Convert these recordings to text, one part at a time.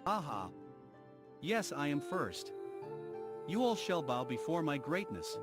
Aha! Yes, I am first. You all shall bow before my greatness.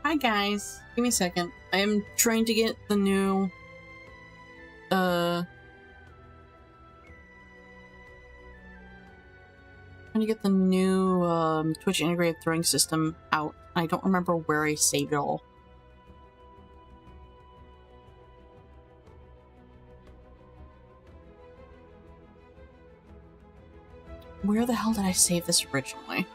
Hi guys, give me a second. I am trying to get the new, Twitch integrated throwing system out. I don't remember where I saved it all. Where the hell did I save this originally?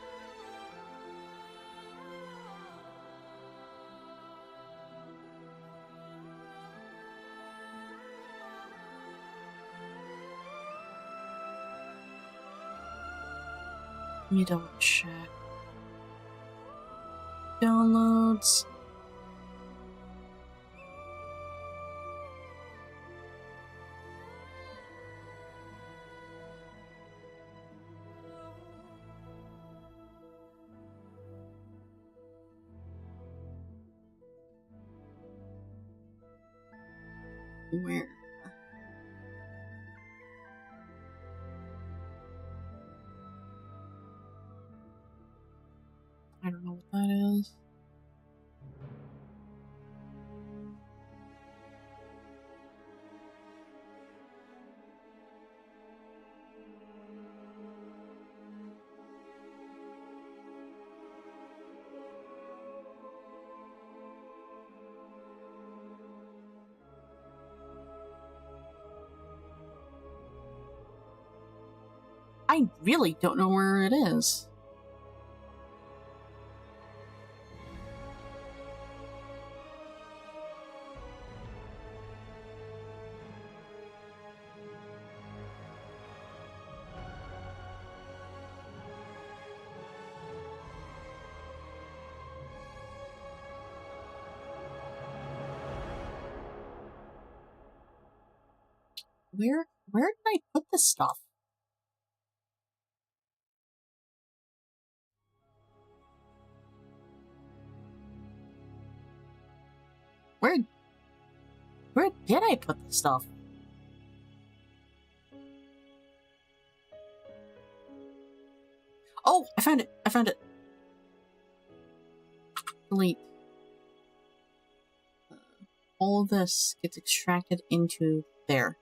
Let me double check. Downloads. Where? I don't know what that is. I really don't know where it is. Where did I put this stuff? Where did I put this stuff? Oh, I found it. I found it. Delete. All of this gets extracted into there.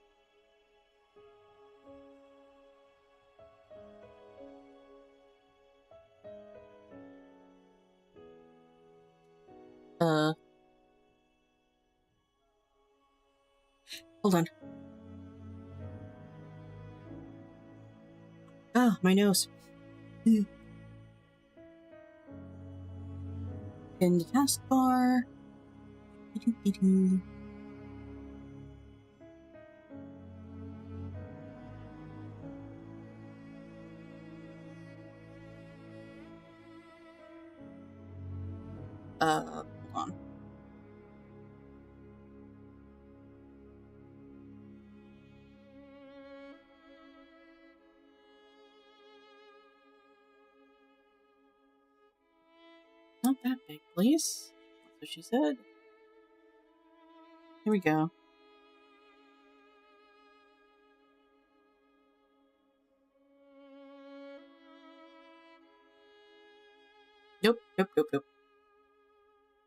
Hold on. Ah, my nose. Pin the taskbar. Hold on. Not that big, please. That's what she said. Here we go. Nope.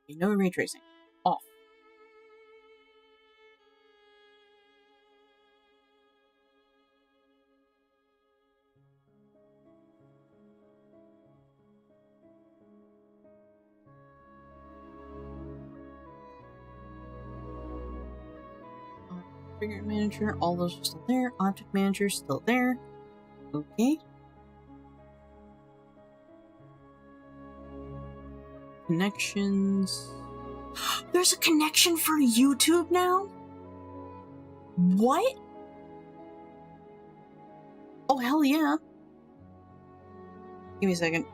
No ray tracing. Off. Figure manager, all those are still there. Object manager, still there. Okay. Connections. There's a connection for YouTube now? What? Oh, hell yeah. Give me a second.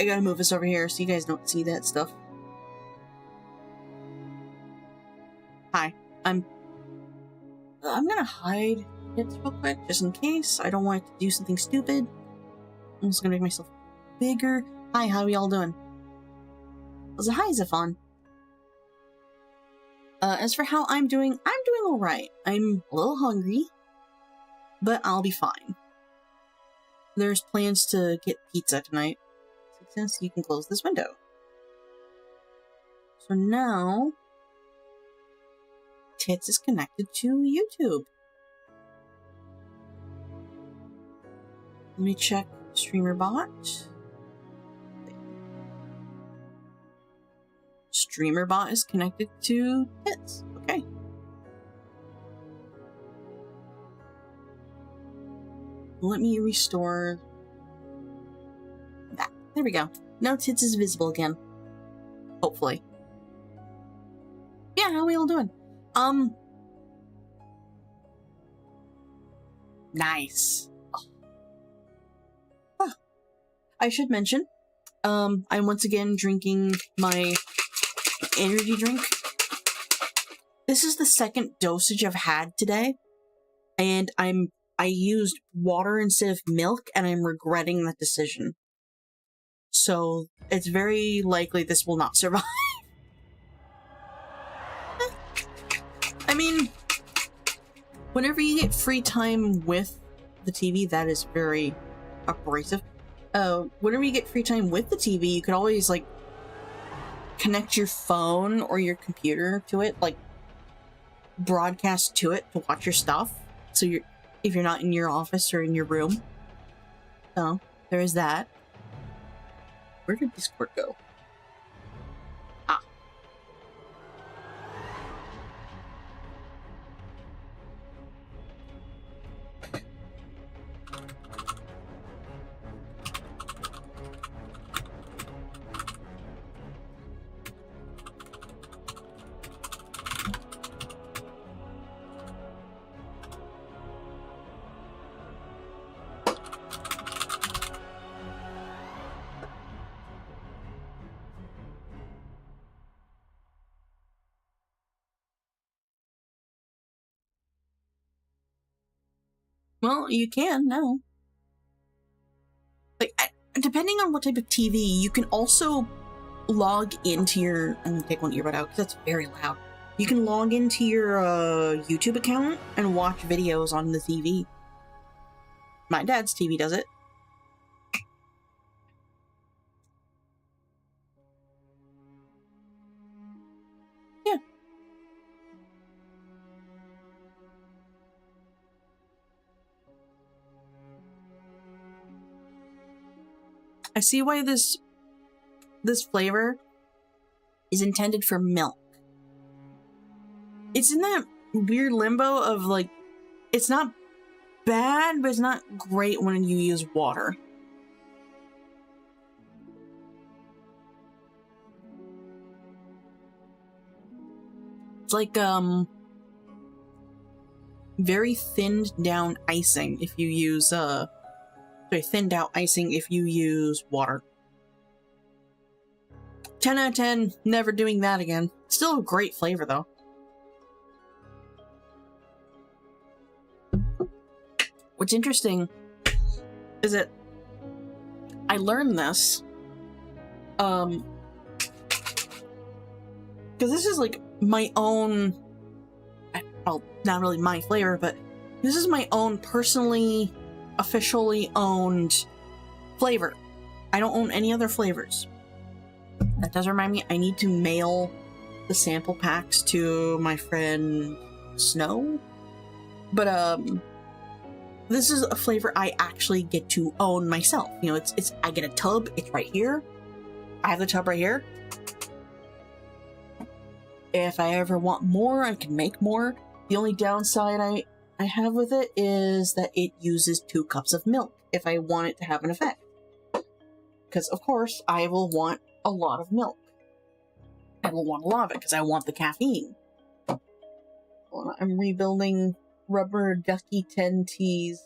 I gotta move this over here so you guys don't see that stuff. Hi. I'm gonna hide it real quick, just in case. I don't want it to do something stupid. I'm just gonna make myself bigger. Hi, how are y'all doing? Hi, Zafon. As for how I'm doing alright. I'm a little hungry, but I'll be fine. There's plans to get pizza tonight. access, you can close this window. So now, Tits is connected to YouTube. Let me check StreamerBot. StreamerBot is connected to Tits. Okay. Let me restore that. There we go. Now Tits is visible again. Hopefully. Yeah, how are we all doing? Nice. Huh. I should mention, I'm once again drinking my energy drink. This is the second dosage I've had today, and I used water instead of milk, and I'm regretting that decision. So, it's very likely this will not survive. I mean, whenever you get free time with the TV, that is very abrasive. Whenever you get free time with the TV, you could always, like, connect your phone or your computer to it, like, broadcast to it to watch your stuff. So if you're not in your office or in your room. So, there is that. Where did Discord go? Ah. Well, you can now. Like, depending on what type of TV, you can also log into your... I'm gonna take one earbud out because that's very loud. You can log into your YouTube account and watch videos on the TV. My dad's TV does it. Yeah. I see why this flavor is intended for milk. It's in that weird limbo of, like, it's not bad, but it's not great when you use water. It's like, very thinned down icing if you use, sorry, thinned out icing if you use water. 10 out of 10, never doing that again. Still a great flavor, though. What's interesting is that I learned this, because this is like my own, well, not really my flavor, but this is my own personally, officially owned flavor. I don't own any other flavors. That does remind me, I need to mail the sample packs to my friend Snow. But, this is a flavor I actually get to own myself. You know, it's I get a tub, it's right here. I have the tub right here. If I ever want more, I can make more. The only downside I have with it is that it uses 2 cups of milk if I want it to have an effect. Because, of course, I will want a lot of milk. I will want a lot of it because I want the caffeine. I'm rebuilding Rubber Ducky 10T's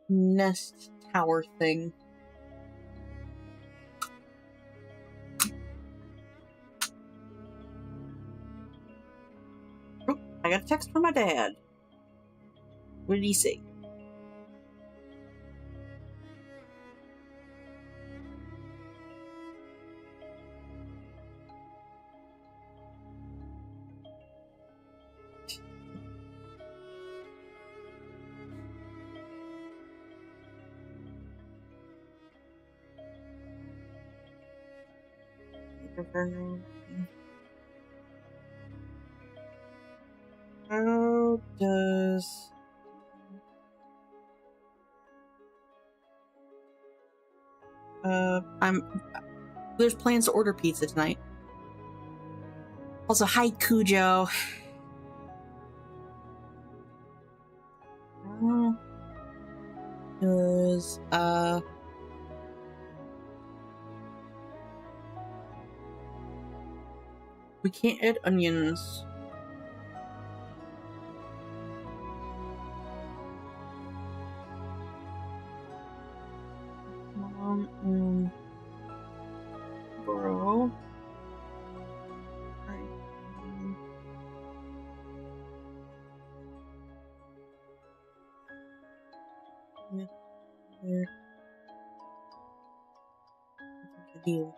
nest tower thing. Oh, I got a text from my dad. What did he say? How does... There's plans to order pizza tonight. Also, hi, Cujo. Does, we can't add onions. Bro. Right. There. That's a deal.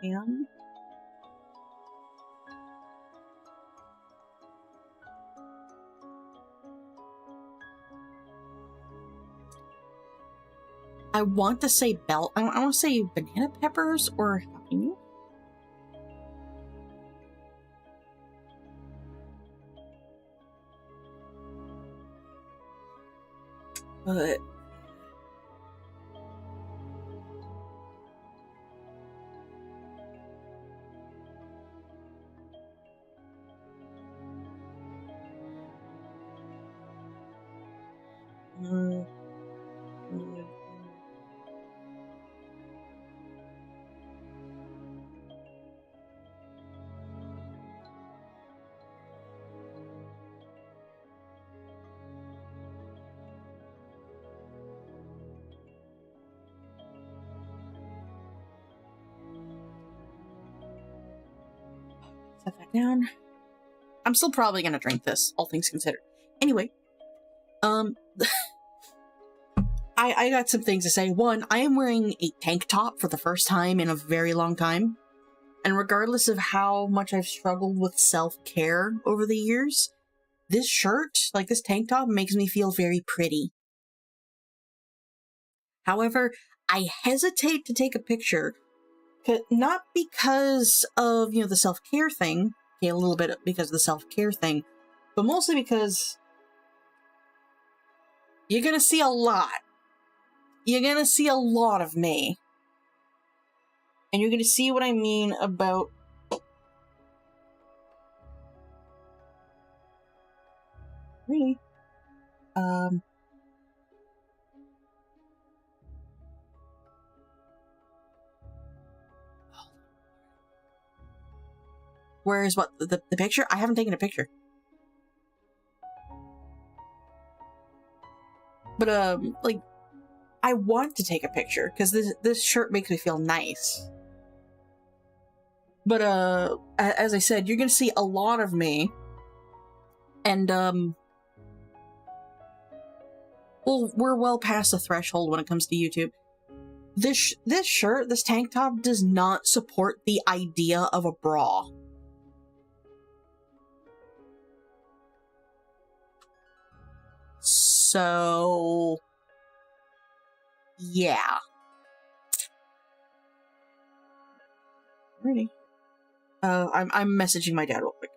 And I want to say I want to say banana peppers or jalapeno. But set that down. I'm still probably gonna drink this, all things considered. Anyway, I got some things to say. One, I am wearing a tank top for the first time in a very long time. And regardless of how much I've struggled with self-care over the years, this shirt, like this tank top, makes me feel very pretty. However, I hesitate to take a picture, not because of, you know, the self-care thing, okay, a little bit because of the self-care thing, but mostly because you're gonna see a lot. You're gonna see a lot of me. And you're gonna see what I mean about... Really? Where is what? The picture? I haven't taken a picture. But, like, I want to take a picture, because this shirt makes me feel nice. But, as I said, you're gonna see a lot of me. And, well, we're well past the threshold when it comes to YouTube. This shirt, this tank top, does not support the idea of a bra. So... yeah. Ready? I'm messaging my dad real quick.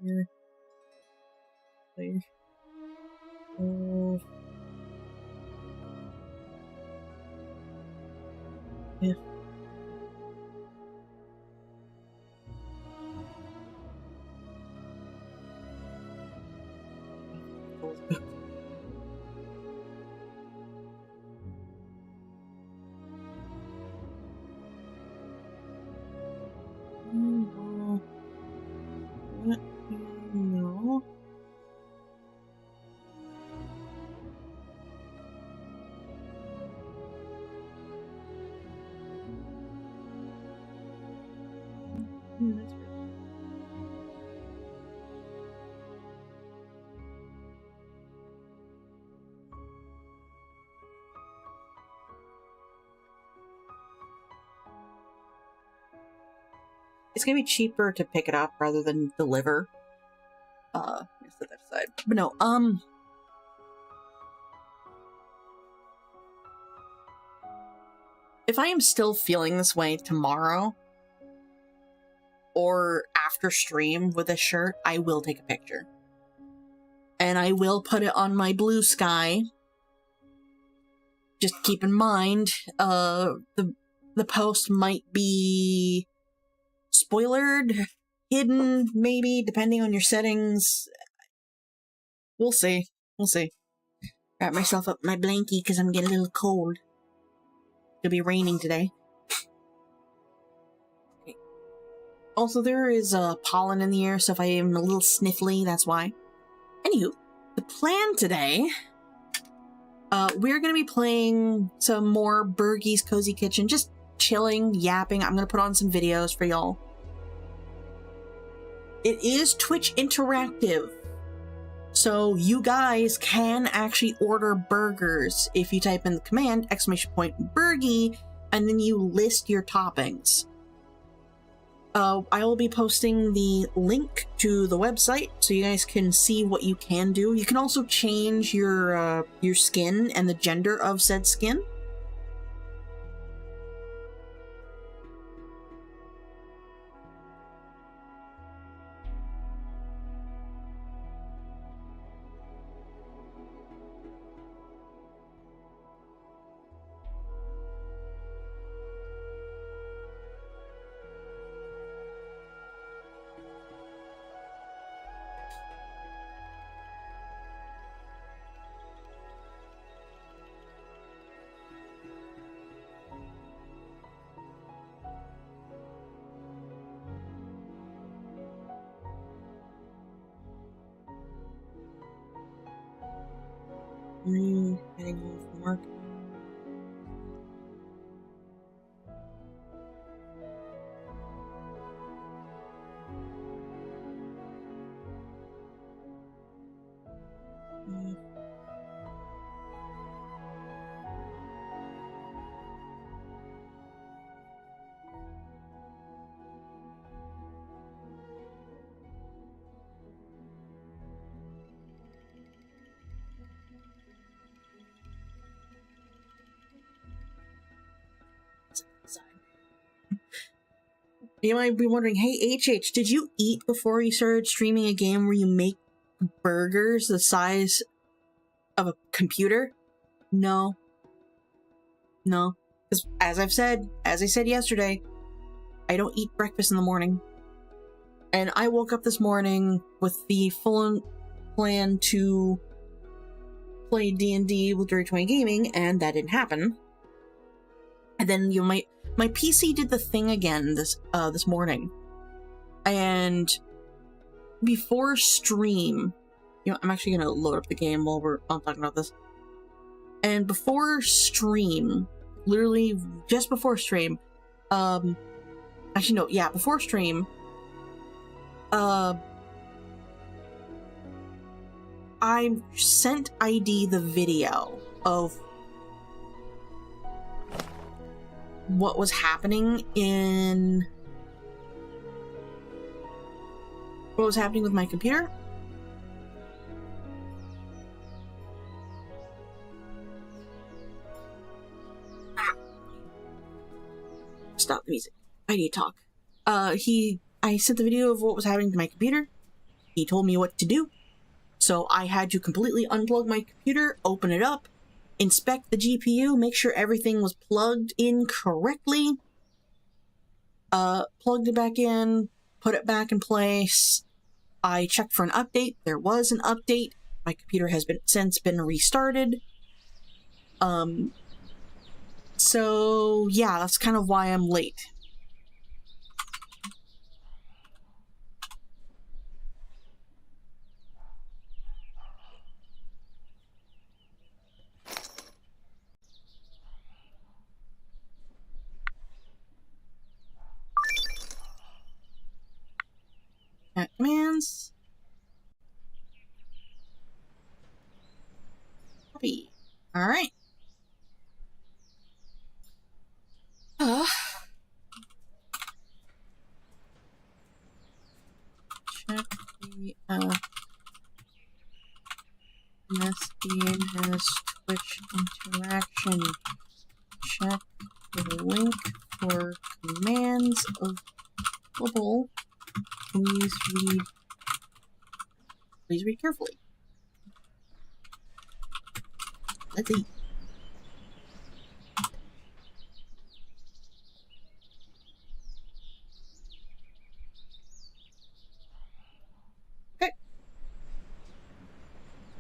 Here. There. Yeah. No. That's right. it's gonna be cheaper to pick it up rather than deliver. Set that aside. But no, if I am still feeling this way tomorrow or after stream with this shirt, I will take a picture. And I will put it on my Blue Sky. Just keep in mind, the post might be spoilered, hidden, maybe, depending on your settings. We'll see. We'll see. Wrap myself up in my blankie because I'm getting a little cold. It'll be raining today. Okay. Also, there is pollen in the air, so if I am a little sniffly, that's why. Anywho, the plan today, we're going to be playing some more Burgie's Cozy Kitchen, just chilling, yapping. I'm going to put on some videos for y'all. It is Twitch Interactive, so you guys can actually order burgers if you type in the command, !Burgie, and then you list your toppings. I will be posting the link to the website so you guys can see what you can do. You can also change your skin and the gender of said skin. Heading home from work. You might be wondering, hey HH, did you eat before you started streaming a game where you make burgers the size of a computer? No. No. Because as I said yesterday, I don't eat breakfast in the morning. And I woke up this morning with the full plan to play D&D with Dirty 20 Gaming, and that didn't happen. And then my PC did the thing again this morning, and before stream, I'm actually gonna load up the game while I'm talking about this. And before stream, literally just before stream, actually no, yeah, before stream, I sent ID the video of what was happening with my computer. Stop the music. I need to talk. I sent the video of what was happening to my computer. He told me what to do. So I had to completely unplug my computer, open it up, inspect the GPU, make sure everything was plugged in correctly, plugged it back in, put it back in place. I checked for an update. There was an update. My computer has since been restarted. So yeah, that's kind of why I'm late. Commands. Copy. Alright. This game has Twitch interaction. Check the link for commands available. Please read carefully. Let's see. Okay.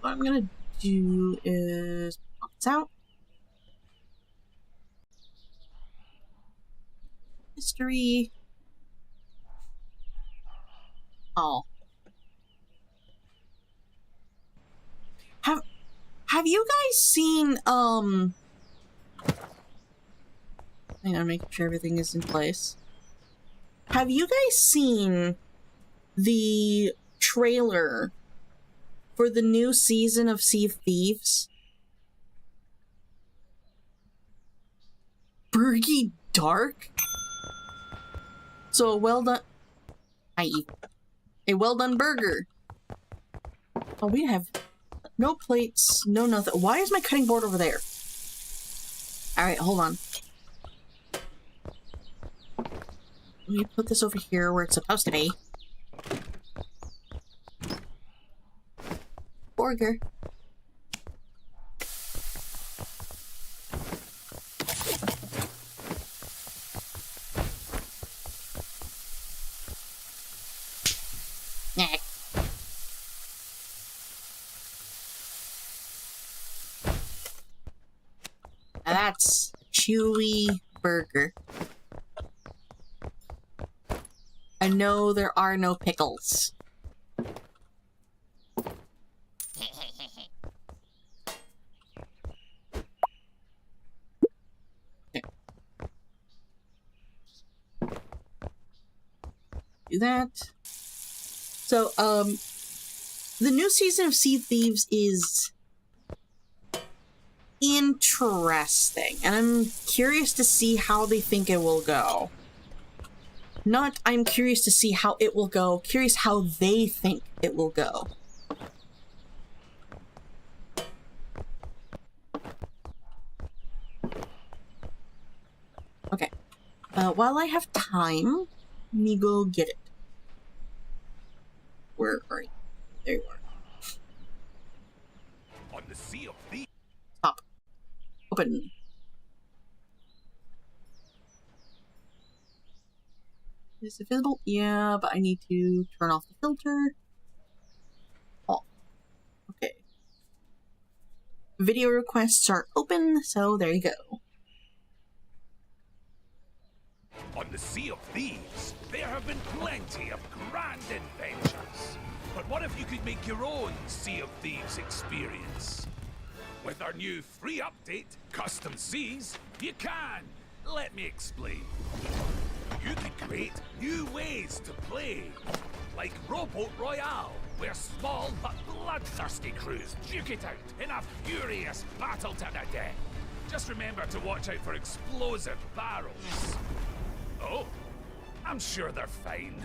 What I'm gonna do is pop this out. History. Oh. Have you guys seen, hang on, making sure everything is in place. Have you guys seen the trailer for the new season of Sea of Thieves? Burgie Dark? So a well done... A well done burger. Oh, we have... no plates, no nothing. Why is my cutting board over there? Alright, hold on. Let me put this over here where it's supposed to be. Burger. That's chewy burger. I know there are no pickles. Do that. So, the new season of Sea of Thieves is interesting, and I'm curious to see how they think it will go. Not, I'm curious to see how it will go, curious how they think it will go. Okay. While I have time, let me go get it. Where are you? There you are. On the Sea of Thieves. Stop. Open. Is it visible? Yeah, but I need to turn off the filter. Oh. Okay. Video requests are open, so there you go. On the Sea of Thieves, there have been plenty of grand adventures. But what if you could make your own Sea of Thieves experience? With our new free update, Custom Seas, you can. Let me explain. You can create new ways to play. Like Rowboat Royale, where small but bloodthirsty crews duke it out in a furious battle to the death. Just remember to watch out for explosive barrels. Oh, I'm sure they're fine.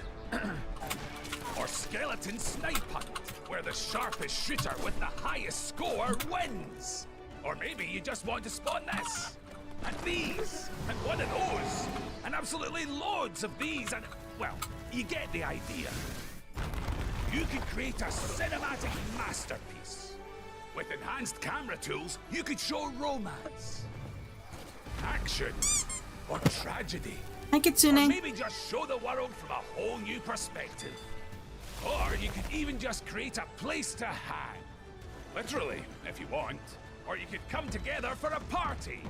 Or Skeleton Snipe Hunt, where the sharpest shooter with the highest score wins. Or maybe you just want to spawn this, and these, and one of those, and absolutely loads of these, and, well, you get the idea. You can create a cinematic masterpiece. With enhanced camera tools, you could show romance, action, or tragedy. Hi, Kitsune. Or maybe just show the world from a whole new perspective. Or you could even just create a place to hang. Literally, if you want. Or you could come together for a party.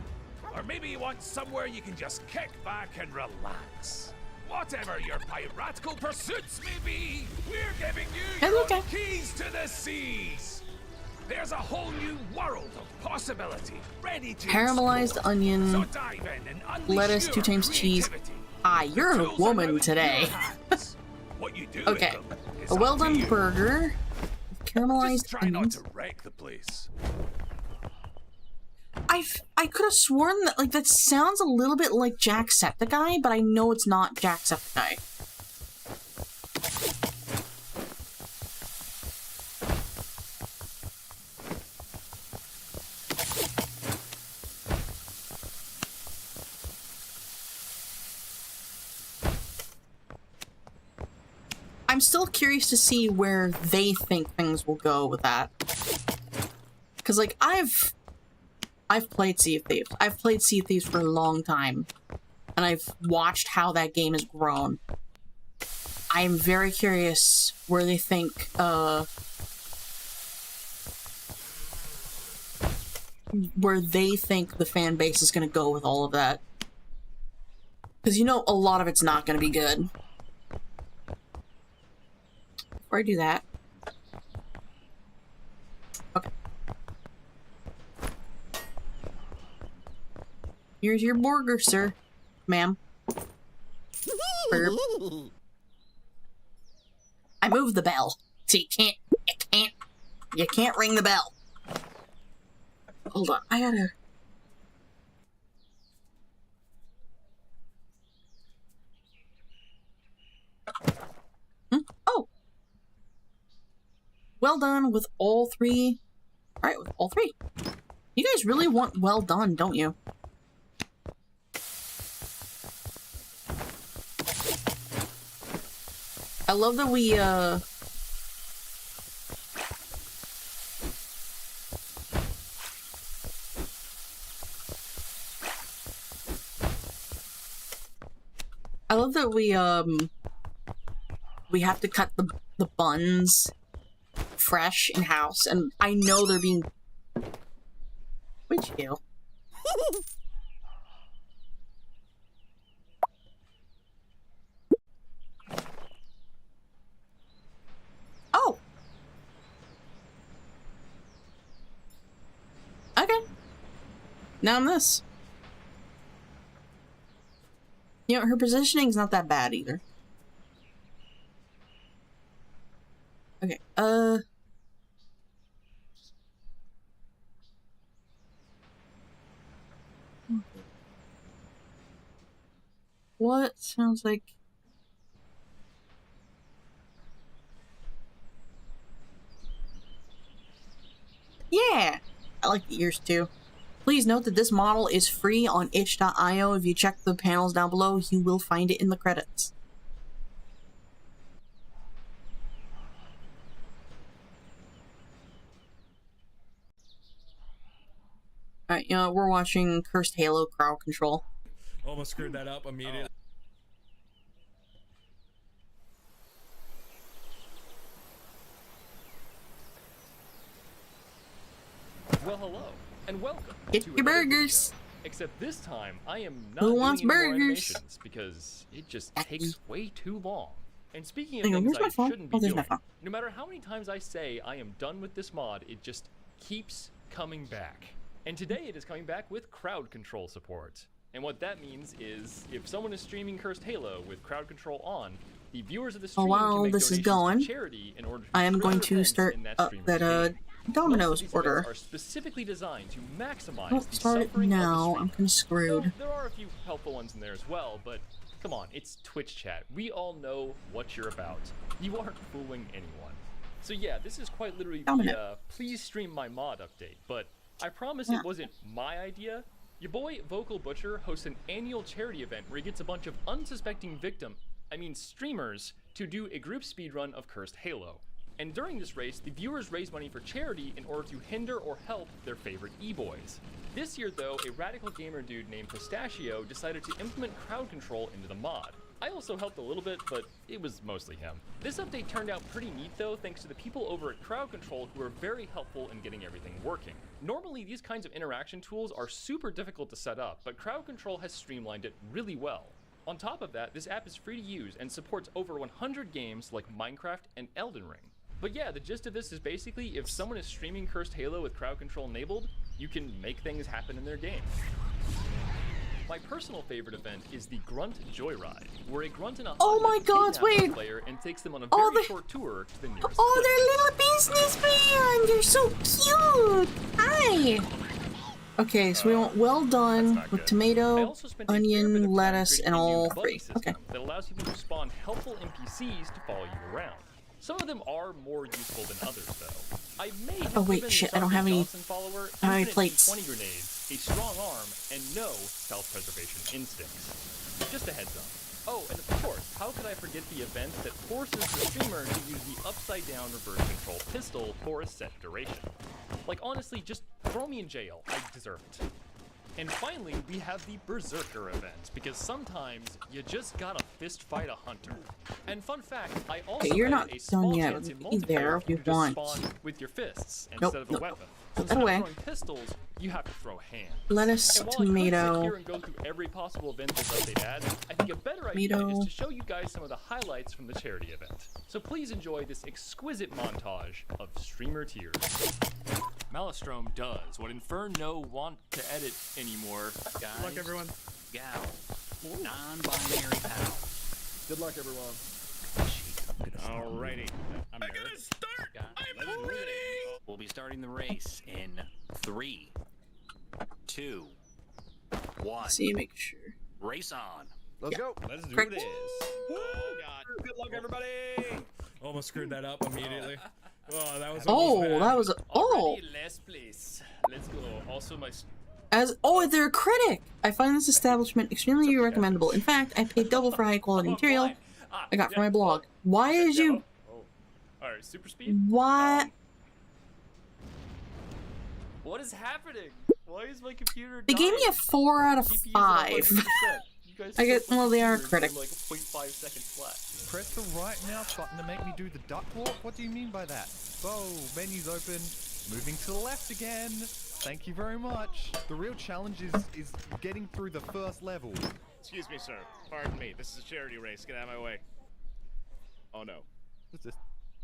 Or maybe you want somewhere you can just kick back and relax. Whatever your piratical pursuits may be, we're giving you your own keys to the seas. There's a whole new world of possibility ready to Caramelized explore. onion, So dive in and unleash lettuce, your 2 times cheese. creativity. Ah, you're a Tools are woman now in today. your hands. What you do Okay. with them is A up well to done you. burger. Just Caramelized try not onions. to wreck the place. I could have sworn that, like, that sounds a little bit like Jacksepticeye, but I know it's not Jacksepticeye. still curious to see where they think things will go with that. Because, like, I've played Sea of Thieves. I've played Sea of Thieves for a long time. And I've watched how that game has grown. I'm very curious where they think, where they think the fan base is going to go with all of that. Because, you know, a lot of it's not going to be good. Before I do that... Okay. Here's your burger, sir. Ma'am. Burp. I moved the bell. So you can't ring the bell. Hold on, I gotta... Oh! Well done with all three. Alright, with all three. You guys really want well done, don't you? I love that we, I love that we have to cut the buns fresh in-house, and I know they're being... What'd you do? Oh! Okay. Now I'm this. You know, her positioning's not that bad either. Okay, what sounds like... Yeah! I like the ears too. Please note that this model is free on itch.io. If you check the panels down below, you will find it in the credits. Alright, you know, we're watching Cursed Halo Crowd Control. Almost screwed that up immediately. Well, hello, and welcome Get to your another burgers! video. Except this time, I am not Who doing wants any more burgers? animations because it just takes way too long. And speaking of Hang on, things where's my I phone? shouldn't be Oh, there's my doing, phone. no matter how many times I say I am done with this mod, it just keeps coming back. And today it is coming back with crowd control support. And what that means is, if someone is streaming Cursed Halo with crowd control on, the viewers of the stream while can make this is donations going, to charity in order to I am further going to events start in that up streamer's that, game. Domino's Most of these order. events are specifically designed to maximize Don't the start it suffering of the now, streamer. I'm kinda screwed. So, there are a few helpful ones in there as well, but come on, it's Twitch chat. We all know what you're about. You aren't fooling anyone. So yeah, this is quite literally the please stream my mod update, but I promise it wasn't my idea. Your boy Vocal Butcher hosts an annual charity event where he gets a bunch of unsuspecting streamers to do a group speedrun of Cursed Halo. And during this race, the viewers raise money for charity in order to hinder or help their favorite e-boys. This year though, a radical gamer dude named Pistachio decided to implement crowd control into the mod. I also helped a little bit, but it was mostly him. This update turned out pretty neat though, thanks to the people over at Crowd Control who were very helpful in getting everything working. Normally these kinds of interaction tools are super difficult to set up, but Crowd Control has streamlined it really well. On top of that, this app is free to use and supports over 100 games like Minecraft and Elden Ring. But yeah, the gist of this is basically if someone is streaming Cursed Halo with crowd control enabled, you can make things happen in their game. My personal favorite event is the Grunt Joyride, where a grunt and a kidnaps the player and takes them on a very short tour to the nearest Oh, they're little businessmen! They're so cute! Hi! Okay, so we want well done with tomato, onion, lettuce, and all three. Okay. That allows people to spawn helpful NPCs to follow you around. Some of them are more useful than others, though. I may have Oh wait, given shit! the I don't have any. follower I don't have any infinite plates. 20 grenades, a strong arm, and no self-preservation instincts. Just a heads up. Oh, and of course, how could I forget the event that forces the streamer to use the upside-down reverse control pistol for a set duration? Like, honestly, just throw me in jail. I deserve it. And finally, we have the Berserker event, because sometimes you just gotta fist fight a hunter. And fun fact, I also Okay, you're added not a done small yet. chance in Be there multiplayer if you to just want. spawn with your fists Nope, instead of a nope. weapon. Put So that instead away. of throwing pistols, you have to throw hands. Lettuce, And while I could sit tomato. here and go through every possible event this update adds, I think a better idea Tomato. is to show you guys some of the highlights from the charity event. So please enjoy this exquisite montage of streamer tears. Maelstrom does what Inferno want to edit anymore. Guys, Good luck, everyone. gal, non-binary pal. Good luck, everyone. Alrighty. I'm I'm gonna nervous. start! Guys, I'm let's do ready! it. We'll be starting the race in 3, 2, 1. See, make sure. Race on. Let's go. Let's do Correct. this. Oh, God. Good luck, everybody. Almost screwed that up immediately. Oh, that was Oh, almost bad. that was Already last place. Let's go. Also, my they're a critic. I find this establishment extremely recommendable. In fact, I paid double for high quality material I got from my blog. Why is you? Oh. Alright, super speed? What? What is happening? Why is my computer They gave me a 4 out of GPU's at 5. 100%. You guys I get- suck well, they are computers critic. in like 0.5 seconds flat. Press the right mouse button to make me do the duck walk? What do you mean by that? Oh, menu's open. Moving to the left again. Thank you very much. The real challenge is getting through the first level. Excuse me, sir. Pardon me. This is a charity race. Get out of my way. Oh no. What's this?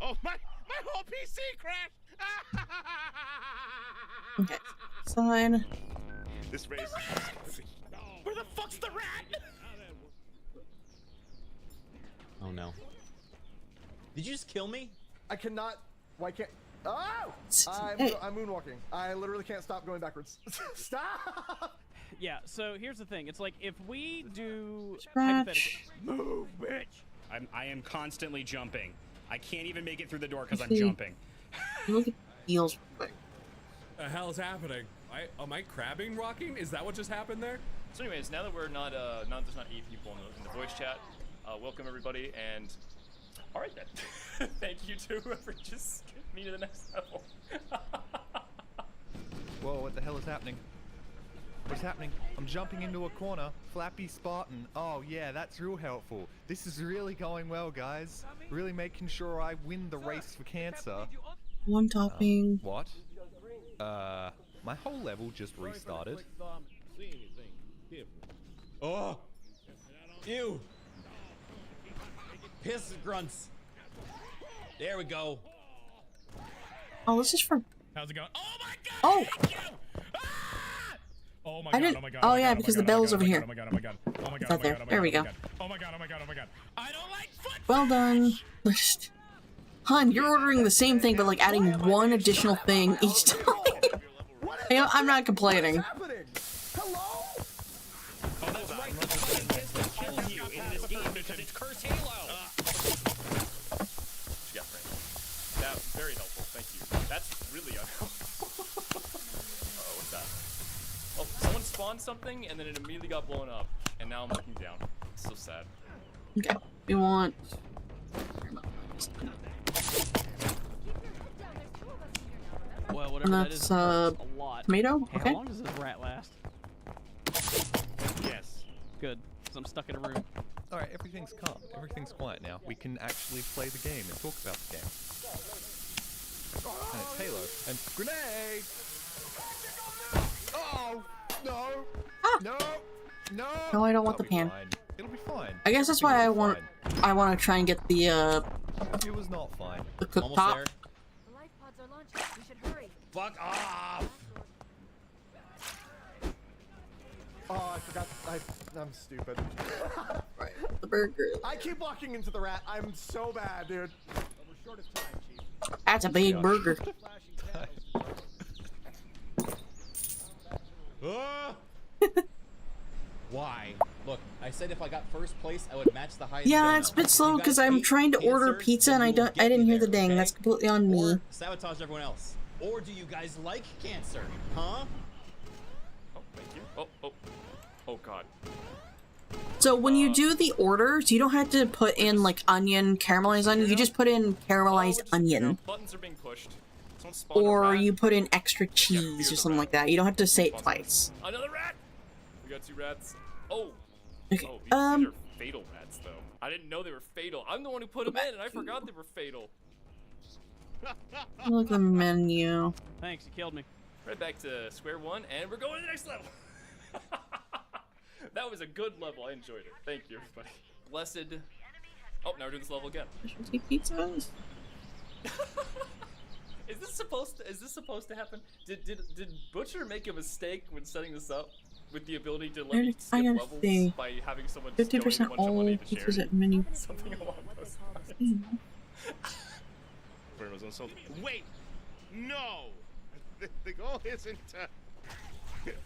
Oh my whole PC crashed. Okay. Sign. This race. Where the fuck's the rat? Oh no. Did you just kill me? I cannot. Why can't? Oh! Hey. I'm moonwalking. I literally can't stop going backwards. Stop! Yeah, so here's the thing. It's like if we do Scratch. Move, bitch. I am constantly jumping. I can't even make it through the door because I'm See. jumping. Look at the heels real quick. The hell is happening? Am I crabbing rocking? Is that what just happened there? So anyways, now that we're not there's not 8 people in the voice chat, welcome everybody, and alright then. Thank you to whoever just skipped me to the next level. Whoa, what the hell is happening? What's happening? I'm jumping into a corner. Flappy Spartan. Oh yeah, that's real helpful. This is really going well, guys. Really making sure I win the race for cancer. One topping. What? My whole level just restarted. Oh! Ew! Piss grunts. There we go. Oh, this is for. how's it going? Oh my god! Oh! Oh my I god, didn't- oh my god. oh, my yeah, god, because oh the my bell god, is oh over my here. God, oh my god, oh my god. Oh my god, It's oh out my there. god, oh my There we god, go. oh my god, oh my god, oh my god. I don't like foot. Well done. Hun, you're ordering the same thing, but like adding one additional thing each time. You know, I'm not complaining. Happening? Hello? Oh, that's right. The fucking piss will kill you in this game because it's Curse Halo. Yeah, right. That was very helpful, thank you. That's really unhelpful. What's that? Oh, someone spawned something and then it immediately got blown up. And now I'm looking down. It's so sad. Okay. We want. Well, whatever And that that's, is, a lot. Tomato? Hey, Okay. how long does this rat last? Yes. Good, because I'm stuck in a room. Alright, everything's calm. Everything's quiet now. We can actually play the game and talk about the game. And it's Halo. And grenade! Oh! No! Ah. No! No! No, I don't want the It'll be pan. fine. It'll be fine. I guess that's why I want. I want to try and get the It was not fine. cooktop. Almost there. The life pods are launching. We should hurry. Fuck off! Oh, I forgot. I'm stupid. Right. The burger. I keep walking into the rat. I'm so bad, dude. That's a big burger. Why? Look, I said if I got first place, I would match the highest. Yeah, donut. it's a bit If slow you because guys I'm hate trying to order cancer, pizza and then I you will don't. get I didn't me hear the there, ding. okay? That's completely on me. Or sabotage everyone else. Or do you guys like cancer? Huh? Oh, thank you. Oh god. So when you do the orders, you don't have to put in like onion, caramelized onion. You just put in caramelized onion, Buttons are being pushed. Someone spawned a or rat. you put in extra cheese or something like that. You don't have to say it twice. Another rat. We got 2 rats. Oh. Okay. Oh, these are fatal rats, though. I didn't know they were fatal. I'm the one who put them in, and I forgot they were fatal. Look at the menu. Thanks, you killed me. Right back to square one, and we're going to the next level. That was a good level. I enjoyed it. Thank you, everybody. Blessed. Oh, now we're doing this level again. Specialty pizzas. Is this supposed to happen? Did Butcher make a mistake when setting this up with the ability to let me skip levels by having someone just donate a 50% bunch of money all to pizzas charity? at menu. Something along those lines. Wait! No! The goal isn't to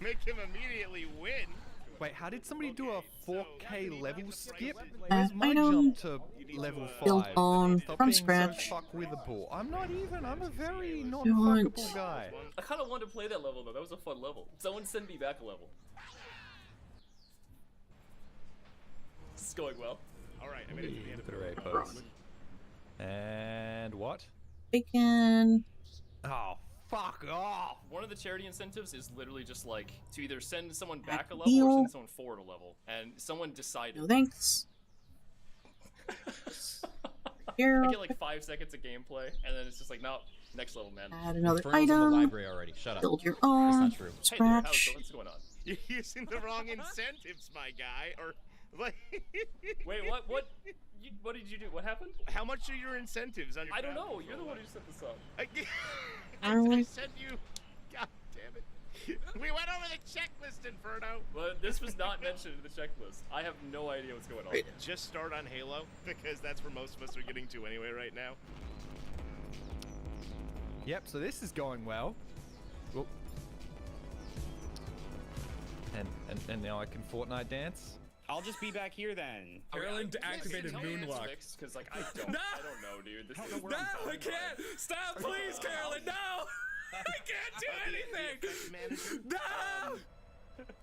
make him immediately win. Wait, how did somebody do a 4K level skip? Uh, Where's my item jump to level 5? built on Stop from being scratch. So fuckwithable. I'm a very want- non-fuckable guy. I kind of wanted to play that level though. That was a fun level. Someone send me back a level. This is going well. Alright, I made it to the end of the Hooray, folks. And what? Bacon. Oh, fuck off! One of the charity incentives is literally just like to either send someone back a level Deal. or send someone forward a level. And someone decided. No thanks. I Here. get like 5 seconds of gameplay, and then it's just like, no, next level, man. Add another Infernal's in the item. library already. Shut up. Build your That's own. not true. Hey there, Scratch. what's going on? You're using the wrong incentives, my guy. Or like, Wait, what? What did you do? What happened? how much are your incentives on your? I don't ground know. You're the control? one who set this up. I sent you. God damn it. We went over the checklist, Inferno. But this was not mentioned in the checklist. I have no idea what's going on. Just start on Halo because that's where most of us are getting to anyway right now. Yep, so this is going well. Whoop. And now I can Fortnite dance. I'll just be back here then. Carolyn activated moonwalk. Because like I don't know, dude. This is No, I can't! Stop, please, Carolyn, no! I can't do anything! No!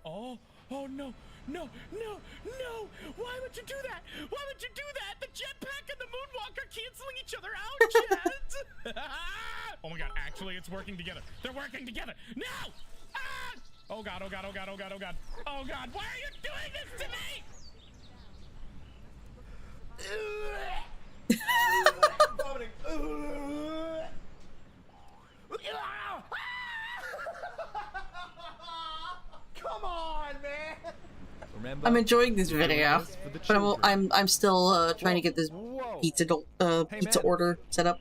Oh no, no, no, no! Why would you do that? Why would you do that? The jetpack and the moonwalk are canceling each other out, Jet! Oh my god, actually it's working together. They're working together! No! Ah! Oh god, oh god, oh god, oh god, oh god. Oh god, why are you doing this to me? Come on, man! Remember, I'm enjoying this video, for the but I'm still trying to get this Whoa. pizza man. order set up.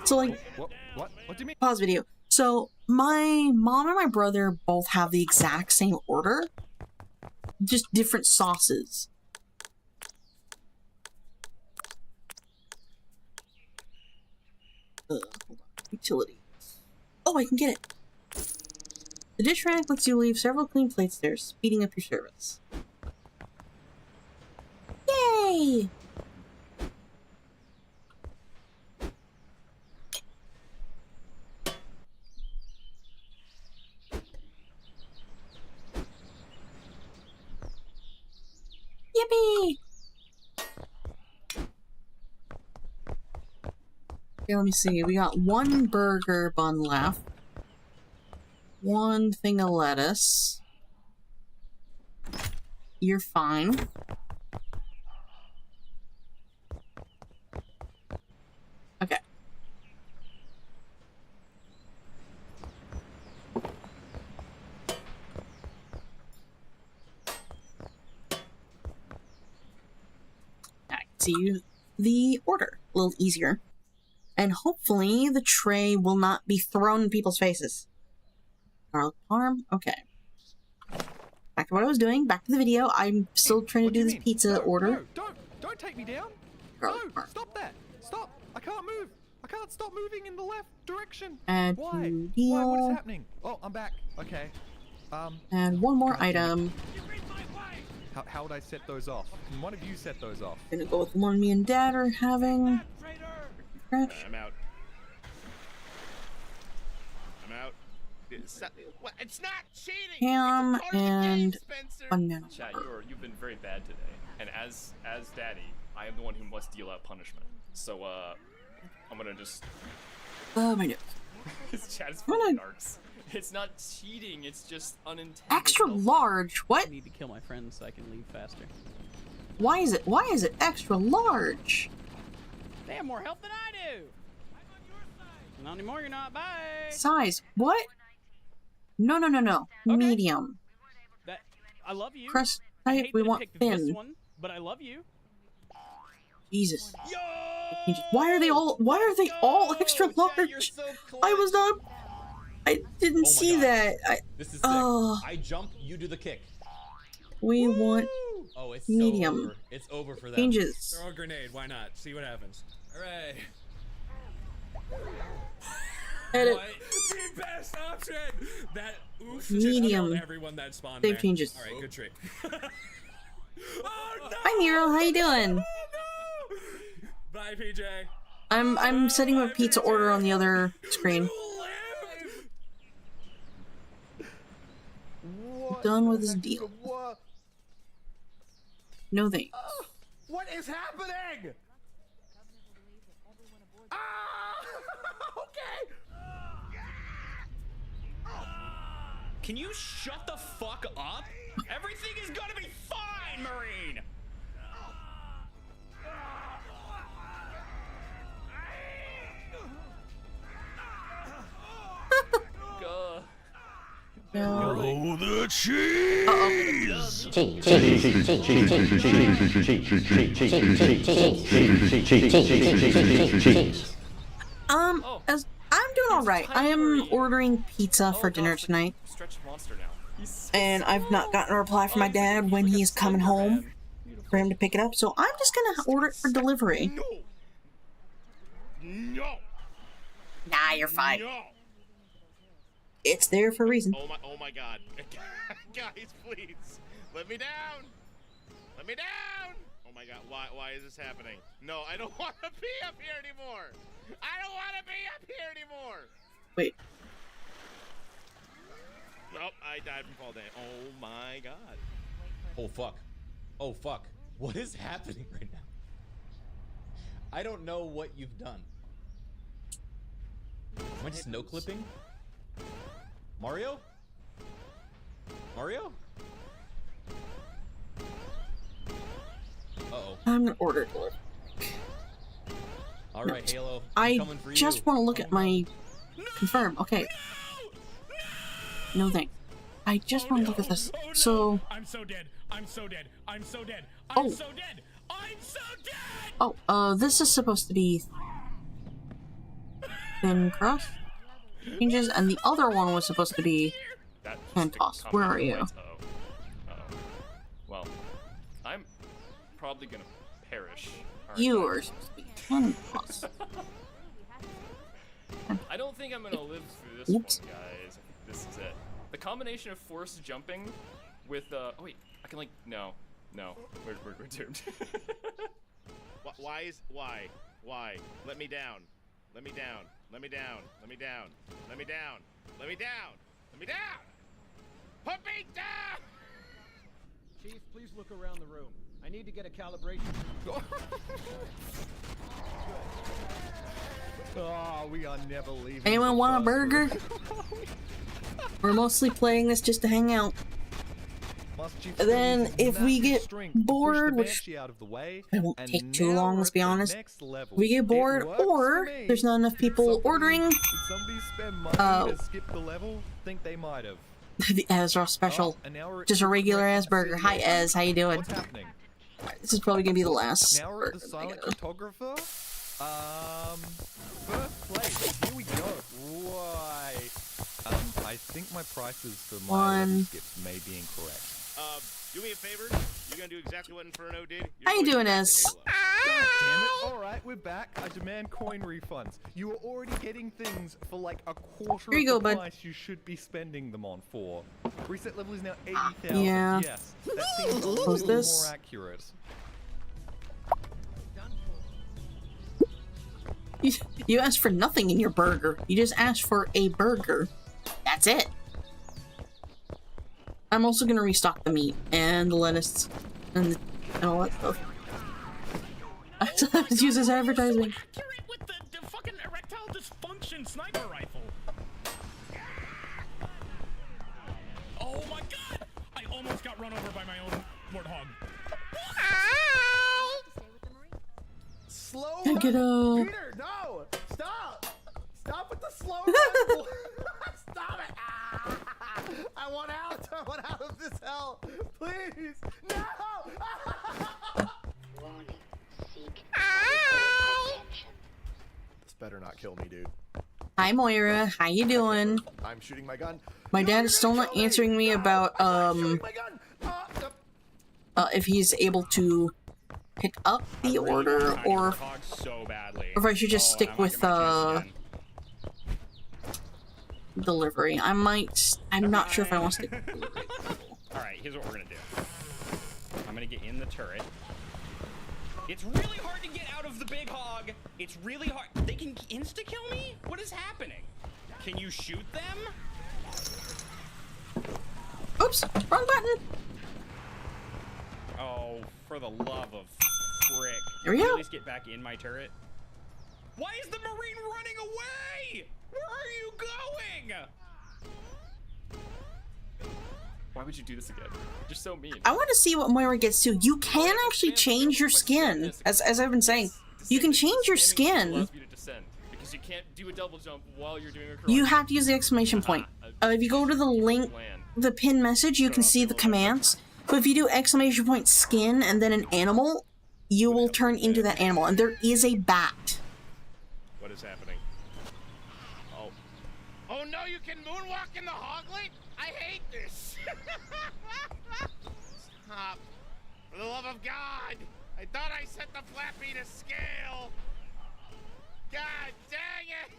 So like, What do you mean? pause video. So my mom and my brother both have the exact same order, just different sauces. Hold on. Utility. Oh, I can get it. The dish rack lets you leave several clean plates there, speeding up your service. Yay! Yippee! Okay, let me see. We got one burger bun left. One thing of lettuce. You're fine. Okay. I can see the order a little easier. And hopefully the tray will not be thrown in people's faces. Garlic parm? Okay. Back to what I was doing. Back to the video. I'm still trying to What do you this mean? pizza No, order. No, don't take me down. Garlic No, parm. stop that. Stop. I can't move. I can't stop moving in the left direction. Add Why? to Why? What is deal. happening? Oh, I'm back. Okay. And one more item. How would I set those off? Can one of you set those off? Gonna go with the one me and Dad are having. Scratch. I'm out. I'm out. It's not cheating. Ham it's a part of the game, and Spencer. banana. Chat, you've been very bad today, and as daddy, I am the one who must deal out punishment. So I'm gonna just. Oh my god. His chat is full of narcs. It's not cheating. It's just unintended. Extra large. What? I need to kill my friends so I can leave faster. Why is it extra large? They have more health than I do. Not anymore. You're not. Bye. Size. What? No. Okay. Medium. That I love you. Press I type. hate We that I want picked this thin. one, but I love you. Jesus. Yo! Why are they all extra large? I was not. I didn't see God. that. This is sick. Oh. I jump, you do the kick. We want Oh, it's medium. So over. It's over for them. Changes. Throw a grenade. Why not? See what happens. Hooray. Edit. What? The best option. That oof. Medium. Just everyone that spawned Save there. changes. All right, good trick. Oh no! Hi Nero, how you doing? Oh, no! Bye, PJ. I'm setting my pizza order on the other screen. What? Done with this deal. What? No thanks. What is happening? Okay. Can you shut the fuck up? Everything is gonna be fine, Marine! Oh, the cheese! As I'm doing all right. I am ordering pizza for dinner tonight, Stretch monster now. and I've not gotten a reply from my dad when he's coming home for him to pick it up. So I'm just gonna order it for delivery. No. Nah, you're fine. No. It's there for a reason. Oh my god. Guys, please. Let me down. Let me down. Oh my god, why is this happening? No, I don't want to be up here anymore. I don't want to be up here anymore. Wait. Nope, I died from fall damage. Oh my god. Oh fuck. Oh fuck. What is happening right now? I don't know what you've done. Am I just no clipping? Mario? Mario? Uh-oh. I'm gonna order delivery. Alright, Halo. I'm I coming for just you. want to look at my confirm. Okay. No thanks. I just want to look at this. Oh, no. So. I'm so dead. I'm so dead. I'm so dead. Oh. I'm so dead. I'm so dead. Oh, this is supposed to be thin crust changes, and the other one was supposed to be hand toss. Where are you? Well, I'm probably gonna perish. You are supposed to be hand toss. I don't think I'm gonna live through this Oops. one, guys. I think this is it. The combination of forced jumping with oh wait, I can like no, we're doomed. Why? Let me down. Let me down. Let me down. Let me down. Let me down. Let me down. Let me down. Put me down. Chief, please look around the room. I need to get a calibration. Oh, we are never leaving. Anyone the want a first burger? room. We're mostly playing this just to hang out. Master Chief Then, uses if we massive get strength to push bored, the which Banshee out of the way, it won't and take too now long, we're let's be at the honest. next level. We get It bored, works or for me. there's not enough people ordering. Did somebody spend money to skip the level? Think they might have. The EZROZ special. Oh, and now we're at Just a the regular correct ass burger. Hi city. Ez, how you doing? What's happening? This is probably gonna be the last. Now we're at the burger silent I gotta- cartographer. First place. Here we go. Right. I think my prices for my level skips may be incorrect. Do me a favor. You're gonna do exactly what Inferno did. How you doing, Ez? God damn it. Alright, we're back. I demand coin refunds. You are already getting things for like a quarter Here you of go, the bud. price you should be spending them on for. Reset level is now 80,000. Yeah. Yes. That seems a What's little this? more accurate. You asked for nothing in your burger. You just asked for a burger. that's it. I'm also gonna restock the meat and the lettuce and all that stuff. I have to use this advertising. Accurate with the fucking erectile dysfunction sniper rifle. Oh my god! I almost got run over by my own warthog. Slow Get up. Peter, no! Stop! Stop with the slow rifle! Stop it! Ah! I want out! I want out of this hell! Please! No! This better not kill me, dude. Hi Moira, how you doing? I'm shooting my gun. My dad is still not answering me about if he's able to pick up the order or if I should just stick with delivery. I'm not sure if I want to stick with delivery. Alright, here's what we're gonna do. I'm gonna get in the turret. It's really hard to get out of the big hog. It's really hard. They can insta-kill me? What is happening? Can you shoot them? Oops, wrong button. Oh, for the love of frick. Here we Can go. At least get back in my turret. Why is the Marine running away? Where are you going? Why would you do this again? You're so mean. I want to see what Moira gets to. You can actually change your skin, as I've been saying. You can change your skin. Allows you to descend, because you can't do a double jump while you're doing a You karate. have to use the exclamation point. If you go to the link, the pin message, you can see the commands. But if you do exclamation point skin and then an animal, you will turn into that animal. And there is a bat. What is happening? Oh. Oh no, you can moonwalk in the hoglet? I hate this. Stop. For the love of God. I thought I set the flappy to scale. God dang it.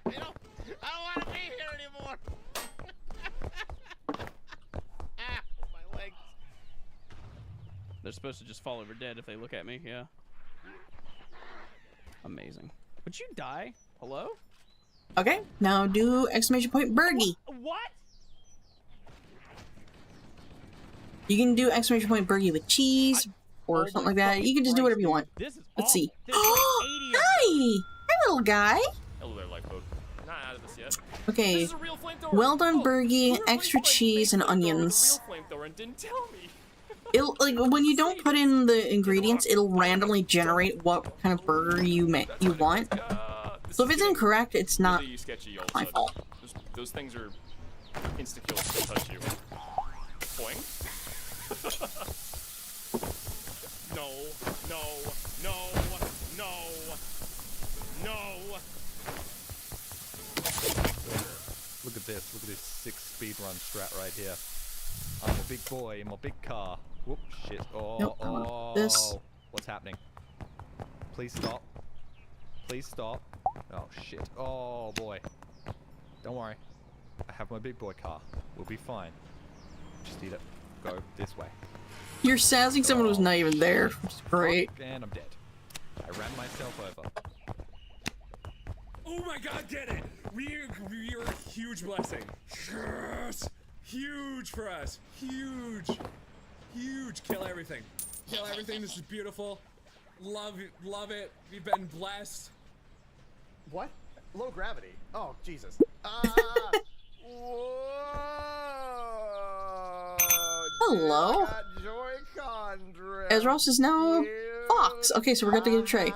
I don't want to be here anymore. Ah, my legs. They're supposed to just fall over dead if they look at me, yeah. Amazing. Would you die? Hello? Okay, now do exclamation point Burgie. What? You can do exclamation point Burgie with cheese or something like that. You can just do whatever you want. Let's see. Hi! Hi, little guy. Hello there, lifeboat. Not out of this yet. Okay. This is a real flamethrower. Well done, Burgie. Whoever Extra placed my cheese fake and flamethrower with a onions. real flamethrower and didn't tell me. It'll, like, when you don't put in the ingredients, it'll randomly generate what kind of burger you want. So if it's incorrect, it's not Really sketchy all of a my sudden. fault. Those things are insta-kills if they touch you. Boing. No, no, no, no, no. Look at this. Look at this sick speedrun strat right here. I'm a big boy in my big car. Whoop, shit. Oh, Nope, I want this. What's happening? Please stop. Please stop. Oh, shit. Oh, boy. Don't worry. I have my big boy car. We'll be fine. Just need to go this way. You're sassing someone who's not even there. It's great. And I'm dead. I ran myself over. Oh my god, get it! We're a huge blessing. Yes! Huge for us. Huge. Huge. Kill everything. Kill everything. This is beautiful. Love it. We've been blessed. What? Low gravity. Oh, Jesus. Whoa! Hello. EZROZ is now Fox. Okay, so we're going to get a tray.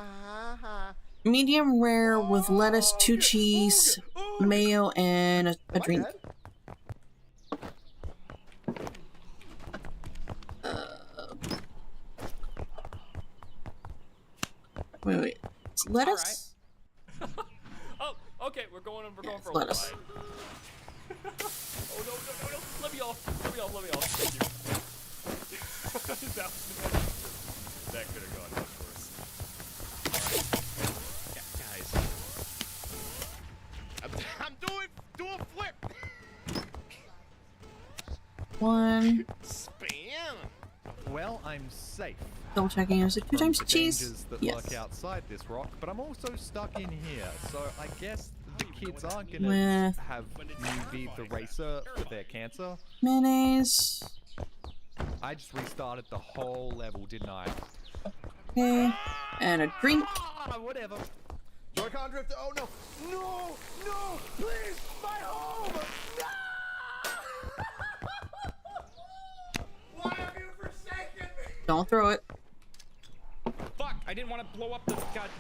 Medium rare with lettuce, 2 cheese, mayo, and a drink. Wait. It's lettuce? Oh, okay, we're going for a lettuce. ride. Oh no. Let me off. Thank you. That could have gone much worse. Yeah, Alright. guys. I'm do a flip. 1. Spam. Well, I'm safe. Double checking. Is it 2 times from cheese? dangers that Yes. lurk outside this rock, but I'm also stuck in here. So I guess the kids aren't gonna With have UV the racer for their cancer. mayonnaise. I just restarted the whole level, didn't I? Okay. And a drink. Ah, whatever. Joy-Con drift. Oh no. No! No! Please! My home! No! Why have you forsaken me? Don't throw it. Fuck! I didn't want to blow up the god.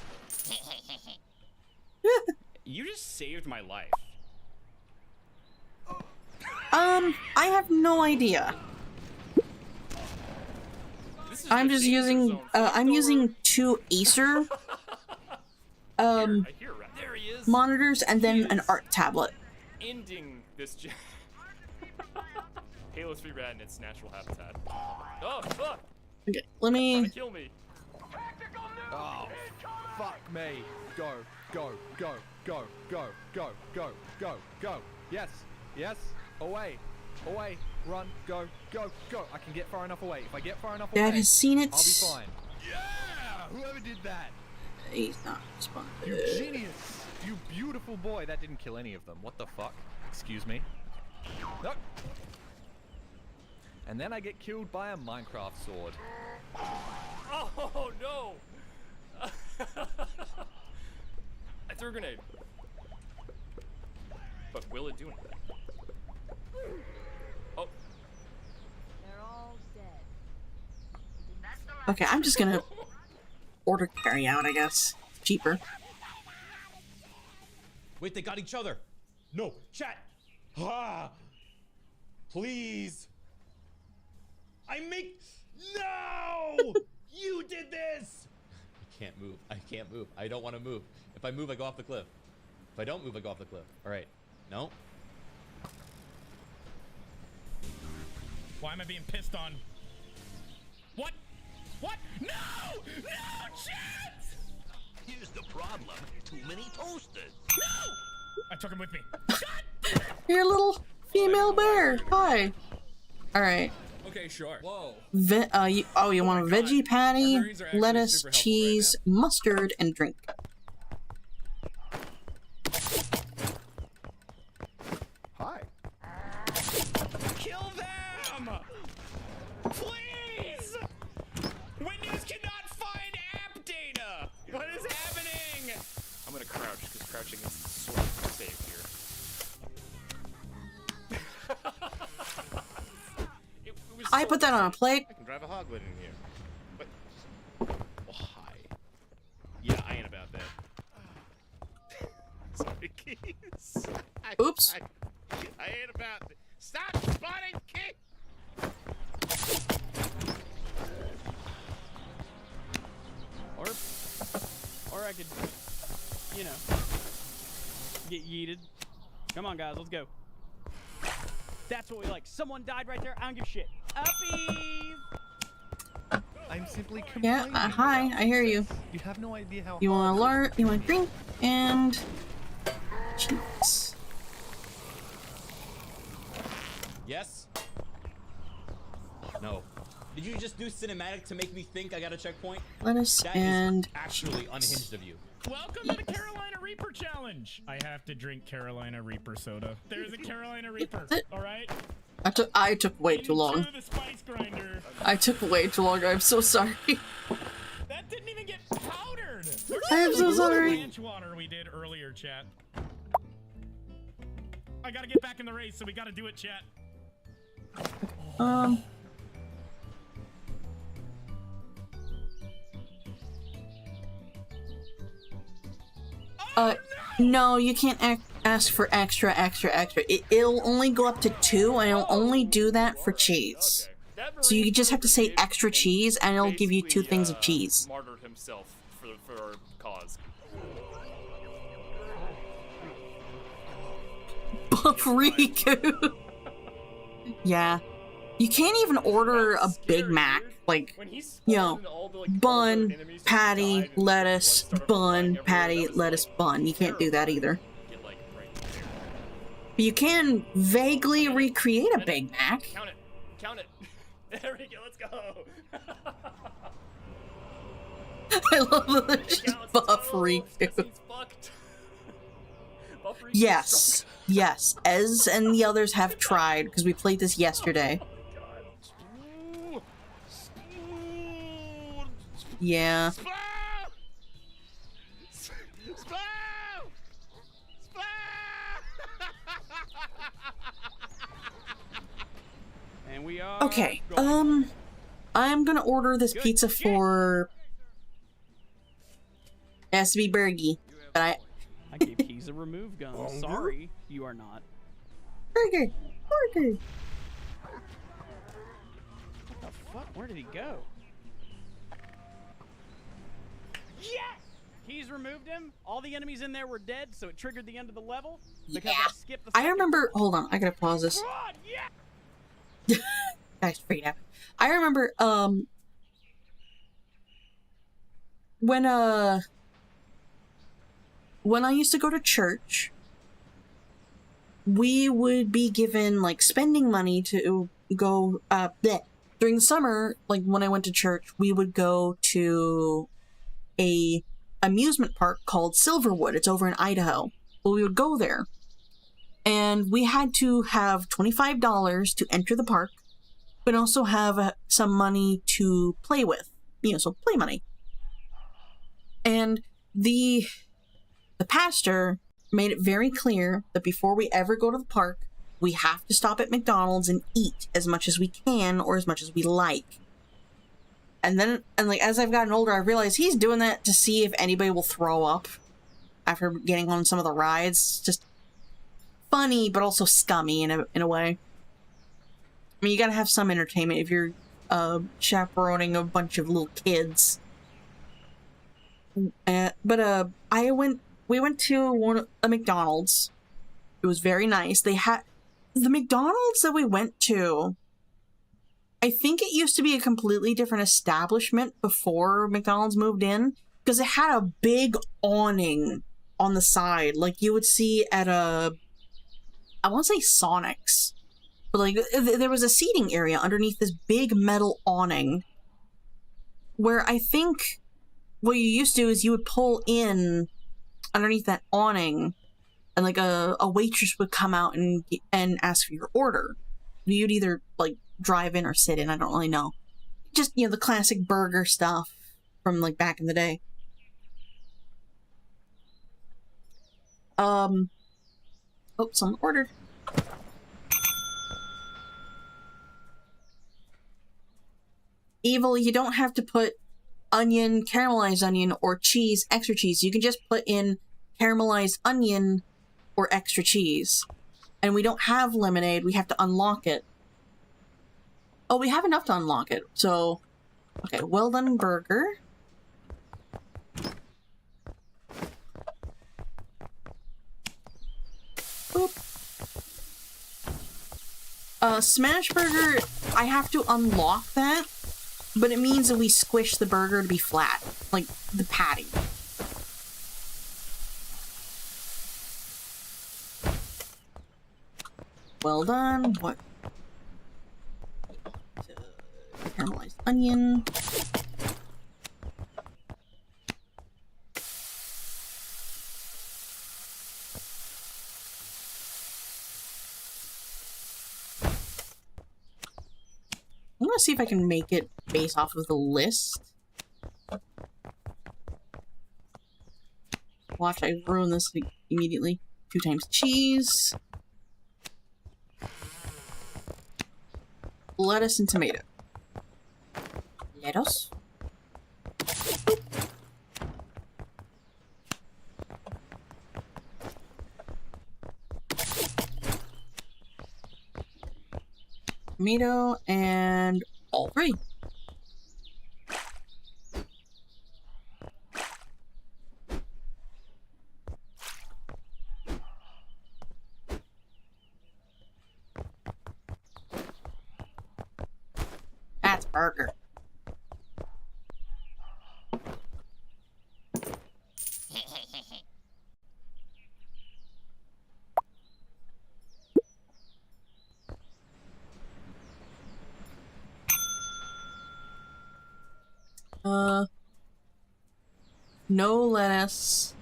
You just saved my life. I have no idea. I'm just using, I'm using 2 Acer, monitors and then an art tablet. Ending this Halo's free rat in its natural habitat. Oh, fuck! Okay, let me... Trying to kill me. Oh, fuck me. Go, go, go, go, go, go, go, go, go. Yes, yes. Away, away. Run, go, go, go. I can get far enough away. If I get far enough away, Dad has seen it. I'll be fine. Yeah! Whoever did that. He's not responding. You genius. You beautiful boy. That didn't kill any of them. What the fuck? Excuse me. No. And then I get killed by a Minecraft sword. Oh, no! I threw a grenade. But will it do anything? Oh. They're all dead. Okay, I'm just gonna order carry out, I guess. Cheaper. Wait, they got each other. No, chat. Ah, please. No! You did this. I can't move. I can't move. I don't want to move. If I move, I go off the cliff. If I don't move, I go off the cliff. All right. No. Why am I being pissed on? What? What? No! No, chat! Here's the problem. Too many toasters. No! I took him with me. You're a little female bear. Hi. Alright. Okay, sure. Whoa. You want a veggie patty, lettuce, cheese, mustard, and drink. Hi. Kill them! Please! Windows cannot find app data! What is happening? I'm gonna crouch, because crouching is sort of safe here. I put that on a plate. I can drive a hoglet in here. But why? Yeah, I ain't about that. Sorry, Keys. Oops. I ain't about that. Stop spotting, Keys! Or I could, you know, get yeeted. Come on, guys, let's go. That's what we like. Someone died right there. I don't give a shit. Uppies! I'm simply Yeah, complaining. hi, I hear you. You have no idea how You want a hard lard, you want a drink, and cheese. Yes? No. Did you just do cinematic to make me think I got a checkpoint? Lettuce That and is actually unhinged of you. Welcome to the Carolina Reaper Challenge. I have to drink Carolina Reaper soda. There's a Carolina Reaper. All right. I took way too long. Into the spice grinder. I took way too long. I'm so sorry. That didn't even get powdered. I am so sorry. Ranch water we did earlier, chat. I gotta get back in the race, so we gotta do it, chat. No, you can't ask for extra. It'll only go up to 2, and it'll only do that for cheese. So you just have to say extra cheese, and it'll give you 2 things of cheese. Martyred himself for our cause. Riku. Yeah. You can't even order a Big Mac. Like, you know, bun, patty, lettuce, bun, patty, lettuce, bun. You can't do that either. But you can vaguely recreate a Big Mac. Count it. Count it. There we go. Let's go. I love that there's just buff Riku. Fucked. Buff Yes. Yes. Ez and the others have tried, because we played this yesterday. Yeah. And we are Okay, going. I'm gonna order this pizza for... It has to be Burgie, but I gave Keys a remove gun. Sorry, you are not. Burger! Burger! What the fuck? Where did he go? Yes! Keys removed him. All the enemies in there were dead, so it triggered the end of the level. Because I skipped the I remember... Hold on, I gotta pause this. Guys, freaked out. I remember, when I used to go to church, we would be given, like, spending money to go, during the summer, like, when I went to church, we would go to a amusement park called Silverwood. It's over in Idaho. Well, we would go there. And we had to have $25 to enter the park, but also have some money to play with. You know, so play money. And the pastor made it very clear that before we ever go to the park, we have to stop at McDonald's and eat as much as we can or as much as we like. And then, like, as I've gotten older, I realized he's doing that to see if anybody will throw up after getting on some of the rides. It's just funny, but also scummy in a way. I mean, you gotta have some entertainment if you're chaperoning a bunch of little kids. But we went to a McDonald's. It was very nice. They had the McDonald's that we went to. I think it used to be a completely different establishment before McDonald's moved in, because it had a big awning on the side, like you would see at I want to say Sonic's, but like there was a seating area underneath this big metal awning where I think what you used to do is you would pull in underneath that awning and like a waitress would come out and ask for your order. You'd either like drive in or sit in, I don't really know. Just, you know, the classic burger stuff from like back in the day. Oh, someone ordered. Evil, you don't have to put onion, caramelized onion, or cheese, extra cheese. You can just put in caramelized onion or extra cheese. And we don't have lemonade, we have to unlock it. Oh, we have enough to unlock it, so... Okay, well done burger. Boop. Smash burger, I have to unlock that, but it means that we squish the burger to be flat, like the patty. Well done. What? Caramelized onion. I'm gonna see if I can make it based off of the list. Watch, I ruin this immediately. 2 times cheese. Lettuce and tomato. Lettuce. Tomato and all 3. That's burger. No lettuce.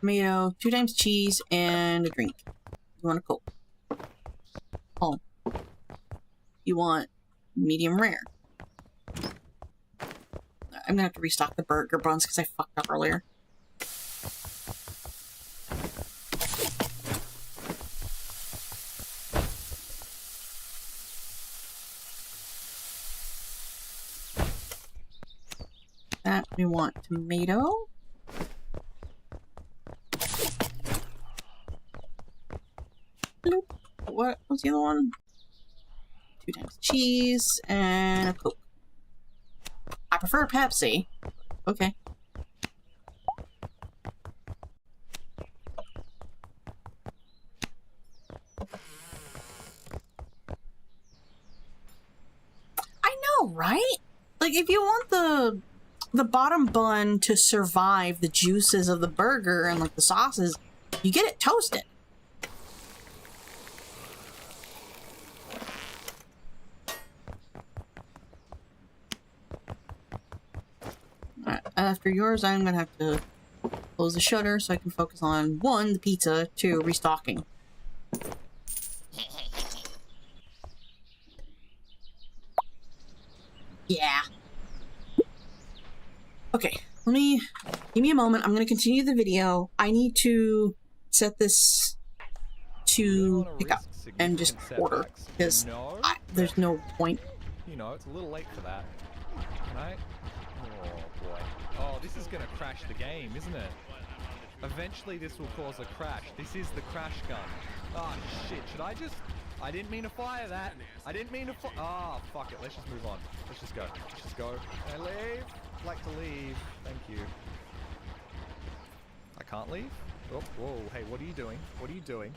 tomato, 2 times cheese, and a drink. You want a Coke? Oh. You want medium rare. I'm gonna have to restock the burger buns because I fucked up earlier. That we want tomato. Bloop. What was the other one? 2 times cheese and a Coke. I prefer Pepsi. Okay. I know, right? Like, if you want the bottom bun to survive the juices of the burger and like the sauces, you get it toasted. Alright, after yours, I'm gonna have to close the shutter so I can focus on 1, the pizza, 2, restocking. Yeah. Okay, give me a moment. I'm gonna continue the video. I need to set this to pick up and just order because there's no point. You know, it's a little late for that. Right? Oh boy. Oh, this is gonna crash the game, isn't it? Eventually this will cause a crash. This is the crash gun. Oh shit, should I just... I didn't mean to fire that. I didn't mean to fire... Oh, fuck it. Let's just move on. Let's just go. Let's just go. I leave. I'd like to leave. Thank you. I can't leave? Oh, whoa. Hey, what are you doing? What are you doing?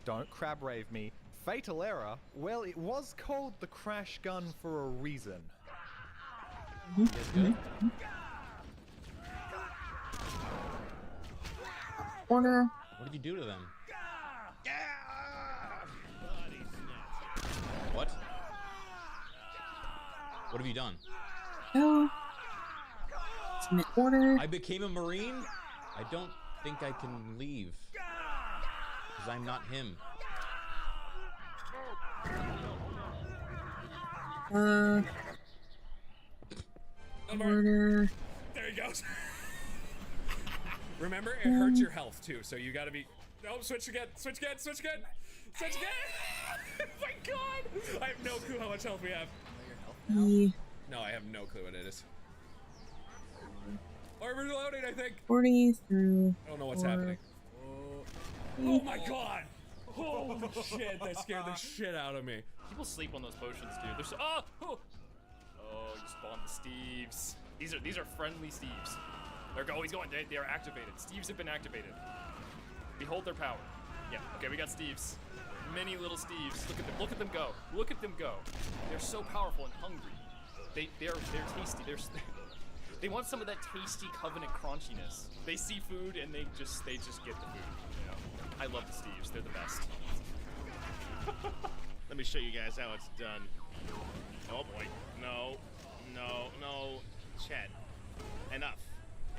Don't crab rave me. Fatal error? Well, it was called the crash gun for a reason. Order. What did you do to them? What? What have you done? No. Submit order. I became a Marine? I don't think I can leave. Because I'm not him. Order. There he goes. Remember, it hurts your health too, so you gotta be... Oh, switch again, switch again, switch again, switch again! Oh my god! I have no clue how much health we have. No, I have no clue what it is. Or we're reloading, I think. 40 through... I don't know what's happening. Oh my god! Holy shit, that scared the shit out of me. People sleep on those potions, dude. They're so... Oh! Oh! Oh, you spawned the Steves. These are friendly Steves. He's going. They are activated. Steves have been activated. Behold their power. Yeah. Okay, we got Steves. Many little Steves. Look at them. Look at them go. Look at them go. They're so powerful and hungry. They're tasty. They want some of that tasty Covenant crunchiness. They see food and they just get the food. You know. I love the Steves. They're the best. Let me show you guys how it's done. Oh boy. No. No. No. Chat. Enough.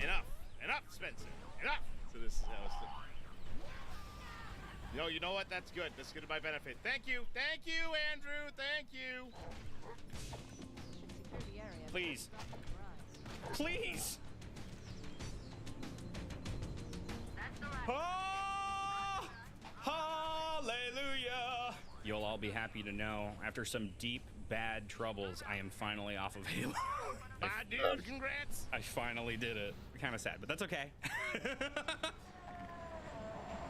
Enough. Enough, Spencer. Enough. So this is how it's done. You know what? That's good. That's good to my benefit. Thank you. Thank you, Andrew. Thank you. Please. Please. Oh, hallelujah. You'll all be happy to know, after some deep, bad troubles, I am finally off of Halo. My dude, congrats. I finally did it. Kind of sad, but that's okay.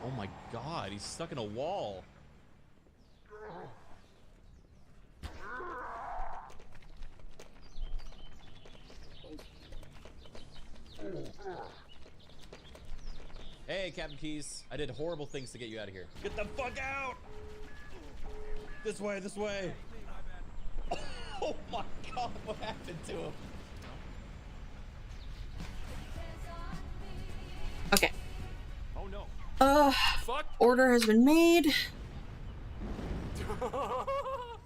Oh my god, he's stuck in a wall. Hey, Captain Keys. I did horrible things to get you out of here. Get the fuck out! This way, this way. Oh my god, what happened to him? Okay. Oh no. Fuck. Order has been made.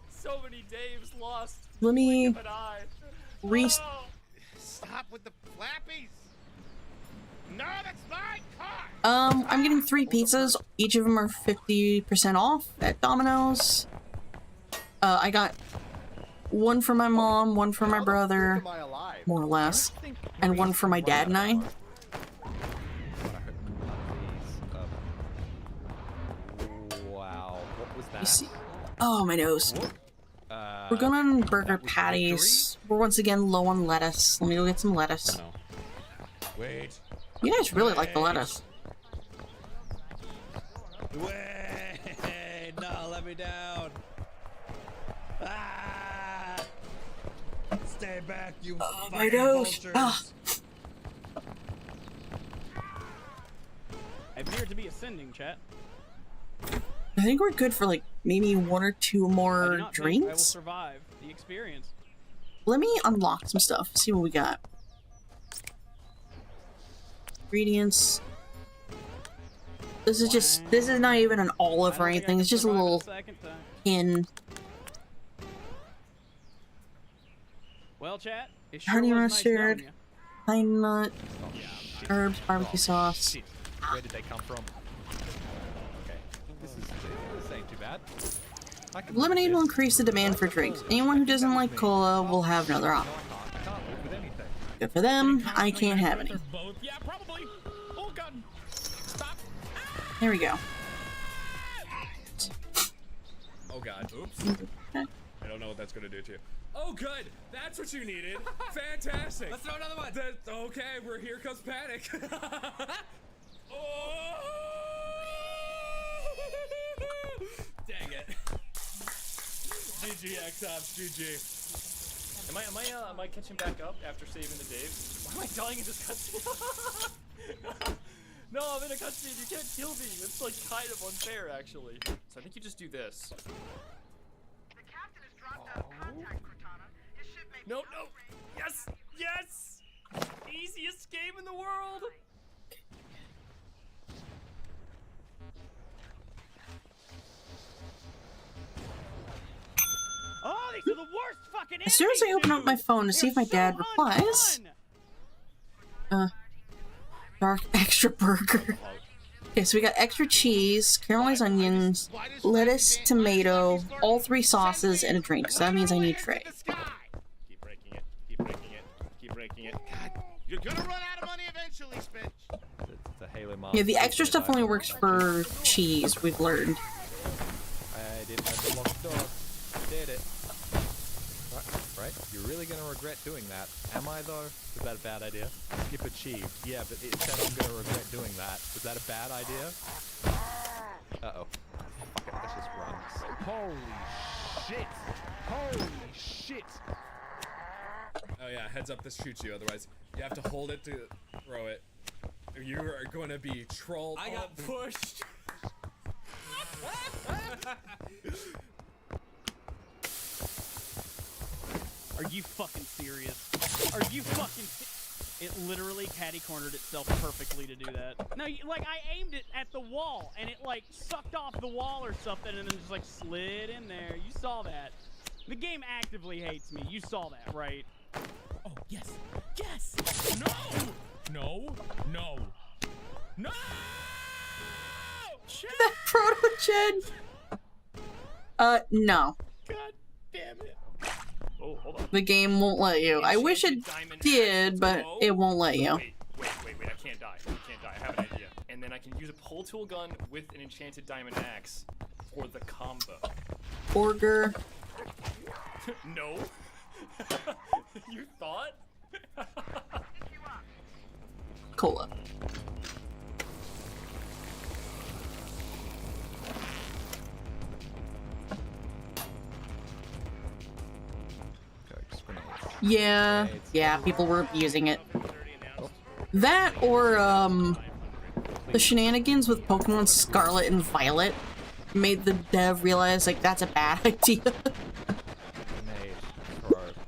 So many Daves lost. Let me Stop with the flappies. No, that's my car. I'm getting 3 pizzas. Each of them are 50% off at Domino's. I got one for my mom, one for my brother, more or less, and one for my dad and I. Wow, what was that? You see? Oh, my nose. We're going on burger patties. We're once again low on lettuce. Let me go get some lettuce. No. Wait. You guys really like the lettuce. Wait! No, let me down. Ah! Stay back, you my fucking nose. vultures. Ah. I appear to be ascending, chat. I think we're good for like maybe 1 or 2 I do more not think I will drinks. survive the experience. Let me unlock some stuff. See what we got. Ingredients. This is not even an olive or anything. It's just a little tin. Well, chat, it sure Honey was nice mustard, knowing ya. pine nut, herbs, barbecue sauce. Shit. Where did they come from? Okay, this ain't too bad. I can Lemonade live will with increase the demand for drinks. Anyone who doesn't like cola will have another option. this. I can't live with anything. Good for them. I can't have any. Both. Yeah, probably. Oh god. Stop. There we go. Oh god. Oops. I don't know what that's gonna do to you. Oh good. That's what you needed. Fantastic. Let's throw another one. Okay, here comes panic. Oh! Dang it. GG X-Ops, GG. Am I catching back up after saving the Dave? Why am I dying in this cutscene? No, I'm in a cutscene. You can't kill me. It's like kind of unfair, actually. So I think you just do this. The captain has dropped out of contact, Cortana. His ship may No, no. Yes, yes. Easiest game in the world. Oh, these are the worst fucking As soon as I open up my phone to see if my dad replies, dark extra burger. Okay, so we got extra cheese, caramelized onions, lettuce, tomato, all 3 sauces, and a drink. So that means I need tray. Keep breaking it. Keep breaking it. Keep breaking it. God, you're gonna run out of money eventually, Spitch. It's a Halo Master. Yeah, the extra stuff only works for cheese, we've learned. I didn't have to lock the door. Did it. Right? You're really gonna regret doing that. Am I though? Is that a bad idea? Skip achieved. Yeah, but it said I'm gonna regret doing that. Is that a bad idea? Uh-oh. Fuck it, let's just run. Holy shit! Holy shit! Oh yeah, heads up, this shoots you. Otherwise, you have to hold it to throw it. You are going to be trolled. I got pushed. Are you fucking serious? Are you fucking It literally catty-cornered itself perfectly to do that. No, like, I aimed it at the wall, and it, like, sucked off the wall or something, and then just, like, slid in there. You saw that. The game actively hates me. You saw that, right? Oh, yes. Yes! No! No! No! No! That proto-gen! No. God damn it. Oh, hold on. The game won't let you. I wish it did, but it won't let you. Wait, I can't die. I can't die. I have an idea. And then I can use a pull tool gun with an enchanted diamond axe for the combo. Burger. No. You thought? Cola. Yeah, people were abusing it. That or, the shenanigans with Pokemon Scarlet and Violet made the dev realize, like, that's a bad idea.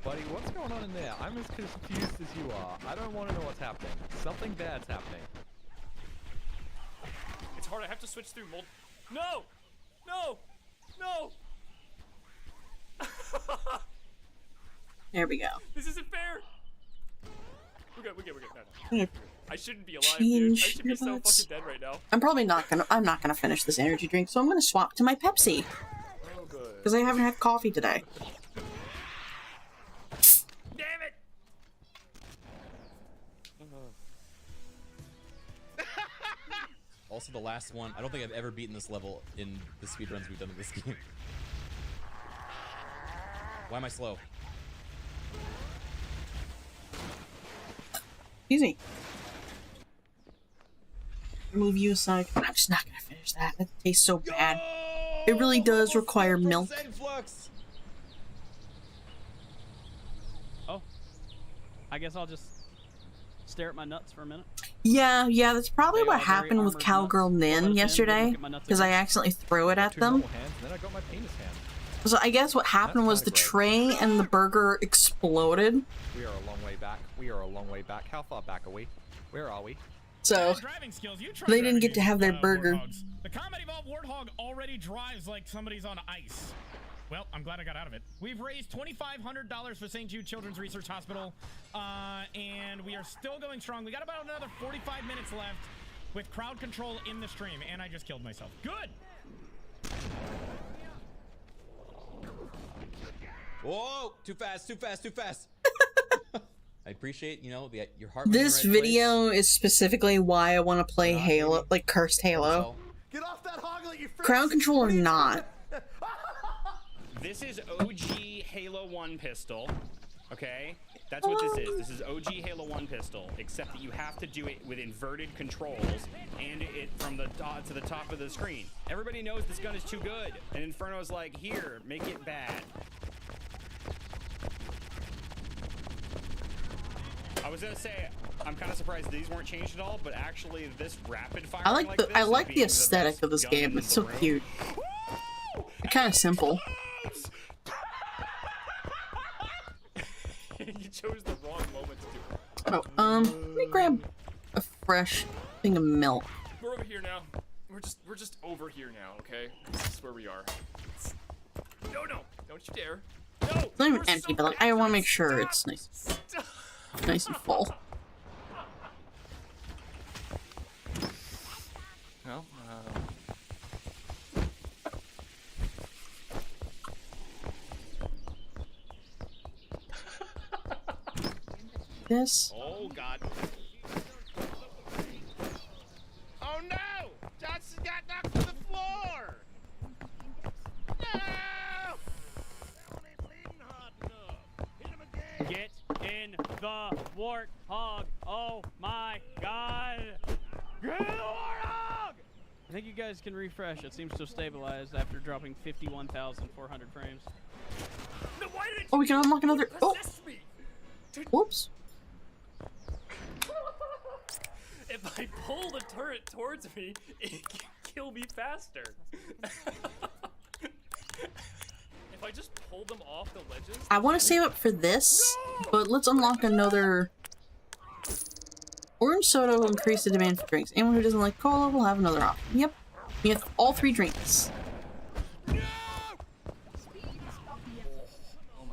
Buddy, what's going on in there? I'm as confused as you are. I don't want to know what's happening. Something bad's happening. It's hard. I have to switch through mold. No! No! No! There we go. This isn't fair! We're good. I'm No. gonna I shouldn't be alive, dude. I change should be so earbuds. fucking dead right now. I'm probably not gonna finish this energy drink, so I'm gonna swap to my Pepsi. Oh, good. Because I haven't had coffee today. Damn it! Also, the last one. I don't think I've ever beaten this level in the speedruns we've done in this game. Why am I slow? Excuse me. Move you aside. I'm just not gonna finish that. That tastes so bad. It really does require milk. Flux. Oh. I guess I'll just stare at my nuts for a minute. Yeah, that's probably They what are very happened with armored Cowgirl nuts. Nin Look at yesterday, my nuts because I again. accidentally threw it at Two them. normal hands, and then I got my penis hand. So I guess what happened was the kinda tray and the burger exploded. We are a long way back. We are a long way back. How far back are we? Where are we? So Driving skills, you try they didn't driving get to these, have their burger. warthogs. The Combat Evolved Warthog already drives like somebody's on ice. Well, I'm glad I got out of it. We've raised $2,500 for St. Jude Children's Research Hospital, and we are still going strong. We got about another 45 minutes left with crowd control in the stream, and I just killed myself. Good! Whoa! Too fast! I appreciate, your heart. This video is specifically why I want to play Halo, like Cursed Halo. Get off that hoglet, you freaks! Crowd control or not. This is OG Halo 1 pistol. Okay? That's what this is. This is OG Halo 1 pistol, except that you have to do it with inverted controls and it from the dot to the top of the screen. Everybody knows this gun is too good, and Inferno's like, here, make it bad. I was gonna say, I'm kind of surprised these weren't changed at all, but actually this rapid fire. I like the aesthetic of this game. It's so cute. Kind of simple. You chose the wrong moment to do it. Oh, let me grab a fresh thing of milk. We're over here now. We're just over here now, okay? This is where we are. No, don't you dare. No! It's not even empty, but like, I want to make sure it's nice. Nice and full. Well, This. Oh god. Oh no! Johnson got knocked to the floor! No! Get in the warthog. Oh my god. Get in the warthog! I think you guys can refresh. It seems to stabilize after dropping 51,400 frames. no, why did it Oh, we can unlock another. Oh, possess me? whoops. If I pull the turret towards me, it can kill me faster. If I just pull them off the ledges. I want to save up for this, but let's unlock another. Orange soda will increase the demand for drinks. Anyone who doesn't like cola will have another option. Yep. We have all 3 drinks.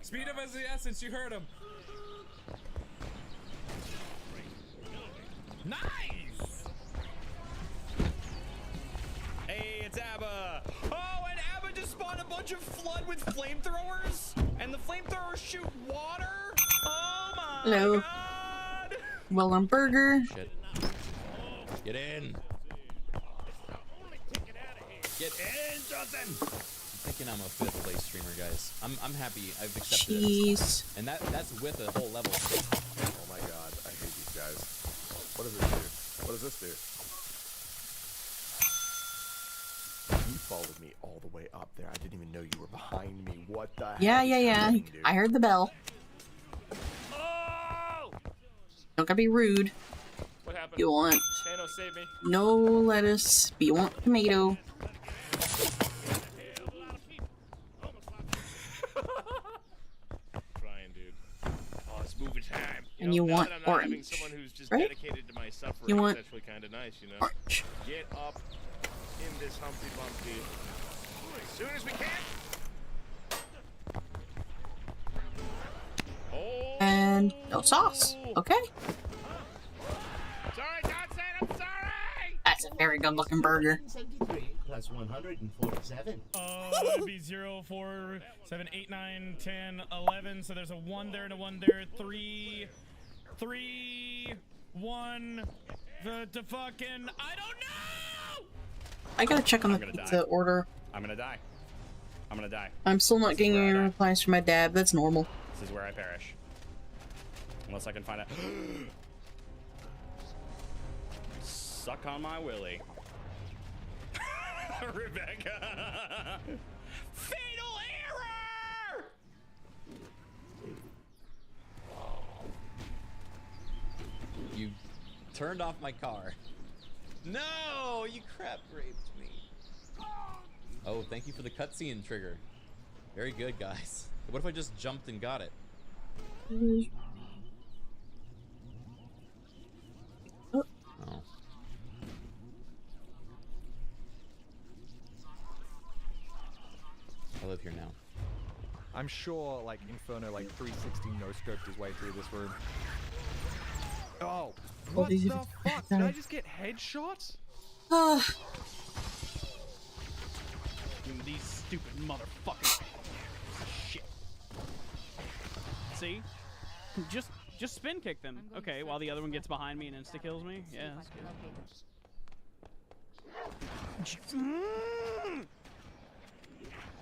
Speed of is the essence, you heard him. Nice! Hey, it's Abba. Oh, and Abba just spawned a bunch of flood with flamethrowers, and the flamethrowers shoot water. Oh my Hello. god! Well done, burger. Shit. Get in. Get in, Jonathan. I'm thinking I'm a 5th place streamer, guys. I'm happy. I've accepted it. Cheese. And that's with a whole level. Oh my god, I hate these guys. What does this do? What does this do? You followed me all the way up there. I didn't even know you were behind me. What the heck? Yeah. is happening, dude? I heard the bell. Oh! Don't gotta be rude. What happened? You want Chano, save me. no lettuce, but you want tomato. Trying, dude. Oh, it's moving time. And you now want that I'm not having orange, someone who's just right? dedicated to my suffering, You want it's actually kind of nice, you know? Orange. Get up in this Humpty Bumpty as soon as we can. Oh, And no sauce. Okay. very good looking burger. 173 plus 147. It'd be 0, 4, 7, 8, 9, 10, 11. So there's a 1 there and a 1 there. 3, 1. The fucking, I don't know. I gotta check on the gonna pizza die. order. I'm gonna die. I'm gonna die. I'm still not getting any replies from my dad. That's normal. This is where I perish. Unless I can find a suck on my willy. Rebecca. Fatal error. You turned off my car. No, you crap raped me. Oh, thank you for the cutscene trigger. Very good, guys. What if I just jumped and got it? Oh. I live here now. I'm sure, like, Inferno, like, 360 no-scoped his way through this room. Oh, what the fuck? Did I just get headshot? Dude, these stupid motherfuckers. Shit. See? Just spin kick them. Okay, while the other one gets behind me and insta kills me. Yeah, that's good.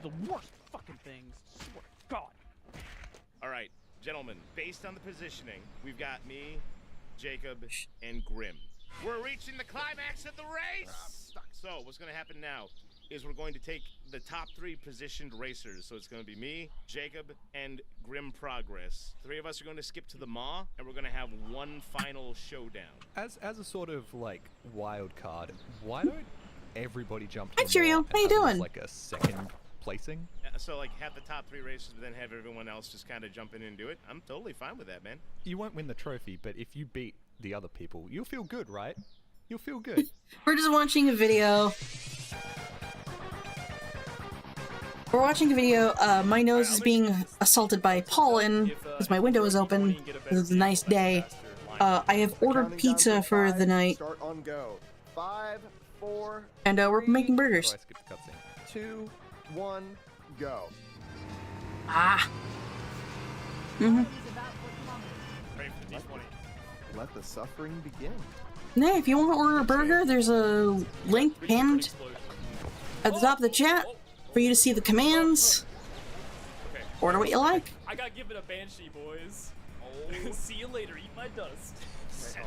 The worst fucking things. Swear to God. All right, gentlemen. Based on the positioning, we've got me, Jacob, and Grim. We're reaching the climax of the race. So what's going to happen now is we're going to take the top 3 positioned racers. So it's going to be me, Jacob, and Grim Progress. 3 of us are going to skip to the Maw, and we're going to have one final showdown. As a sort of, like, wild card, why don't everybody jump to Hi, the Cheerio. Maw How you and have, doing? like, a second placing? So, like, have the top 3 racers, but then have everyone else just kind of jump in and do it. I'm totally fine with that, man. You won't win the trophy, but if you beat the other people, you'll feel good, right? You'll feel good. We're just watching a video. We're watching a video. My nose is being assaulted by pollen because my window is open. It's a nice day. I have ordered pizza for the night. Start on go. 5, 4, And we're making burgers. Oh, I skipped the cutscene. 2, 1, go. Ah. Let the suffering begin. Hey, if you want to order a burger, there's a link pinned at the top of the chat for you to see the commands. Okay. Order what you like. I got given a banshee, boys. Oh. See you later. Eat my dust.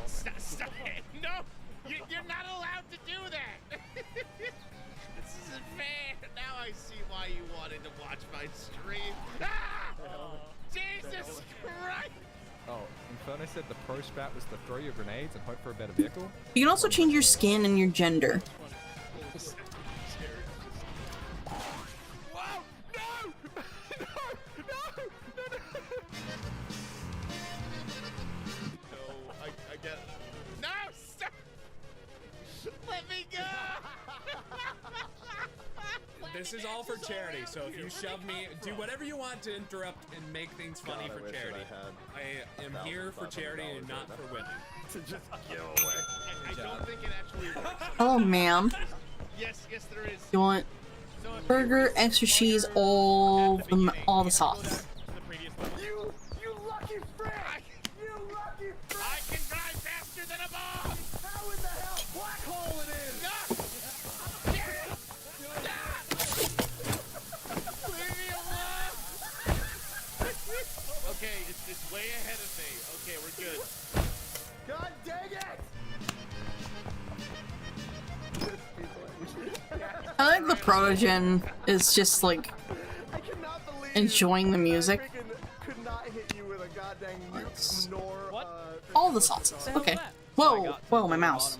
Stop it. No, you're not allowed to do that. This isn't fair. Now I see why you wanted to watch my stream. Ah! Jesus Christ! Oh, Inferno said the pro strat was to throw your grenades and hope for a better vehicle? You can also change your skin and your gender. Whoa! No! No! I get it. No! Stop! Let me go! This is all for charity, so if you shove me, do whatever you want to interrupt and make things funny God, I for wish that charity. I am here for charity and not for winning. To just give away. I don't think it actually works. Oh, ma'am. Yes, there is. You want burger, extra cheese, all the sauce. You lucky frick! You lucky frick! I can drive faster than a bomb! How in the hell? Black hole it is! No! Leave me alone! Okay, it's way ahead of me. Okay, we're good. God dang it! I like the Protogen is just like enjoying the music. Could not hit you with a goddamn nuke nor All the sauces. Okay. Whoa, whoa, my mouse.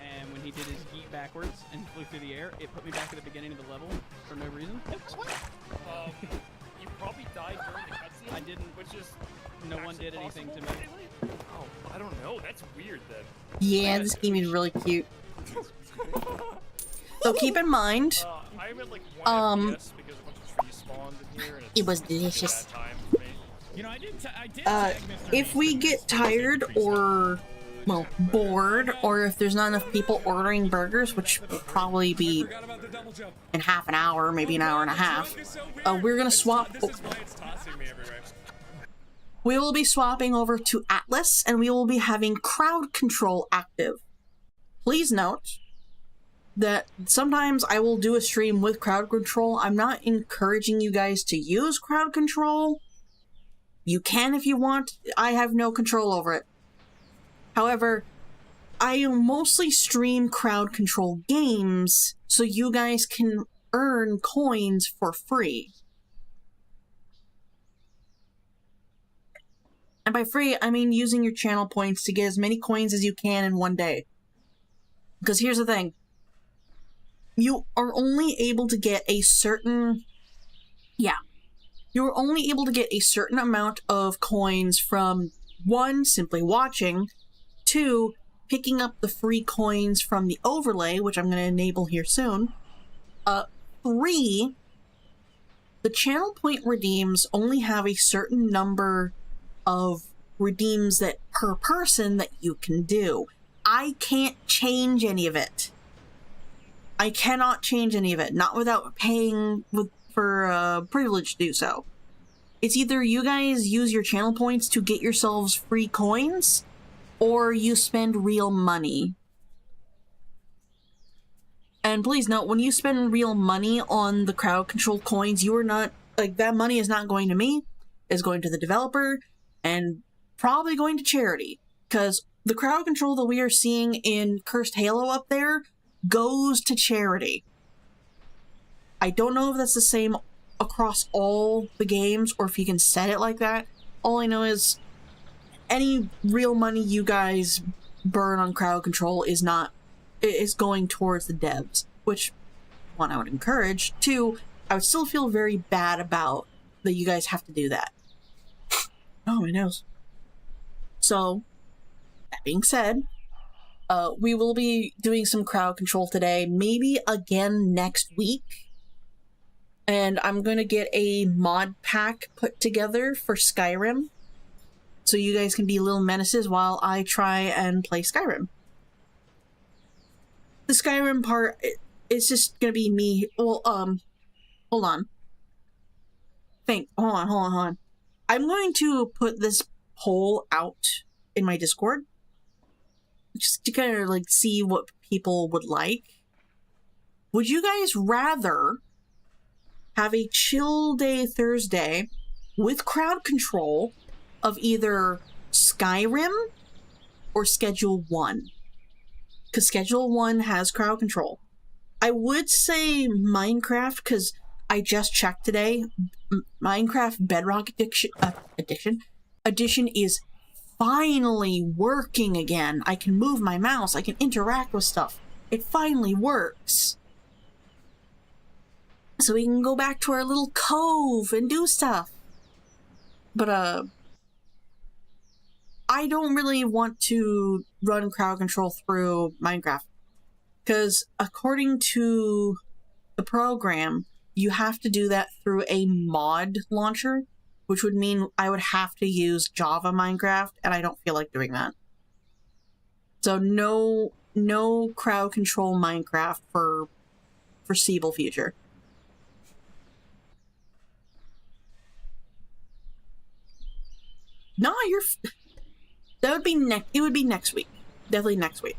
And when he did his yeet backwards and flew through the air, it put me back at the beginning of the level for no reason. You probably died during the cutscene. I didn't. Which is No one did anything to me. Oh, I don't know. That's weird then. Yeah, this game is really cute. So keep in mind, I'm at like 1 FPS because a bunch of trees spawned in here. And it was delicious. bad time for me. You know, I did tag If we get tired or well, bored, or if there's not enough people ordering burgers, which will probably be in half an hour, maybe an hour and a half, we're gonna swap. We will be swapping over to ATLYSS, and we will be having crowd control active. Please note that sometimes I will do a stream with crowd control. I'm not encouraging you guys to use crowd control. You can if you want. I have no control over it. However, I mostly stream crowd control games so you guys can earn coins for free. And by free, I mean using your channel points to get as many coins as you can in one day. Because here's the thing. You are only able to get a certain... Yeah. You're only able to get a certain amount of coins from, 1, simply watching, 2, picking up the free coins from the overlay, which I'm going to enable here soon, 3, the channel point redeems only have a certain number of redeems that per person that you can do. I can't change any of it. I cannot change any of it, not without paying for privilege to do so. It's either you guys use your channel points to get yourselves free coins, or you spend real money. And please note, when you spend real money on the crowd control coins, you are not, like, that money is not going to me, it's going to the developer, and probably going to charity. Because the crowd control that we are seeing in Cursed Halo up there goes to charity. I don't know if that's the same across all the games, or if you can set it like that. All I know is any real money you guys burn on crowd control is going towards the devs, which, 1, I would encourage. 2, I would still feel very bad about that you guys have to do that. Oh, my nose. So, that being said, we will be doing some crowd control today, maybe again next week. And I'm going to get a mod pack put together for Skyrim, so you guys can be little menaces while I try and play Skyrim. The Skyrim part, it's just going to be me. Well, hold on. Hold on. I'm going to put this poll out in my Discord, just to kind of, like, see what people would like. Would you guys rather have a chill day Thursday with crowd control of either Skyrim or Schedule 1? Because Schedule 1 has crowd control. I would say Minecraft, because I just checked today. Minecraft Bedrock Edition is finally working again. I can move my mouse. I can interact with stuff. It finally works. So we can go back to our little cove and do stuff. But, I don't really want to run crowd control through Minecraft. Because according to the program, you have to do that through a mod launcher, which would mean I would have to use Java Minecraft, and I don't feel like doing that. So no crowd control Minecraft for foreseeable future. No, it would be next week. Definitely next week.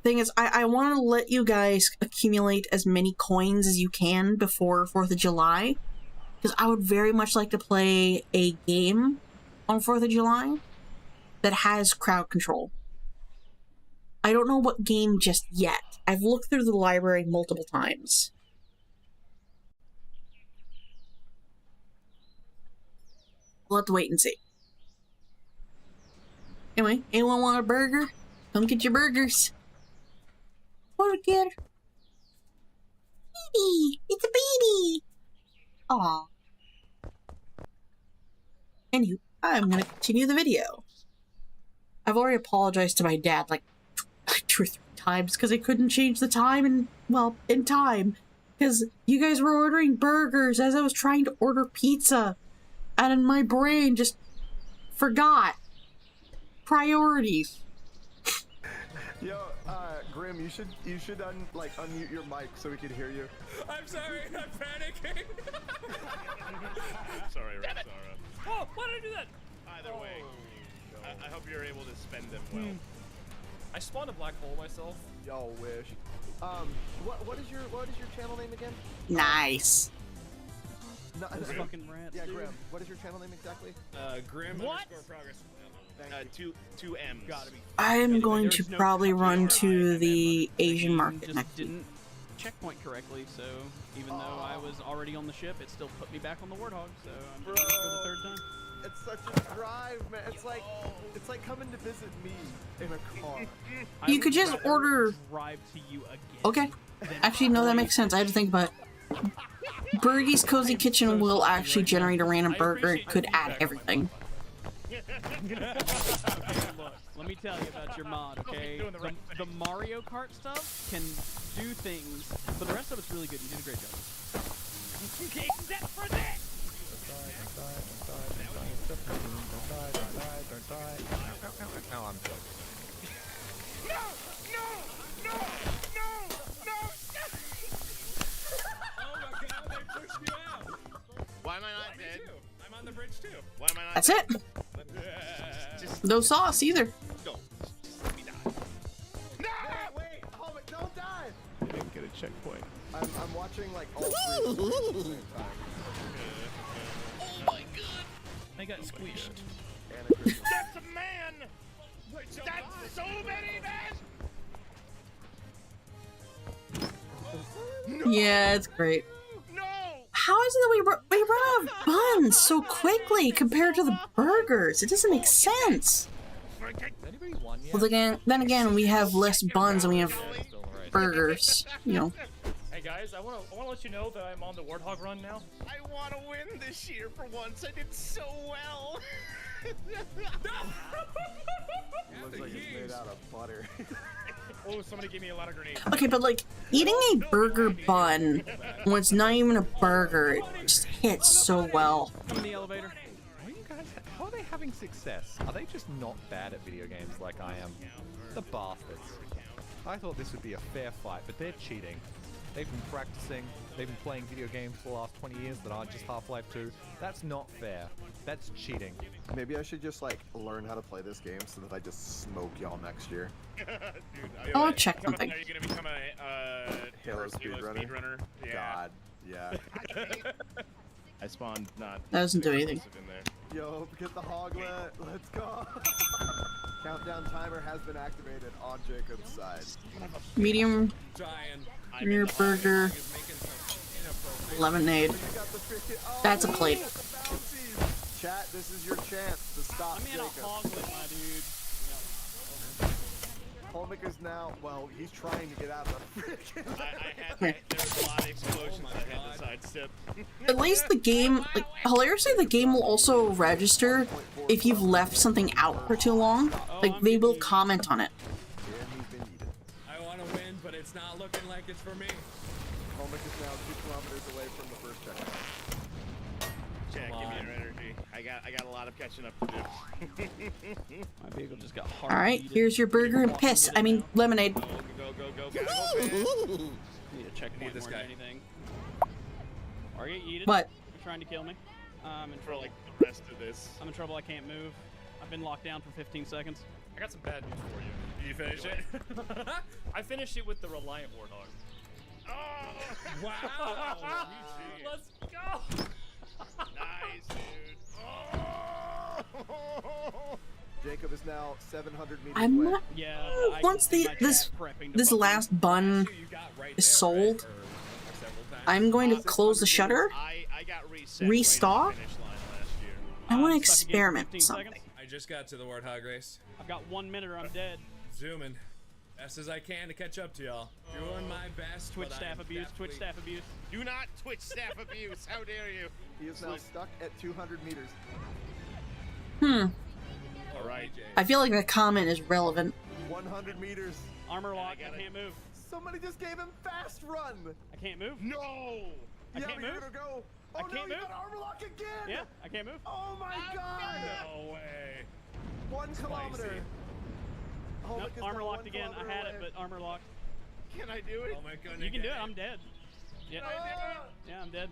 Thing is, I want to let you guys accumulate as many coins as you can before 4th of July, because I would very much like to play a game on 4th of July that has crowd control. I don't know what game just yet. I've looked through the library multiple times. We'll have to wait and see. Anyway, anyone want a burger? Come get your burgers. Burger. Baby! It's a baby! Aww. Anywho, I'm gonna continue the video. I've already apologized to my dad like 2 or 3 times because I couldn't change the time in time. Because you guys were ordering burgers as I was trying to order pizza. And my brain just forgot. priorities. Yo, Grim, you should unmute your mic so we can hear you. I'm sorry, I'm panicking. Sorry, Damn it. Sarah. Oh, why did I do that? Either way, I hope you're able to spend them well. I spawned a black hole myself. Yo, wish. What is your channel name again? Nice. No, Those fucking rats, yeah, dude. Grim. What is your channel name exactly? Grim What? _progress. Two M's. Gotta be. I'm going to There's no probably run computer. to the Asian market Just next week. didn't checkpoint correctly, so even though I was already on the ship, it still put me back on the Warthog. So I'm doing it for the third time. It's such a drive, man. It's like coming to visit me in a car. You could just order. Drive to you again. Okay. Actually, no, that makes sense. I had to think about it. Burgie's Cozy Kitchen will actually generate a random burger. It could add everything. Okay, look, let me tell you about your mod, okay? The Mario Kart stuff can do things, but the rest of it's really good. You did a great job. Except for this! Don't die. No, I'm joking. No! No! No! No! No! Oh my god, they pushed me out. Why am I not dead? I'm on the bridge too. Why am I not That's dead? it. No sauce either. No. Just let me die. No! Wait, hold it, don't die! You didn't get a checkpoint. I'm watching like all three at the same time. Oh my god! I got squished. That's a man! That's so many men! Yeah, it's great. No! How is it that we run out of buns so quickly compared to the burgers? It doesn't make sense. Has anybody won yet? Well, then again, we have less buns than we have burgers. You know. Hey guys, I wanna let you know that I'm on the Warthog run now. I want to win this year for once. I did so well. Looks like it's made out of butter. Oh, somebody gave me a lot of grenades. Okay, but like eating a burger bun when it's not even a burger, it just hits so well. Come in the elevator. How are they having success? Are they just not bad at video games like I am? The bastards. I thought this would be a fair fight, but they're cheating. They've been practicing, they've been playing video games for the last 20 years that aren't just Half-Life 2. That's not fair. That's cheating. Maybe I should just like learn how to play this game so that I just smoke y'all next year. Dude, I'll check something. Are you gonna become a Halo speedrunner? Yeah. God, yeah. I spawned not. That doesn't do anything. In there. Yo, get the hoglet. Let's go. Countdown timer has been activated on Jacob's side. Medium rear burger, lemonade. That's a plate. Chat, this is your chance to stop I'm in a Jacob. hoglet, my dude. Holmick is now, well, he's trying to get out of the freaking. There was a lot of explosions I had to sidestep. At least the game, like, hilariously, the game will also register if you've left something out for too long. Like, they will comment on it. I want to win, but it's not looking like it's for me. Holmick is now 2 kilometers away from the first checkpoint. Chat, give me your energy. I got a lot of catching up to do. My vehicle just got hard. Alright, here's your burger and piss. I mean, lemonade. Go. Need a checkpoint more than anything. Are you yeeted? What? You're trying to kill me? I'm in For trouble. like the rest of this. I'm in trouble. I can't move. I've been locked down for 15 seconds. I got some bad news for you. Did you finish it? I finished it with the Reliant Warthog. Oh! Wow! Let's go! Nice, dude. Jacob is now 700 meters I'm away. not. Yeah. Once this last bun is sold, I'm going to close the shutter, I got reset restock. right at the finish line last year. I want to Stuck again for experiment 15 with something. seconds. I just got to the Warthog race. I've got 1 minute or I'm dead. Zooming. Best as I can to catch up to y'all. Doing my best. Twitch but staff I'm abuse. Twitch definitely- staff abuse. Do not Twitch staff abuse. How dare you? He is now stuck at 200 meters. All right. I feel like the comment is relevant. 100 meters. Armor lock. I can't move. Somebody just gave him fast run. I can't move. No. I Yeah, can't but you're move. gonna go. Oh I no, can't you move. got armor lock again. Yeah, I can't move. Oh my god. No way. 1 kilometer. Nope, Homick is armor now locked 1 again. I kilometer had away. it, but armor locked. Can I do it? Oh my goodness. You can do it. I'm dead. Yeah. Yeah, I'm dead.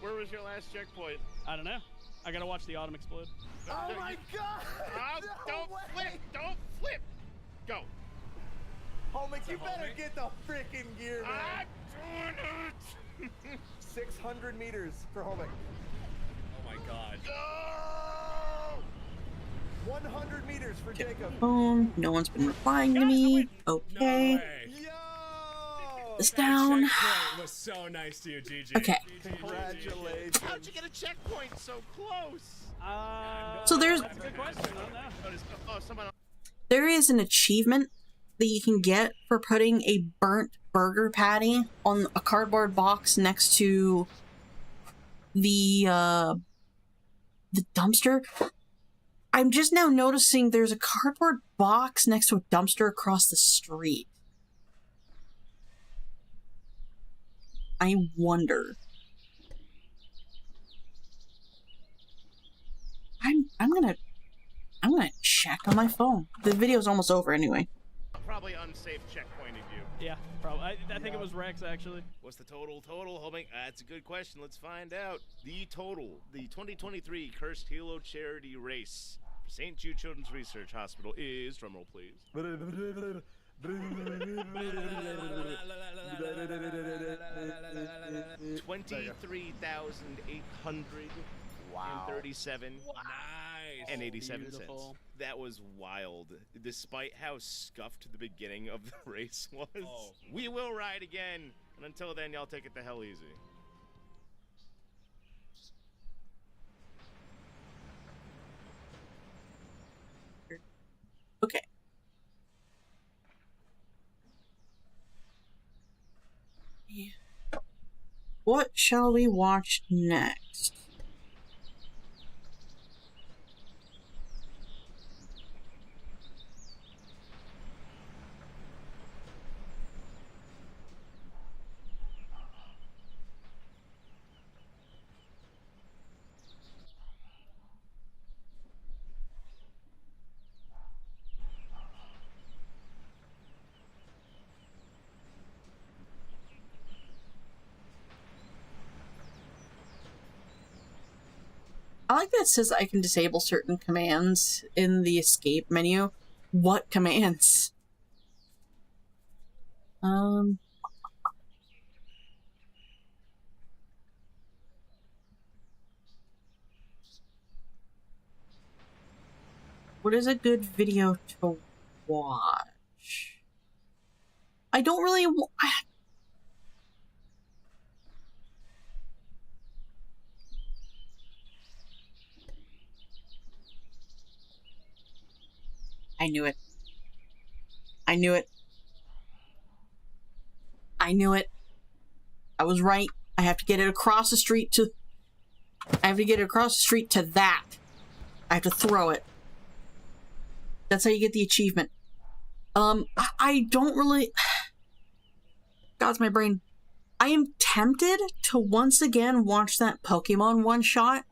Where was your last checkpoint? I don't know. I gotta watch the autumn explode. Oh my god! Oh, No don't way. flip! Don't flip! Go! Homick, you better Homick? get the freaking gear, man. I'm doing it! 600 meters for Homick. Oh my god. Go! 100 meters for Jacob. No one's been replying to me. Okay. No way. Yo! This down. Checkpoint was so nice to you, GG. Okay. Congratulations. How'd you get a checkpoint so close? So there's That's a good question. I don't know. Oh, someone. there is an achievement that you can get for putting a burnt burger patty on a cardboard box next to the dumpster. I'm just now noticing there's a cardboard box next to a dumpster across the street. I wonder. I'm gonna check on my phone. The video's almost over anyway. Probably unsafe checkpoint of you. Yeah, probably. I think it was Rex, actually. What's the total, Homie? That's a good question. Let's find out. The total, the 2023 Cursed Halo Charity Race for St. Jude Children's Research Hospital is, drumroll please, 23,837 and 87 cents. That was wild, despite how scuffed the beginning of the race was. Oh. We will ride again, and until then, y'all take it the hell easy. Okay. What shall we watch next? I like that it says I can disable certain commands in the escape menu. What commands? What is a good video to watch? I don't really I knew it. I knew it. I knew it. I was right. I have to get it across the street to... I have to get it across the street to that. I have to throw it. That's how you get the achievement. I don't really... God's my brain. I am tempted to once again watch that Pokemon one-shot,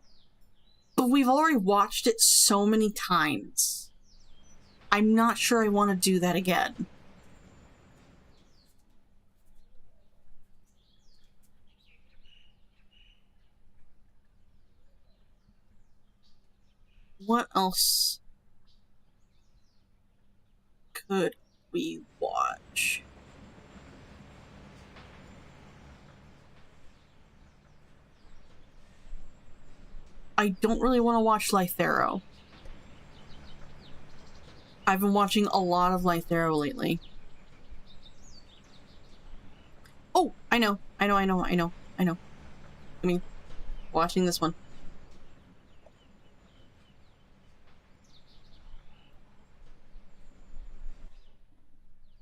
but we've already watched it so many times. I'm not sure I want to do that again. What else could we watch? I don't really want to watch Lythero. I've been watching a lot of Lythero lately. Oh, I know. I mean, watching this one.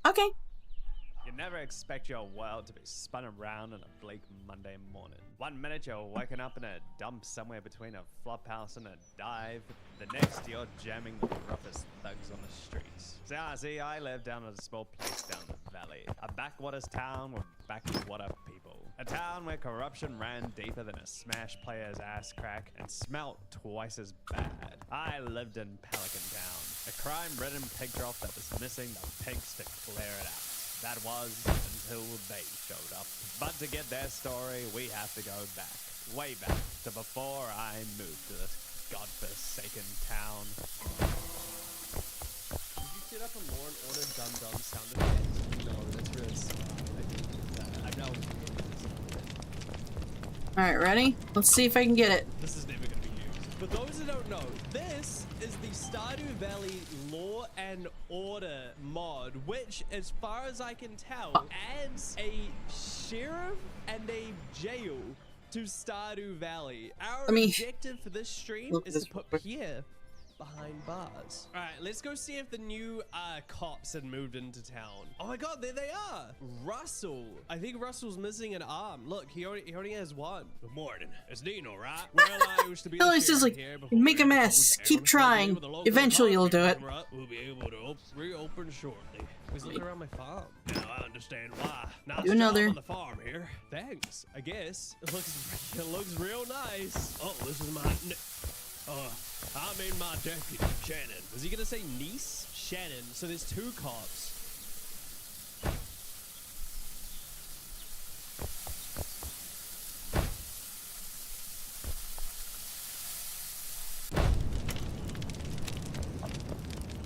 Okay. You Never expect your world to be spun around on a bleak Monday morning. 1 minute you're waking up in a dump somewhere between a flophouse and a dive. The next you're jamming the roughest thugs on the streets. See, I live down at a small place down the valley. A backwaters town with backwater people. A town where corruption ran deeper than a Smash player's ass crack and smelt twice as bad. I lived in Pelican Town, a crime-ridden pig trough that was missing the pigs to clear it out. That was until they showed up. But to get their story, we have to go back, way back, to before I moved to this godforsaken town. Did you set up a Law and Order dum-dum sound effect? No, that's really smart. I've now... Alright, ready? Let's see if I can get it. This is never going to be used. For those who don't know, this is the Stardew Valley Law and Order mod, which, as far as I can tell, adds a sheriff and a jail to Stardew Valley. Our objective for this stream is to put Pierre behind bars. All right, let's go see if the new cops had moved into town. Oh my god, there they are. Russell. I think Russell's missing an arm. Look, he only has one. Good morning. It's Dino, right? Well, I used to be It's just like, make a mess. Keep trying. Eventually you'll do it. We'll be able to reopen shortly. He's looking around my farm. Now I understand why. Nice Do another. job on the farm here. Thanks, I guess. It looks real nice. Oh, this is my... I mean my deputy, Shannon. Was he gonna say niece? Shannon. So there's two cops.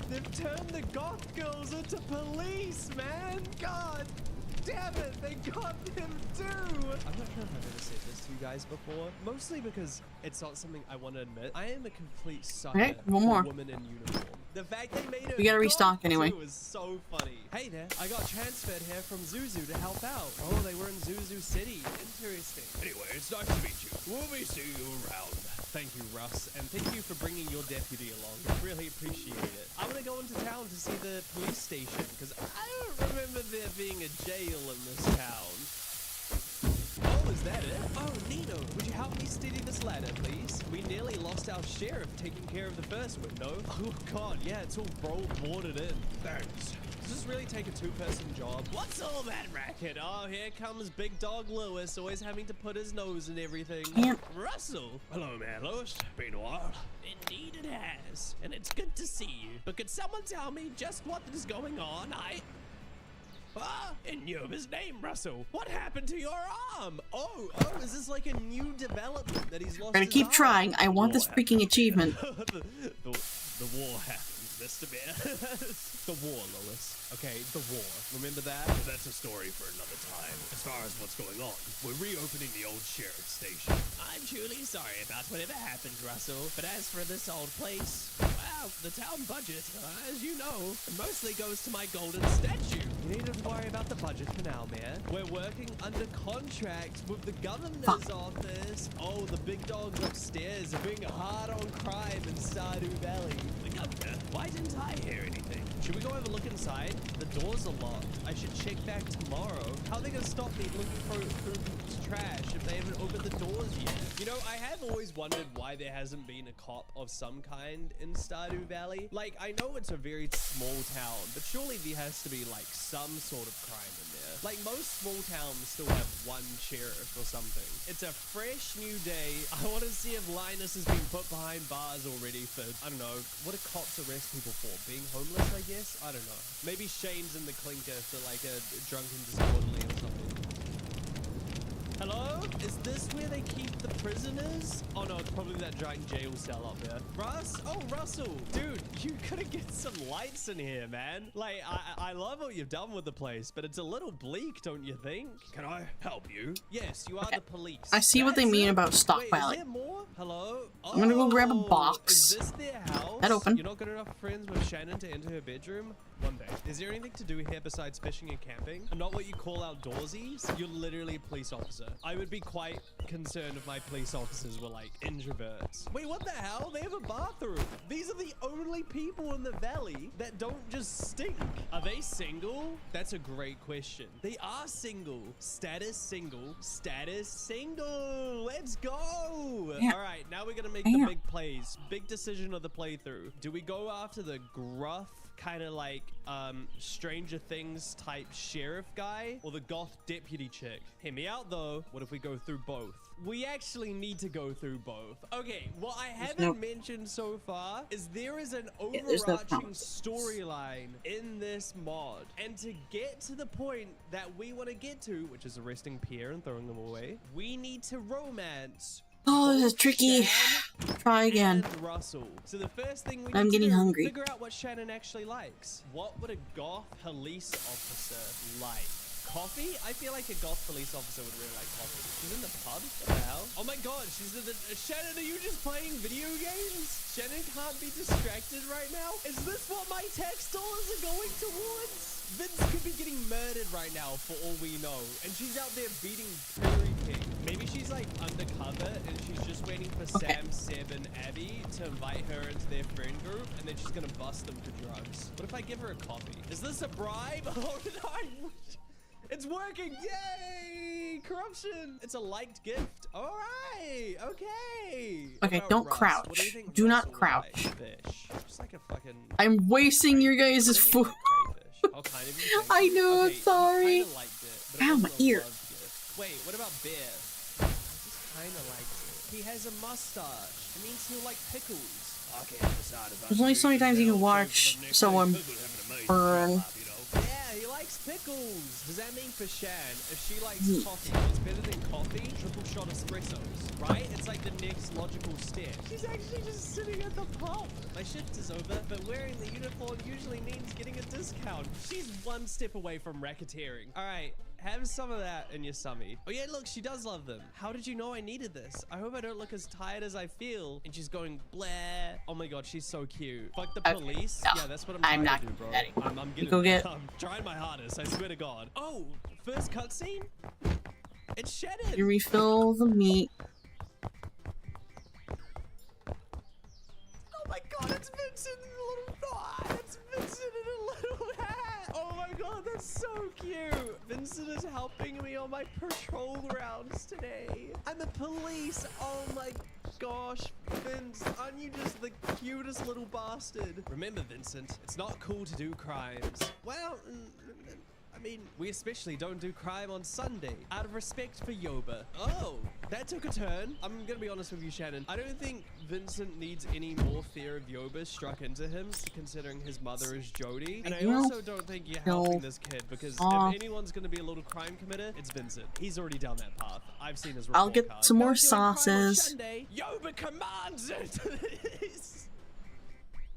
They've turned the goth girls into police, man! God damn it, they got them too! I'm not sure if I've ever said this to you guys before, mostly because it's not something I want to admit. I am a complete sucker Okay, one more. for women in uniform. The fact they made We gotta restock anyway. was so funny. Hey there, I got transferred here from Zuzu to help out. Oh, they were in Zuzu City. Interesting. Anyway, it's nice to meet you. We'll be seeing you around. Thank you, Russ, and thank you for bringing your deputy along. Really appreciate it. I want to go into town to see the police station, because I don't remember there being a jail in this town. Oh, is that it? Oh, Nino, would you help me steady this ladder, please? We nearly lost our sheriff taking care of the first window. Oh, God, yeah, it's all boarded in. Thanks. Does this really take a two-person job? What's all that racket? Oh, here comes Big Dog Lewis, always having to put his nose in everything. Russell! Hello, man, Lewis. Been a while. Indeed it has. And it's good to see you. But could someone tell me just what is going on? And you have his name, Russell. What happened to your arm? Oh, is this like a new development that he's lost We're gonna keep trying. I want this freaking achievement. The war happened, Mr. Bear. The war, Lois. Okay, the war. Remember that? But that's a story for another time. As far as what's going on, we're reopening the old sheriff's station. I'm truly sorry about whatever happened, Russell. But as for this old place, well, the town budget, as you know, mostly goes to my golden statue. You needn't worry about the budget for now, man. We're working under contract with the governor's office. Oh, the big dogs upstairs are being hard on crime in Stardew Valley. The governor? Why didn't I hear anything? Should we go have a look inside? The doors are locked. I should check back tomorrow. How are they gonna stop me looking through trash if they haven't opened the doors yet? You know, I have always wondered why there hasn't been a cop of some kind in Stardew Valley. Like, I know it's a very small town, but surely there has to be, like, some sort of crime in there. Like, most small towns still have one sheriff or something. It's a fresh new day. I want to see if Linus has been put behind bars already for, I don't know, what do cops arrest people for? Being homeless, I guess? I don't know. Maybe Shane's in the clinker for, like, a drunken disorderly or something. Hello? Is this where they keep the prisoners? Oh no, it's probably that giant jail cell up there. Russ? Oh, Russell. Dude, you gotta get some lights in here, man. Like, I love what you've done with the place, but it's a little bleak, don't you think? Can I help you? Yes, you are the police. I see what they mean about stockpiling. Wait, is there more? Hello? Oh, I'm gonna go grab a box. Is this their house? That open. You're not good enough friends with Shannon to enter her bedroom? One day. Is there anything to do here besides fishing and camping? I'm not what you call outdoorsies. You're literally a police officer. I would be quite concerned if my police officers were like introverts. Wait, what the hell? They have a bathroom. These are the only people in the valley that don't just stink. Are they single? That's a great question. They are single. Status single. Status single. Let's go. Yeah. All right, now we're gonna make the big plays. Big decision of the playthrough. Do we go after the gruff, kind of like Stranger Things type sheriff guy, or the goth deputy chick? Hear me out though. What if we go through both? We actually need to go through both. Okay, what I haven't mentioned so far is there is an overarching storyline in this mod. And to get to the point that we want to get to, which is arresting Pierre and throwing them away, we need to romance. Oh, this is tricky. Try again. Russell. So the first thing we I'm need getting to do, hungry. figure out what Shannon actually likes. What would a goth police officer like? Coffee? I feel like a goth police officer would really like coffee. She's in the pub? What the hell? Oh my god, she's in the... Shannon, are you just playing video games? Shannon can't be distracted right now? Is this what my text dollars are going towards? Vince could be getting murdered right now for all we know. And she's out there beating Prairie King. Maybe she's like undercover and she's just waiting for Sam, Seb, and Abby to invite her into their friend group, and then she's gonna bust them for drugs. What if I give her a coffee? Is this a bribe? Oh no! It's working! Yay! Corruption! It's a liked gift. All right. Okay. Okay, don't crouch. What do you think Do not Russell would crouch. like? Fish. Just like a fucking... I'm wasting your guys' food. Oh, kind of. You think? I know, I'm Okay, sorry. he kinda liked it, but it Ow, my wasn't a ear. love gift. Wait, what about Bear? Just kind of likes it. He has a mustache. It means he'll like pickles. I can't decide if There's only so many times you can watch someone burn. Yeah, he likes pickles. Does that mean for Shan, if she likes coffee, it's better than coffee? Triple shot espressos, right? It's like the next logical step. She's actually just sitting at the pub. My shift is over, but wearing the uniform usually means getting a discount. She's one step away from racketeering. All right, have some of that in your summy. Oh yeah, look, she does love them. How did you know I needed this? I hope I don't look as tired as I feel. And she's going, blah. Oh my god, she's so cute. Fuck the police. No, Yeah, that's what I'm trying not to do, bro. ready. I'm getting, Go get... I'm trying my hardest, I swear to god. Oh, first cutscene? It's Shannon. You refill the meat. Oh my god, it's Vincent in a little... Oh, it's Vincent in a little hat. Oh my god, that's so cute. Vincent is helping me on my patrol rounds today. I'm the police. Oh my gosh, Vince, aren't you just the cutest little bastard? Remember, Vincent, it's not cool to do crimes. Well, I mean, we especially don't do crime on Sunday, out of respect for Yoba. Oh, that took a turn. I'm gonna be honest with you, Shannon. I don't think Vincent needs any more fear of Yoba struck into him, considering his mother is Jody. And I also don't think you're helping this kid, because if anyone's gonna be a little crime committer, it's Vincent. He's already down that path. I've seen his report I'll get card. some more Don't do a crime on sauces. Sunday. Yoba commands it!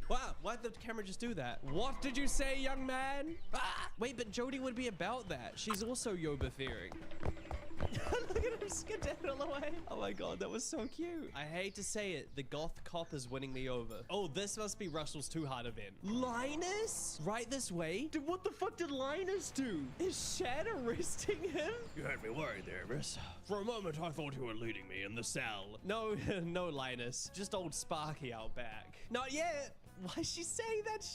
Wow, why did the camera just do that? What did you say, young man? Ah! Wait, but Jody would be about that. She's also Yoba fearing. Look at him skedaddle away. Oh my god, that was so cute. I hate to say it, the goth cop is winning me over. Oh, this must be Russell's Too Hard event. Linus? Right this way? Dude, what the fuck did Linus do? Is Shad arresting him? You had me worried there, miss. For a moment, I thought you were leading me in the cell. No, no, Linus. Just old Sparky out back. Not yet. Why is she saying that?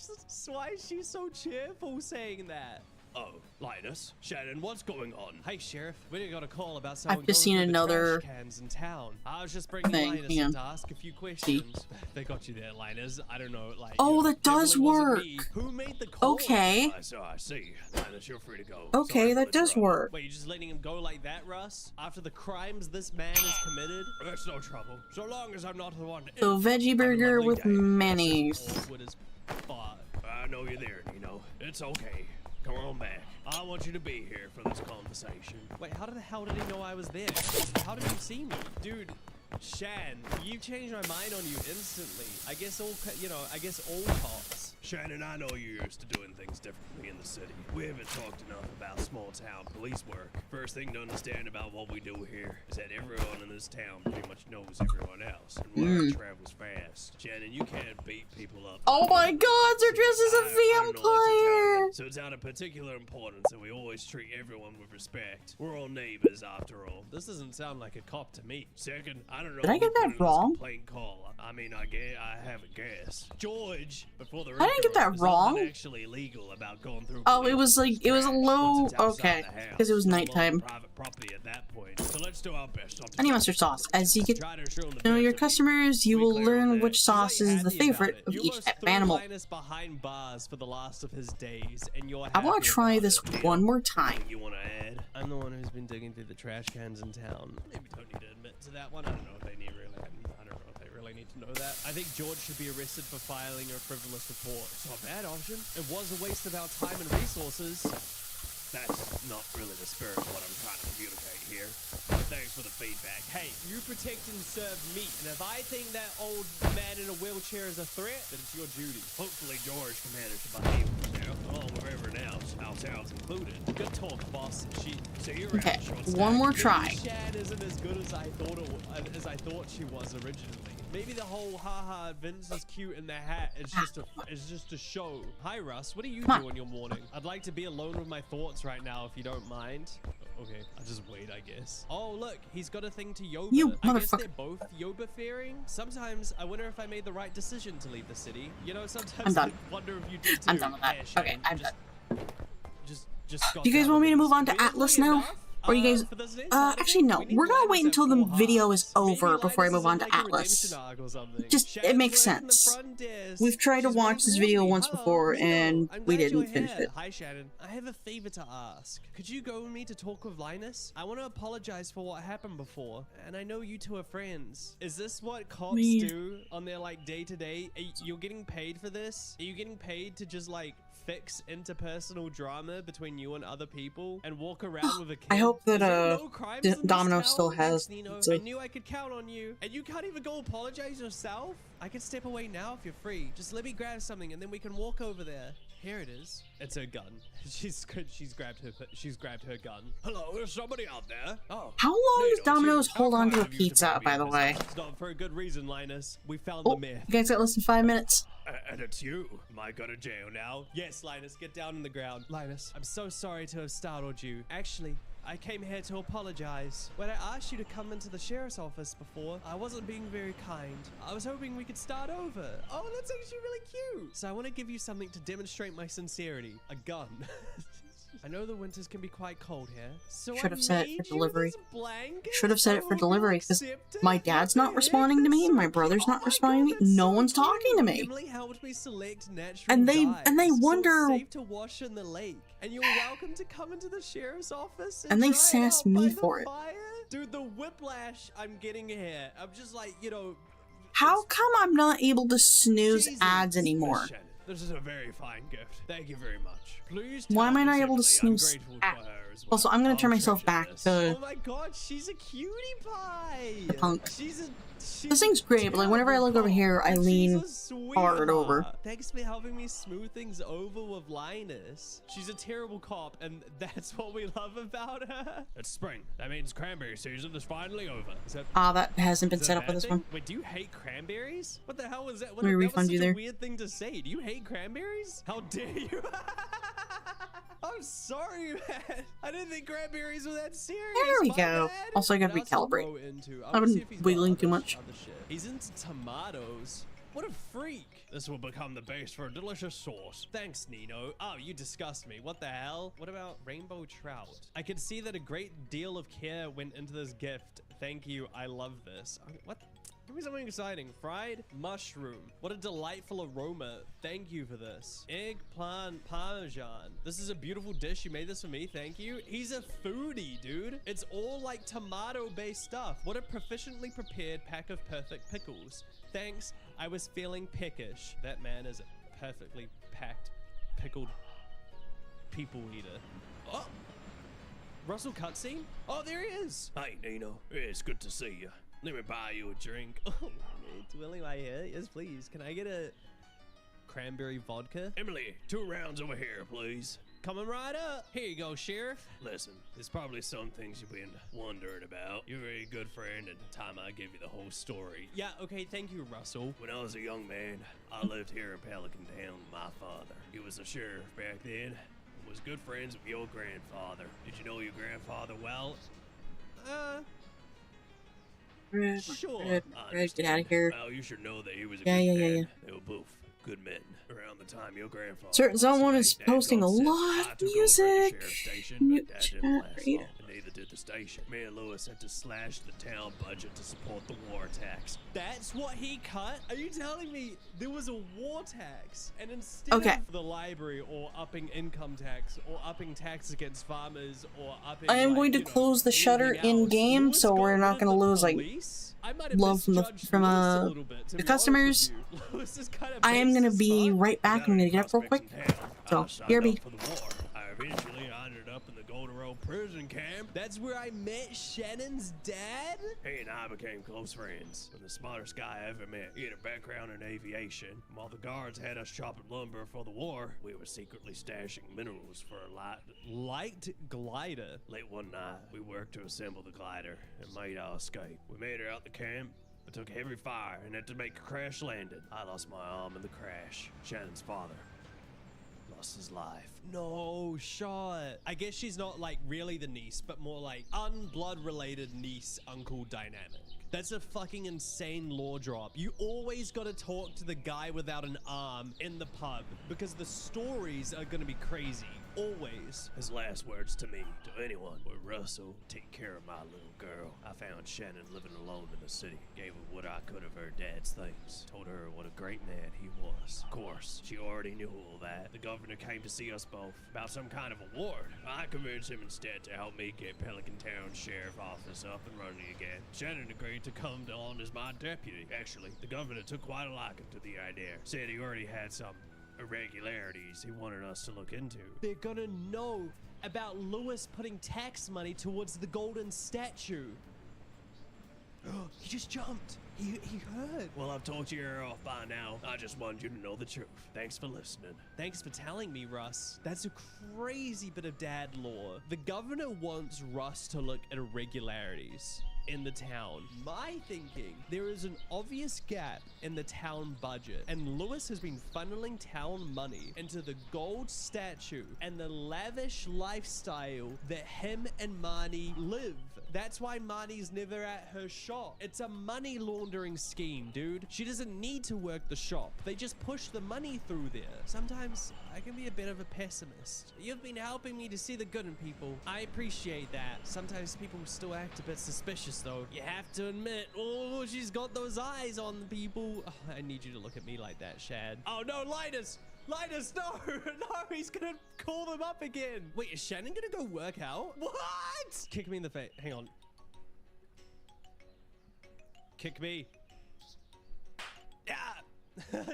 Why is she so cheerful saying that? Oh, Linus, Shannon, what's going on? Hey, Sheriff. We got a call about someone I've just going seen through the another trash cans in town. I was just bringing thing. Linus Hang on. in to ask a few questions. They got you there, Linus. I don't know, like... Oh, you know, that does definitely wasn't work. me. Who made the call? Okay. I see. Linus, you're free to go. Okay, that does work. Wait, you're just letting him go like that, Russ? After the crimes this man has committed? That's no trouble. So long as I'm not the one... So veggie burger with mayonnaise. Awkward as fuck. I know you're there, Nino. It's okay. Come on back. I want you to be here for this conversation. Wait, how the hell did he know I was there? How did he see me? Dude, Shan, you changed my mind on you instantly. I guess all cops. Shannon, I know you're used to doing things differently in the city. We haven't talked enough about small town police work. First thing to understand about what we do here is that everyone in this town pretty much knows everyone else, and word travels fast. Shannon, you can't beat people up. Oh my god, they're dressed as a vampire! So it's out of particular importance that we always treat everyone with respect. We're all neighbors after all. This doesn't sound like a cop to me. Second, I don't know. Did I get that wrong? Complaint call. I mean, I have a guess. George, before the I didn't get that wrong. Actually illegal about going through. Oh, it was like, it was a low, okay, because it was nighttime. Private property at that point. So let's do our best. Honey mustard sauce. As you get to know your customers, you will learn which sauce is the favorite of each type of animal. Behind bars for the last of his days, and you're I want to try this one more time. You want to add? I'm the one who's been digging through the trash cans in town. Maybe don't need to admit to that one. I don't know if they need really. I don't know if they really need to know that. I think George should be arrested for filing a frivolous report. It's not a bad option. It was a waste of our time and resources. That's not really the spirit of what I'm trying to communicate here. But thanks for the feedback. Hey, you protect and serve me, and if I think that old man in a wheelchair is a threat, then it's your duty. Hopefully George can manage to behave himself, along with everyone else, ourselves included. Good talk, boss. Okay, one more try. Shad isn't as good as I thought she was originally. Maybe the whole haha Vince is cute in the hat is just a show. Hi Russ, what do you do in your morning? I'd like to be alone with my thoughts right now if you don't mind. Okay, I'll just wait, I guess. Oh look, he's got a thing to yoga. You I guess motherfucker. they're both yoba-faring. Sometimes I wonder if I made the right decision to leave the city. You know, sometimes I'm done. I wonder if you did too. I'm done with that. Yeah, Okay, I'm done. Just Do you guys want me to move on to ATLYSS now? Or you guys, actually no, we're gonna wait until the video is over before I move on to ATLYSS. Just, it makes sense. We've tried to watch this video once before and we didn't finish it. Hi Shannon, I have a favor to ask. Could you go with me to talk with Linus? I want to apologize for what happened before, and I know you two are friends. Is this what cops do on their like day-to-day? You're getting paid for this? Are you getting paid to just like fix interpersonal drama between you and other people and walk around with a kid? I hope that No crimes in this Domino town? still has. Thanks, Nino. I knew I could count on you, and you can't even go apologize yourself. I can step away now if you're free. Just let me grab something, and then we can walk over there. Here it is. It's her gun. She's grabbed her gun. Hello, there's somebody out there. Oh. How long does Domino's hold on to a pizza, by the way? It's not for a good reason, Linus. We found Oh, the myth. you guys got less than 5 minutes. And it's you. Am I going to jail now? Yes, Linus, get down on the ground. Linus, I'm so sorry to have startled you. Actually, I came here to apologize. When I asked you to come into the sheriff's office before, I wasn't being very kind. I was hoping we could start over. Oh, that's actually really cute. So I want to give you something to demonstrate my sincerity. A gun. I know the winters can be quite cold here, so Should have said it for delivery. blanket. Should have said it for delivery, because my dad's not responding to me, my brother's not responding to me, no one's talking to me. Emily helped me select natural And they dyes, wonder. so it's safe to wash in the lake. And you're welcome to come into the sheriff's office And they try it sass out me by the for it. fire. Dude, the whiplash I'm getting here. I'm just like, you know. How come I'm not able to snooze ads anymore? This is a very fine gift. Thank you very much. Please. Why am I not able to snooze ads? Also, I'm gonna turn myself back to Oh my god, she's a cutie pie. the punk. She's This thing's great, but like whenever I look over here, I lean hard over. Thanks for helping me smooth things over with Linus. She's a terrible cop, and that's what we love about her. It's spring. That means cranberry season is finally over. That hasn't been set up for this one. Wait, do you hate cranberries? What the hell was that? Let me refund you there. That was such a weird thing to say. Do you hate cranberries? How dare you? I'm sorry, man. I didn't think cranberries were that serious. There we My go. bad. Also, I gotta That's a recalibrate. low into. I've Let's see been if he's got wiggling other too much. shit. He's into tomatoes. What a freak. This will become the base for a delicious sauce. Thanks, Nino. Oh, you disgust me. What the hell? What about rainbow trout? I can see that a great deal of care went into this gift. Thank you. I love this. What? Give me something exciting. Fried mushroom. What a delightful aroma. Thank you for this. Eggplant parmesan. This is a beautiful dish. You made this for me. Thank you. He's a foodie, dude. It's all like tomato-based stuff. What a proficiently prepared pack of perfect pickles. Thanks. I was feeling pickish. That man is a perfectly packed, pickled people eater. Oh! Russell cutscene? Oh, there he is. Hey, Nino. It's good to see you. Let me buy you a drink. Oh, it's willing my hair. Yes, please. Can I get a cranberry vodka. Emily, 2 rounds over here, please. Coming right up. Here you go, Sheriff. Listen, there's probably some things you've been wondering about. You're a good friend, and time I give you the whole story. Yeah, okay, thank you, Russell. When I was a young man, I lived here in Pelican Town with my father. He was a sheriff back then and was good friends with your grandfather. Did you know your grandfather well? Sure. Get out of here. Well, you should know that he was a Yeah, good yeah, man. yeah, yeah. They were both good men. Around the time your grandfather Certain someone is Dad posting a got sick. lot I of took over the music. sheriff's station, Mute but that didn't chat, last read. long, and neither did the station. Me and Lewis had to slash the town budget to support the war tax. That's what he cut? Are you telling me there was a war tax? And instead Okay. of the library or upping income tax or upping tax against farmers or upping I am like, going to you know, close the shutter anything in else, game, Lewis so got we're rid not of going to the lose like police? I might have love from misjudged the Lewis a little bit, to be customers. honest with you. Lewis is kind of I am based gonna as be fuck. right back. I'm gonna get up real quick. So, I signed BRB. up for the war. Eventually, I ended up in the Golden Road prison camp. That's where I met Shannon's dad? He and I became close friends. And the smartest guy I ever met. He had a background in aviation. While the guards had us chopping lumber for the war, we were secretly stashing minerals for a light glider. Late one night, we worked to assemble the glider and made our escape. We made her out the camp, but took heavy fire and had to make a crash landing. I lost my arm in the crash. Shannon's father lost his life. No shot. I guess she's not like really the niece, but more like unblood related niece uncle dynamic. That's a fucking insane lore drop. You always gotta talk to the guy without an arm in the pub because the stories are gonna be crazy. Always. His last words to me, to anyone, were, Russell, take care of my little girl. I found Shannon living alone in the city. Gave her what I could of her dad's things. Told her what a great man he was. Of course, she already knew all that. The governor came to see us both about some kind of award. I convinced him instead to help me get Pelican Town Sheriff Office up and running again. Shannon agreed to come on as my deputy. Actually, the governor took quite a liking to the idea. Said he already had some irregularities he wanted us to look into. They're gonna know about Lewis putting tax money towards the golden statue. He just jumped. He heard. Well, I've told you you're off by now. I just wanted you to know the truth. Thanks for listening. Thanks for telling me, Russ. That's a crazy bit of dad lore. The governor wants Russ to look at irregularities in the town. My thinking, there is an obvious gap in the town budget, and Lewis has been funneling town money into the gold statue and the lavish lifestyle that him and Marnie live. That's why Marnie's never at her shop. It's a money laundering scheme, dude. She doesn't need to work the shop. They just push the money through there. Sometimes I can be a bit of a pessimist. You've been helping me to see the good in people. I appreciate that. Sometimes people still act a bit suspicious though. You have to admit, oh, she's got those eyes on the people. Oh, I need you to look at me like that, Shad. Oh no, Linus! Linus, no! No, he's gonna call them up again. Wait, is Shannon gonna go work out? What? Kick me in the face. Hang on. Kick me. Yeah.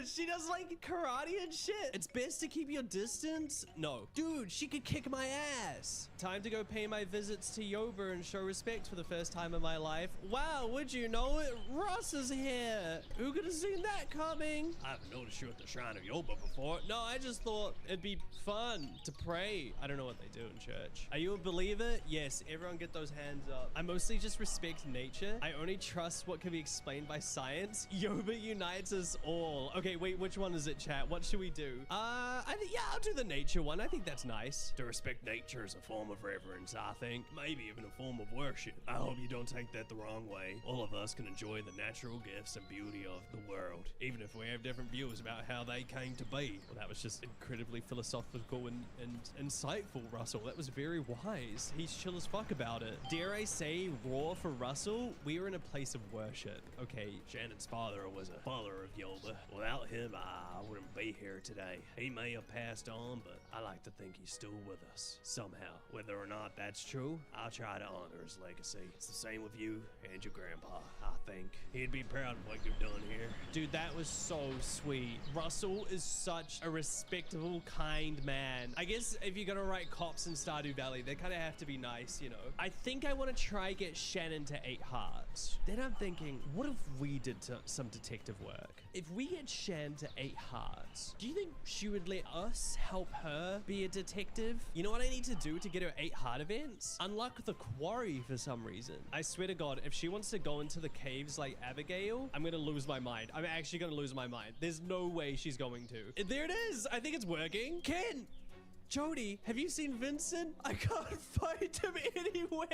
She does like karate and shit. It's best to keep your distance. No. Dude, she could kick my ass. Time to go pay my visits to Yoba and show respect for the first time in my life. Wow, would you know it? Ross is here. Who could have seen that coming? I haven't noticed you at the Shrine of Yoba before. No, I just thought it'd be fun to pray. I don't know what they do in church. Are you a believer? Yes, everyone get those hands up. I mostly just respect nature. I only trust what can be explained by science. Yoba unites us all. Okay, wait, which one is it, chat? What should we do? I think, yeah, I'll do the nature one. I think that's nice. To respect nature is a form of reverence, I think. Maybe even a form of worship. I hope you don't take that the wrong way. All of us can enjoy the natural gifts and beauty of the world, even if we have different views about how they came to be. Well, that was just incredibly philosophical and insightful, Russell. That was very wise. He's chill as fuck about it. Dare I say, raw for Russell, we are in a place of worship. Okay. Shannon's father was a follower of Yoba. Without him, I wouldn't be here today. He may have passed on, but I like to think he's still with us, somehow. Whether or not that's true, I'll try to honor his legacy. It's the same with you and your grandpa, I think. He'd be proud of what you've done here. Dude, that was so sweet. Russell is such a respectable, kind man. I guess if you're gonna write cops in Stardew Valley, they kind of have to be nice, you know? I think I want to try get Shannon to 8 hearts. Then I'm thinking, what if we did some detective work? If we get Shan to 8 hearts, do you think she would let us help her be a detective? You know what I need to do to get her 8 heart events? Unlock the quarry for some reason. I swear to God, if she wants to go into the caves like Abigail, I'm gonna lose my mind. I'm actually gonna lose my mind. There's no way she's going to. There it is. I think it's working. Ken! Jody, have you seen Vincent? I can't find him anywhere.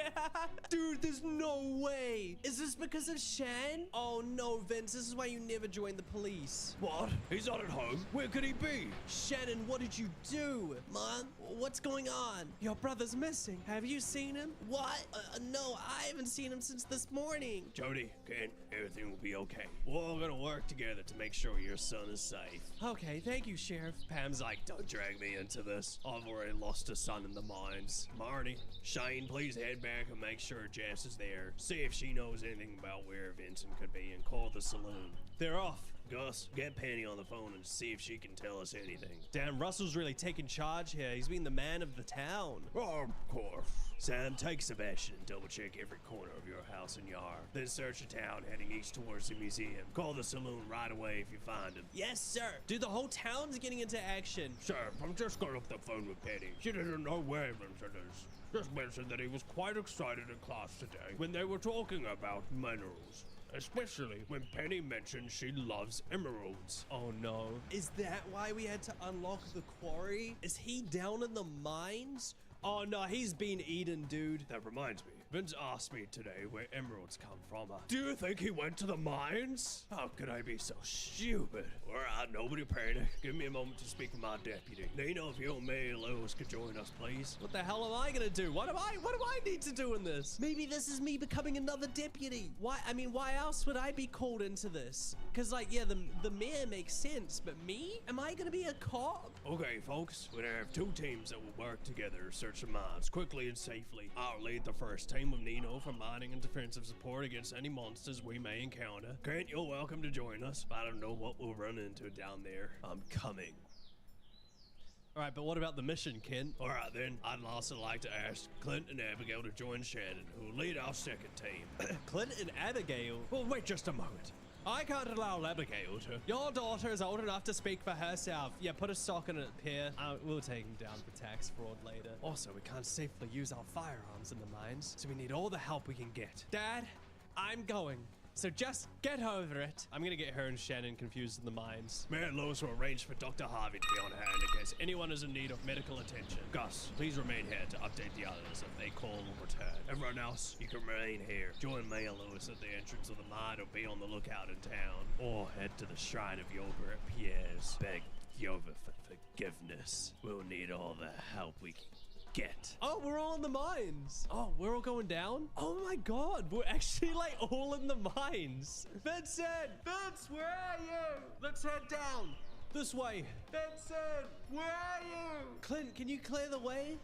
Dude, there's no way. Is this because of Shan? Oh no, Vince, this is why you never joined the police. What? He's not at home. Where could he be? Shannon, what did you do? Mom, what's going on? Your brother's missing. Have you seen him? What? No, I haven't seen him since this morning. Jody, Ken, everything will be okay. We're all gonna work together to make sure your son is safe. Okay, thank you, Sheriff. Pam's like, don't drag me into this. I've already lost a son in the mines. Marty, Shane, please head back and make sure Jess is there. See if she knows anything about where Vincent could be and call the saloon. They're off. Gus, get Penny on the phone and see if she can tell us anything. Damn, Russell's really taking charge here. He's been the man of the town. Oh, of course. Sam, take Sebastian and double check every corner of your house and yard. Then search the town heading east towards the museum. Call the saloon right away if you find him. Yes, sir. Dude, the whole town's getting into action. Sir, I'm just got off the phone with Penny. She doesn't know where Vincent is. Just mentioned that he was quite excited in class today when they were talking about minerals. Especially when Penny mentioned she loves emeralds. Oh no. Is that why we had to unlock the quarry? Is he down in the mines? Oh no, he's been eaten, dude. That reminds me. Vince asked me today where emeralds come from. Do you think he went to the mines? How could I be so stupid? Alright, nobody panic. Give me a moment to speak with my deputy. Nino, if you and me and Lewis could join us, please. What the hell am I gonna do? What do I need to do in this? Maybe this is me becoming another deputy. Why else would I be called into this? Cause like, yeah, the mayor makes sense, but me? Am I gonna be a cop? Okay, folks, we're gonna have 2 teams that will work together to search the mines quickly and safely. I'll lead the first team with Nino for mining and defensive support against any monsters we may encounter. Kent, you're welcome to join us. I don't know what we'll run into down there. I'm coming. Alright, but what about the mission, Ken? Alright then, I'd also like to ask Clint and Abigail to join Shannon, who will lead our second team. Clint and Abigail? Well, wait just a moment. I can't allow Abigail to. Your daughter is old enough to speak for herself. Yeah, put a sock in it, Pierre. We'll take him down for tax fraud later. Also, we can't safely use our firearms in the mines, so we need all the help we can get. Dad, I'm going. So just get over it. I'm gonna get her and Shannon confused in the mines. Me and Lois will arrange for Dr. Harvey to be on hand in case anyone is in need of medical attention. Gus, please remain here to update the others if they call or return. Everyone else, you can remain here. Join me and Lois at the entrance of the mine or be on the lookout in town. Or head to the Shrine of Yoga at Pierre's. Beg Yoga for forgiveness. We'll need all the help we can get. Oh, we're all in the mines. Oh, we're all going down? Oh my God, we're actually like all in the mines. Vincent! Vince, where are you? Let's head down. This way. Vincent, where are you? Clint, can you clear the way?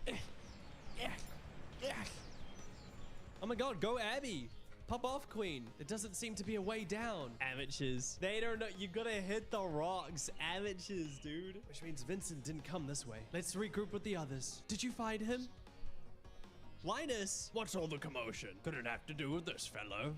Oh my God, go Abby. Pop off, Queen. There doesn't seem to be a way down. Amateurs. They don't know. You gotta hit the rocks. Amateurs, dude. Which means Vincent didn't come this way. Let's regroup with the others. Did you find him? Linus! What's all the commotion? Could it have to do with this fellow?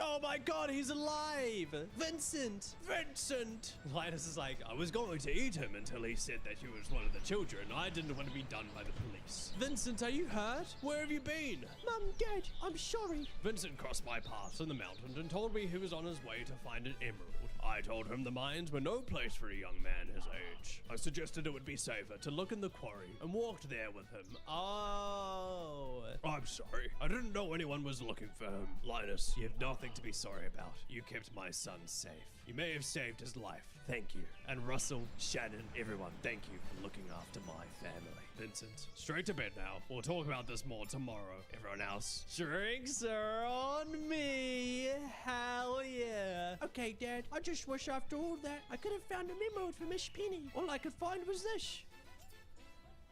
Oh my God, he's alive! Vincent! Vincent! Linus is like, I was going to eat him until he said that he was one of the children. I didn't want to be done by the police. Vincent, are you hurt? Where have you been? Mum, Dad, I'm sorry. Vincent crossed my path in the mountains and told me he was on his way to find an emerald. I told him the mines were no place for a young man his age. I suggested it would be safer to look in the quarry and walked there with him. Oh. I'm sorry. I didn't know anyone was looking for him. Linus, you have nothing to be sorry about. You kept my son safe. You may have saved his life. Thank you. And Russell, Shannon, everyone, thank you for looking after my family. Vincent, straight to bed now. We'll talk about this more tomorrow. Everyone else, drinks are on me. Hell yeah. okay, Dad. I just wish after all that I could have found a memo for Miss Penny. All I could find was this.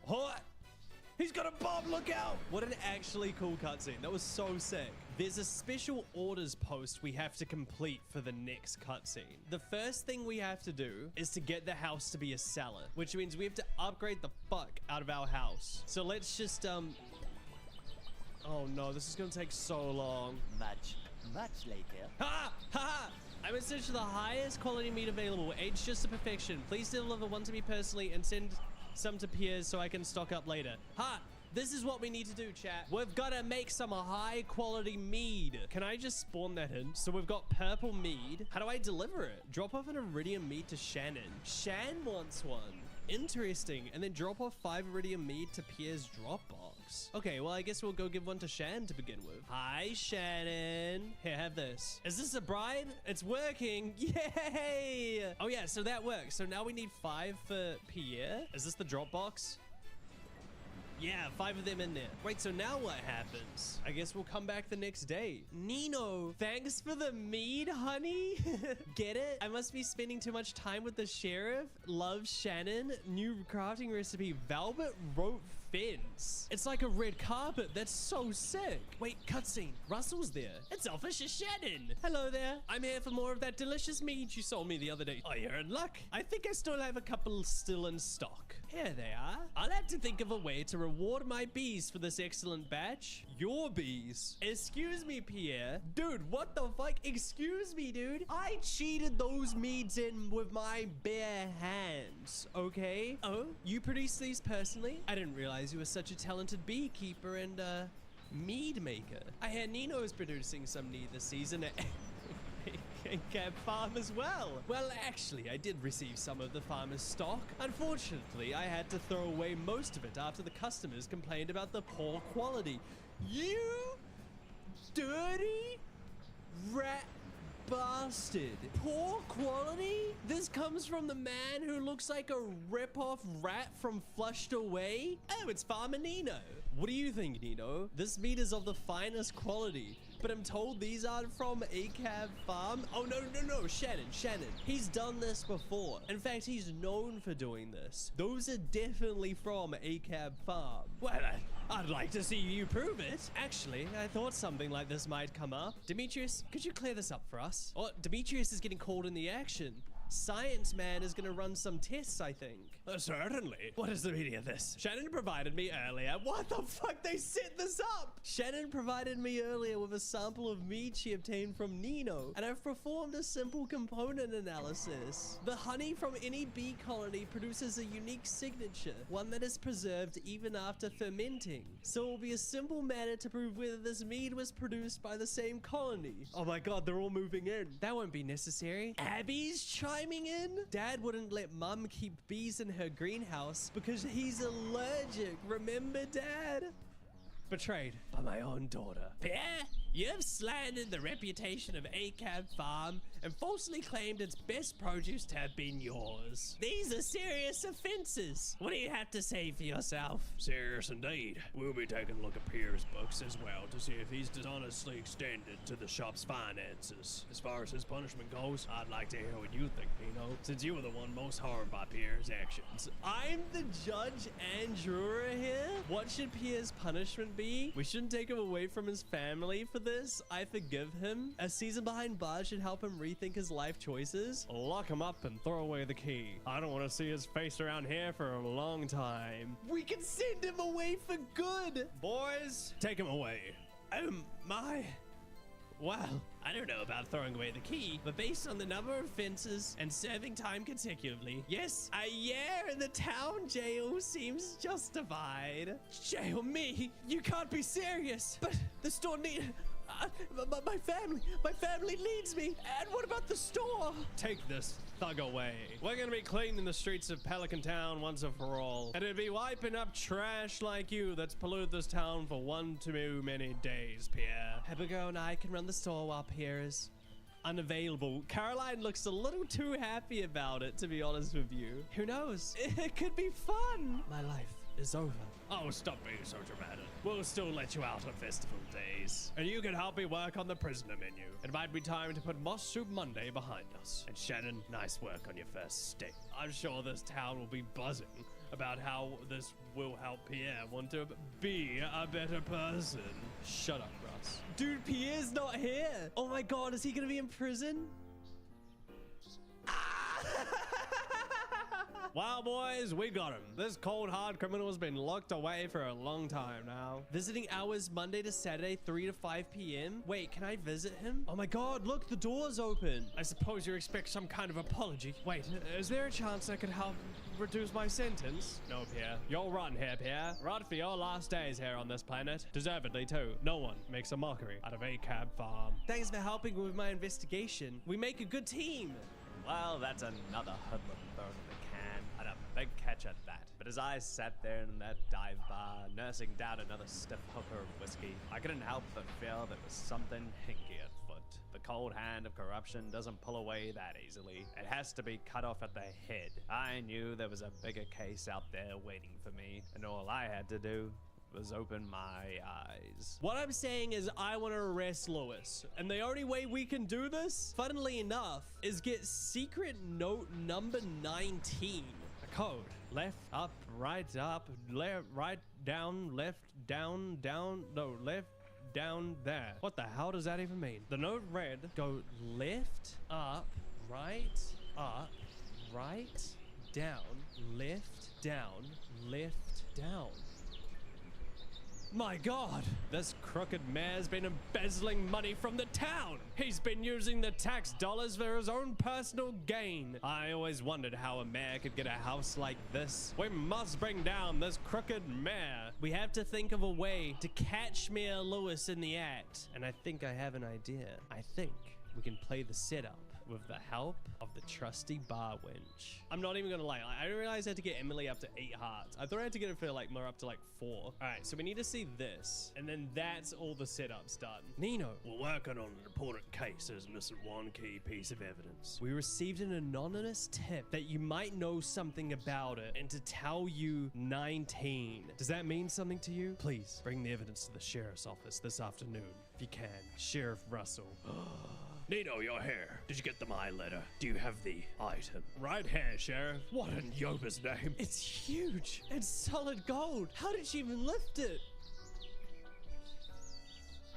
What? He's got a bomb, look out! What an actually cool cutscene. That was so sick. There's a special orders post we have to complete for the next cutscene. The first thing we have to do is to get the house to be a cellar, which means we have to upgrade the fuck out of our house. So let's just, oh no, this is gonna take so long. Much later. Ha! Ha! I'm in search of the highest quality meat available, aged just to perfection. Please deliver one to me personally and send some to Piers so I can stock up later. Ha! This is what we need to do, chat. We've got to make some high quality mead. Can I just spawn that in? So we've got purple mead. How do I deliver it? Drop off an iridium mead to Shannon. Shan wants one. Interesting. And then drop off 5 iridium mead to Pierre's Dropbox. Okay, well, I guess we'll go give one to Shan to begin with. Hi, Shannon. Here, have this. Is this a bride? It's working. Yay! Oh, yeah, so that works. So now we need 5 for Pierre. Is this the Dropbox? Yeah, 5 of them in there. Wait, so now what happens? I guess we'll come back the next day. Nino, thanks for the mead, honey. Get it? I must be spending too much time with the sheriff. Love, Shannon. New crafting recipe, velvet rope fence. It's like a red carpet. That's so sick. Wait, cutscene. Russell's there. It's Officer Shannon. Hello there. I'm here for more of that delicious meat you sold me the other day. Oh, you're in luck. I think I still have a couple still in stock. Here they are. I'll have to think of a way to reward my bees for this excellent batch. Your bees? Excuse me, Pierre. Dude, what the fuck? Excuse me, dude. I cheated those meads in with my bare hands, okay? Oh, you produced these personally? I didn't realize you were such a talented beekeeper and mead maker. I hear Nino is producing some mead this season at Camp Farm as well. Well, actually, I did receive some of the farmer's stock. Unfortunately, I had to throw away most of it after the customers complained about the poor quality. You dirty rat bastard. Poor quality? This comes from the man who looks like a rip-off rat from Flushed Away? Oh, it's Farmer Nino. What do you think, Nino? This meat is of the finest quality, but I'm told these aren't from ACAB Farm. Oh, no, Shannon. He's done this before. In fact, he's known for doing this. Those are definitely from ACAB Farm. Well, I'd like to see you prove it. Actually, I thought something like this might come up. Demetrius, could you clear this up for us? Oh, Demetrius is getting called in the action. Science Man is gonna run some tests, I think. Certainly. What is the meaning of this? Shannon provided me earlier. What the fuck? They set this up! Shannon provided me earlier with a sample of meat she obtained from Nino, and I've performed a simple component analysis. The honey from any bee colony produces a unique signature, one that is preserved even after fermenting. So it will be a simple matter to prove whether this mead was produced by the same colony. Oh my god, they're all moving in. That won't be necessary. Abby's chiming in? Dad wouldn't let Mum keep bees in her greenhouse because he's allergic. Remember, Dad? Betrayed by my own daughter. Pierre, you have slandered the reputation of ACAB Farm and falsely claimed its best produce to have been yours. These are serious offenses. What do you have to say for yourself? Serious indeed. We'll be taking a look at Pierre's books as well to see if he's dishonestly extended to the shop's finances. As far as his punishment goes, I'd like to hear what you think, Nino, since you were the one most harmed by Pierre's actions. I'm the judge and juror here? What should Pierre's punishment be? We shouldn't take him away from his family for this. I forgive him. A season behind bars should help him rethink his life choices. Lock him up and throw away the key. I don't want to see his face around here for a long time. We can send him away for good. Boys, take him away. Oh my. Well, I don't know about throwing away the key, but based on the number of offenses and serving time consecutively, yes, a year in the town jail seems justified. Jail me? You can't be serious. But the store need... my family needs me. And what about the store? Take this thug away. We're gonna be cleaning the streets of Pelican Town once and for all. And it'll be wiping up trash like you that's polluted this town for one too many days, Pierre. Abigail and I can run the store while Pierre is unavailable. Caroline looks a little too happy about it, to be honest with you. Who knows? It could be fun. My life is over. Oh, stop being so dramatic. We'll still let you out on festival days. And you can help me work on the prisoner menu. It might be time to put Moss Soup Monday behind us. And Shannon, nice work on your first stay. I'm sure this town will be buzzing about how this will help Pierre want to be a better person. Shut up, Russ. Dude, Pierre's not here. Oh my god, is he gonna be in prison? Wow, boys, we got him. This cold, hard criminal has been locked away for a long time now. Visiting hours Monday to Saturday, 3 to 5 p.m. Wait, can I visit him? Oh my god, look, the door's open. I suppose you expect some kind of apology. Wait, is there a chance I could help reduce my sentence? No, Pierre. You'll run here, Pierre. Run for your last days here on this planet. Deservedly, too. No one makes a mockery out of a cab farm. Thanks for helping with my investigation. We make a good team. Well, that's another hoodlum thrown in the can, and a big catch at that. But as I sat there in that dive bar, nursing down another stiff hooker of whiskey, I couldn't help but feel there was something hinky afoot. The cold hand of corruption doesn't pull away that easily. It has to be cut off at the head. I knew there was a bigger case out there waiting for me, and all I had to do was open my eyes. What I'm saying is I want to arrest Lewis. And the only way we can do this, funnily enough, is get secret note number 19. A code. Left, up, right, down, left, down, no, left, down, there. What the hell does that even mean? The note read, go left, up, right, down, left, down. My god, this crooked mayor's been embezzling money from the town. He's been using the tax dollars for his own personal gain. I always wondered how a mayor could get a house like this. We must bring down this crooked mayor. We have to think of a way to catch Mayor Lewis in the act. And I think I have an idea. I think we can play the setup with the help of the trusty bar wench. I'm not even gonna lie, I didn't realize I had to get Emily up to 8 hearts. I thought I had to get her for like more up to like 4. All right, so we need to see this, and then that's all the setups done. Nino, we're working on an important case. There's missing one key piece of evidence. we received an anonymous tip that you might know something about it, and to tell you 19. Does that mean something to you? Please bring the evidence to the sheriff's office this afternoon, if you can. Sheriff Russell. Nino, you're here. Did you get the my letter? Do you have the item? Right here, Sheriff. What in Yoba's name? It's huge. It's solid gold. How did she even lift it?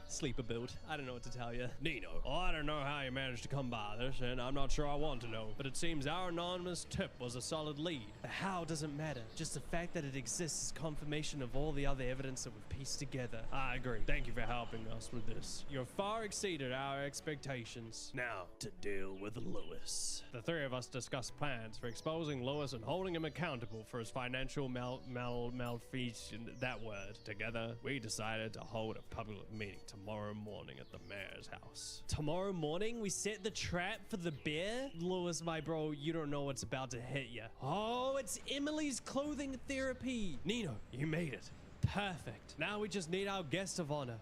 Sleeper build. I don't know what to tell you. Nino, I don't know how you managed to come by this, and I'm not sure I want to know, but it seems our anonymous tip was a solid lead. The how doesn't matter. Just the fact that it exists is confirmation of all the other evidence that we've pieced together. I agree. Thank you for helping us with this. You've far exceeded our expectations. Now, to deal with Lewis. The three of us discussed plans for exposing Lewis and holding him accountable for his financial malfeasance, that word. Together, we decided to hold a public meeting tomorrow morning at the mayor's house. Tomorrow morning, we set the trap for the bear? Lewis, my bro, you don't know what's about to hit you. Oh, it's Emily's clothing therapy. Nino, you made it. Perfect. Now we just need our guest of honor.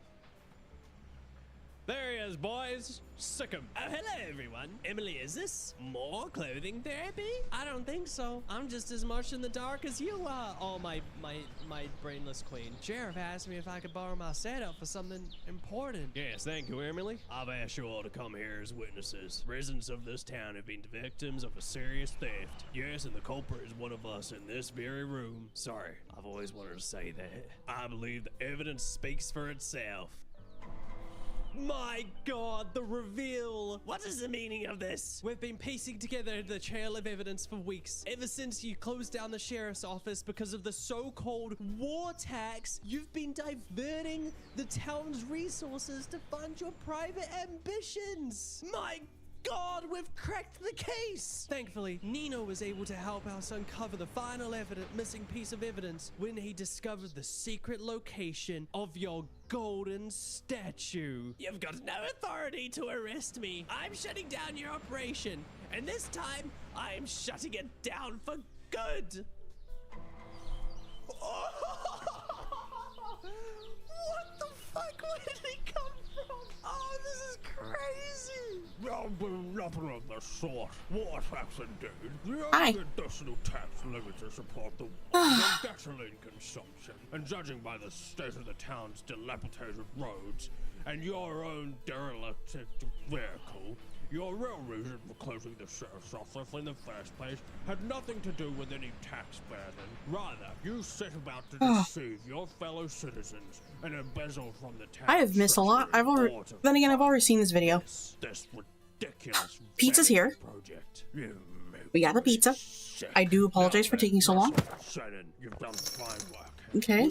There he is, boys. Sick him. Oh, hello, everyone. Emily, is this more clothing therapy? I don't think so. I'm just as much in the dark as you are. Oh, my brainless queen. Sheriff asked me if I could borrow my setup for something important. Yes, thank you, Emily. I've asked you all to come here as witnesses. Residents of this town have been victims of a serious theft. Yes, and the culprit is one of us in this very room. Sorry, I've always wanted to say that. I believe the evidence speaks for itself. My god, the reveal! What is the meaning of this? We've been piecing together the trail of evidence for weeks. Ever since you closed down the sheriff's office because of the so-called war tax, you've been diverting the town's resources to fund your private ambitions. My God, we've cracked the case! Thankfully, Nino was able to help us uncover the final missing piece of evidence when he discovered the secret location of your golden statue. You've got no authority to arrest me. I'm shutting down your operation, and this time, I am shutting it down for good. What the fuck? Where did he come from? Oh, this is crazy. Oh, I'll do nothing of the sort. War tax indeed. The Hi. only additional tax limit to support the war is on gasoline consumption. And judging by the state of the town's dilapidated roads and your own derelict vehicle, your real reason for closing the sheriff's office in the first place had nothing to do with any tax burden. Rather, you set about to deceive your fellow citizens and embezzle from the town. I have missed a lot. I've already. Then again, I've already seen this video. This ridiculous Pizza's here. project. We got the pizza. I do apologize for taking so long. Shannon, you've done fine work. Okay.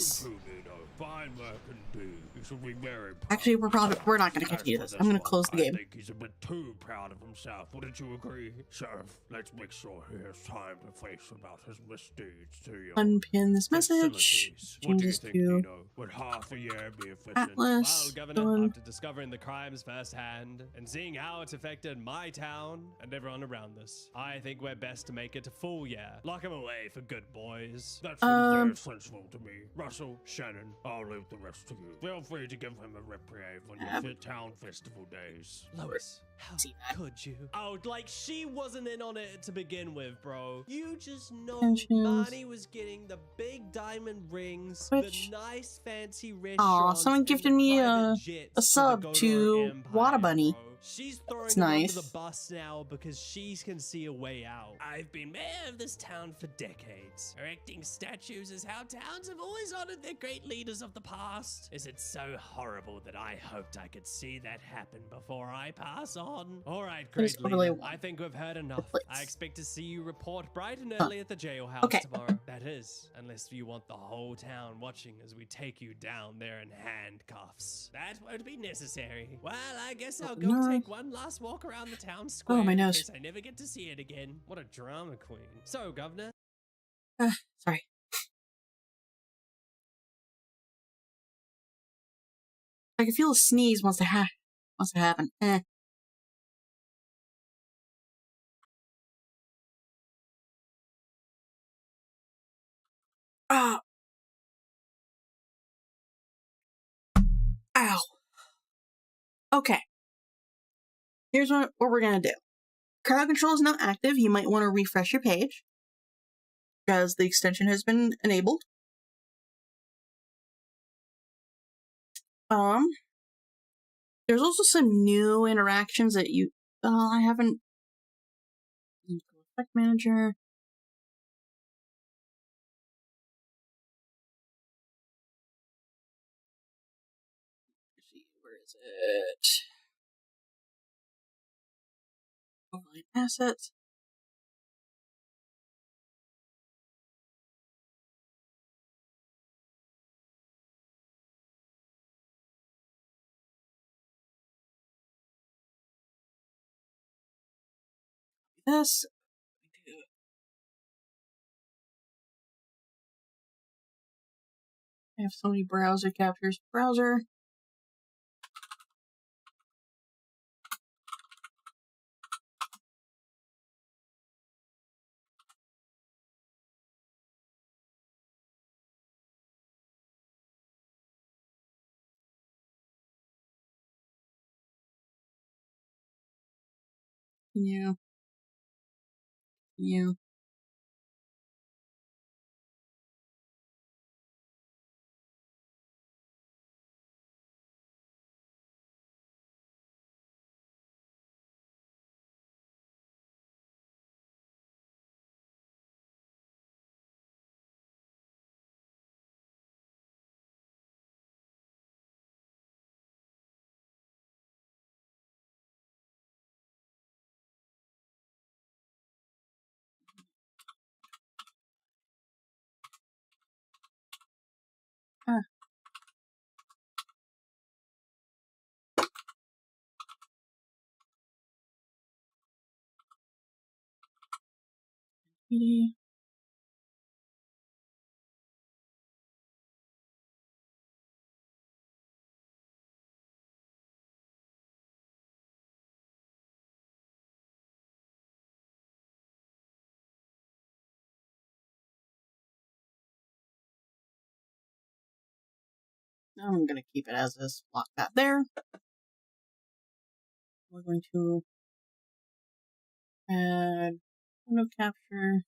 Fine work indeed. You should be very proud. Actually, we're not going to continue this. I'm going to close the game. I think he's a bit too proud of himself. Wouldn't you agree? Sheriff, let's make sure he has time to face about his misdeeds to you. Unpin this message. Change this to would half a year be efficient? ATLYSS. Well, Governor, after discovering the crimes firsthand and seeing how it's affected my town and everyone around us, I think we're best to make it a full year. Lock him away for good boys. That seems very sensible to me. Russell, Shannon, I'll leave the rest to you. Feel free to give him a reprieve on your town festival days. Lois, how could you? Oh, like she wasn't in on it to begin with, bro. You just know Marnie was getting the big diamond rings, the nice fancy restaurants. Aw, someone gifted me a sub to Wada Bunny. She's throwing It's him nice. under the bus now because she can see a way out. I've been mayor of this town for decades. Erecting statues is how towns have always honored their great leaders of the past. Is it so horrible that I hoped I could see that happen before I pass on? All right, great leader. I think we've heard enough. I expect to see you report bright and early at the jailhouse tomorrow. That is, unless you want the whole town watching as we take you down there in handcuffs. That won't be necessary. Well, I guess I'll go take one last walk around the town square. my nose. In case I never get to see it again. What a drama queen. So, Governor. Sorry. I can feel a sneeze once it happen. Ah. Ow. Okay. Here's what we're gonna do. Crowd control is not active. You might want to refresh your page because the extension has been enabled. There's also some new interactions that I haven't. Effect manager. Let's see, where is it? Overlay assets. This. I have so many browser captures. Browser. You. I'm going to keep it as is. Lock that there. We're going to Add window capture.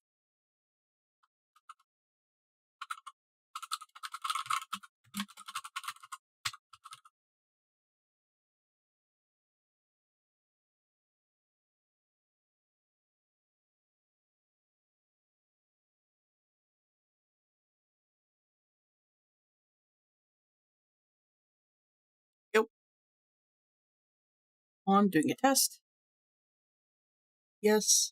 Yep. On doing a test. Yes.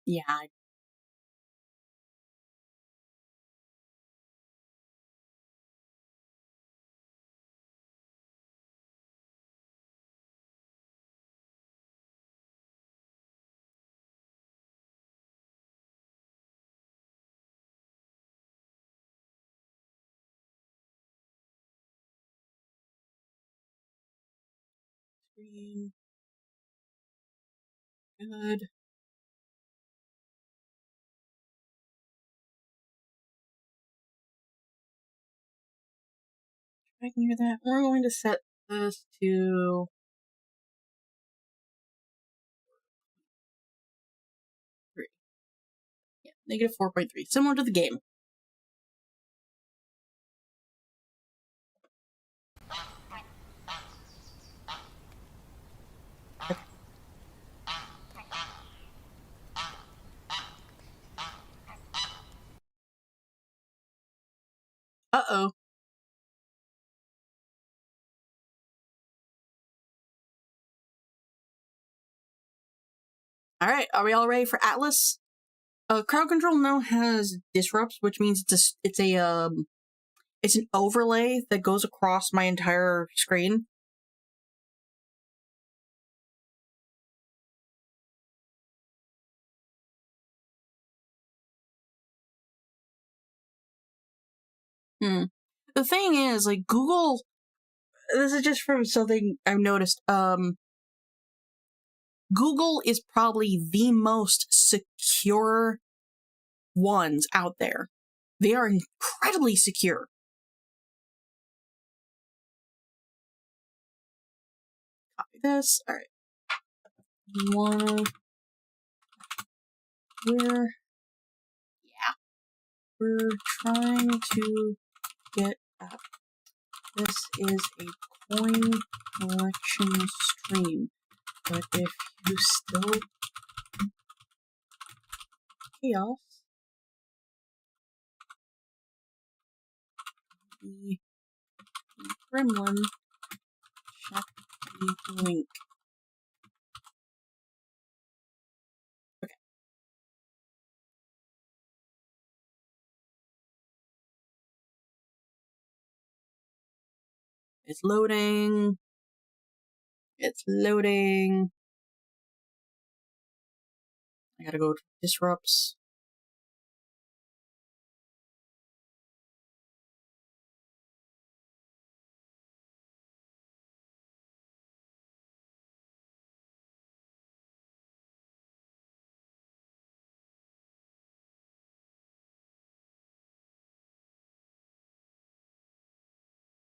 Yeah. Screen. Good. I can hear that. We're going to set this to -3. Yeah, -4.3. Similar to the game. Uh-oh. Alright, are we all ready for ATLYSS? Crowd control now has disrupts, which means it's an overlay that goes across my entire screen. The thing is, like, Google, this is just from something I've noticed, Google is probably the most secure ones out there. They are incredibly secure. Copy this. Alright. We're trying to get up. This is a coin collection stream. But if you still chaos, the gremlin, check the link. Okay. It's loading. It's loading. I gotta go to disrupts.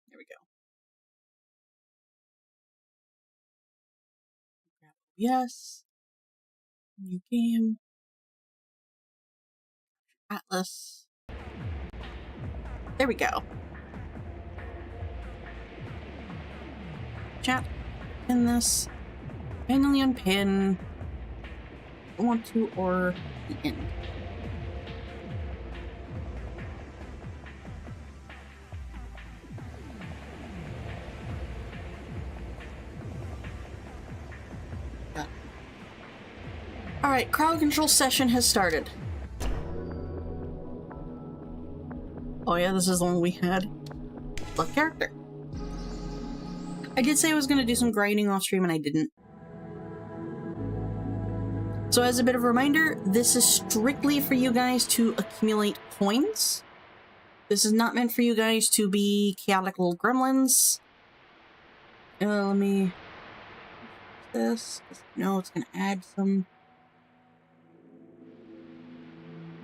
There we go. Yes. New game. ATLYSS. There we go. Chat. Pin this. Manually unpin. I want to or the end. Alright, crowd control session has started. Oh yeah, this is the one we had. Select character. I did say I was going to do some grinding off stream and I didn't. So as a bit of a reminder, this is strictly for you guys to accumulate coins. This is not meant for you guys to be chaotic little gremlins. Let me... this. No, it's going to add some...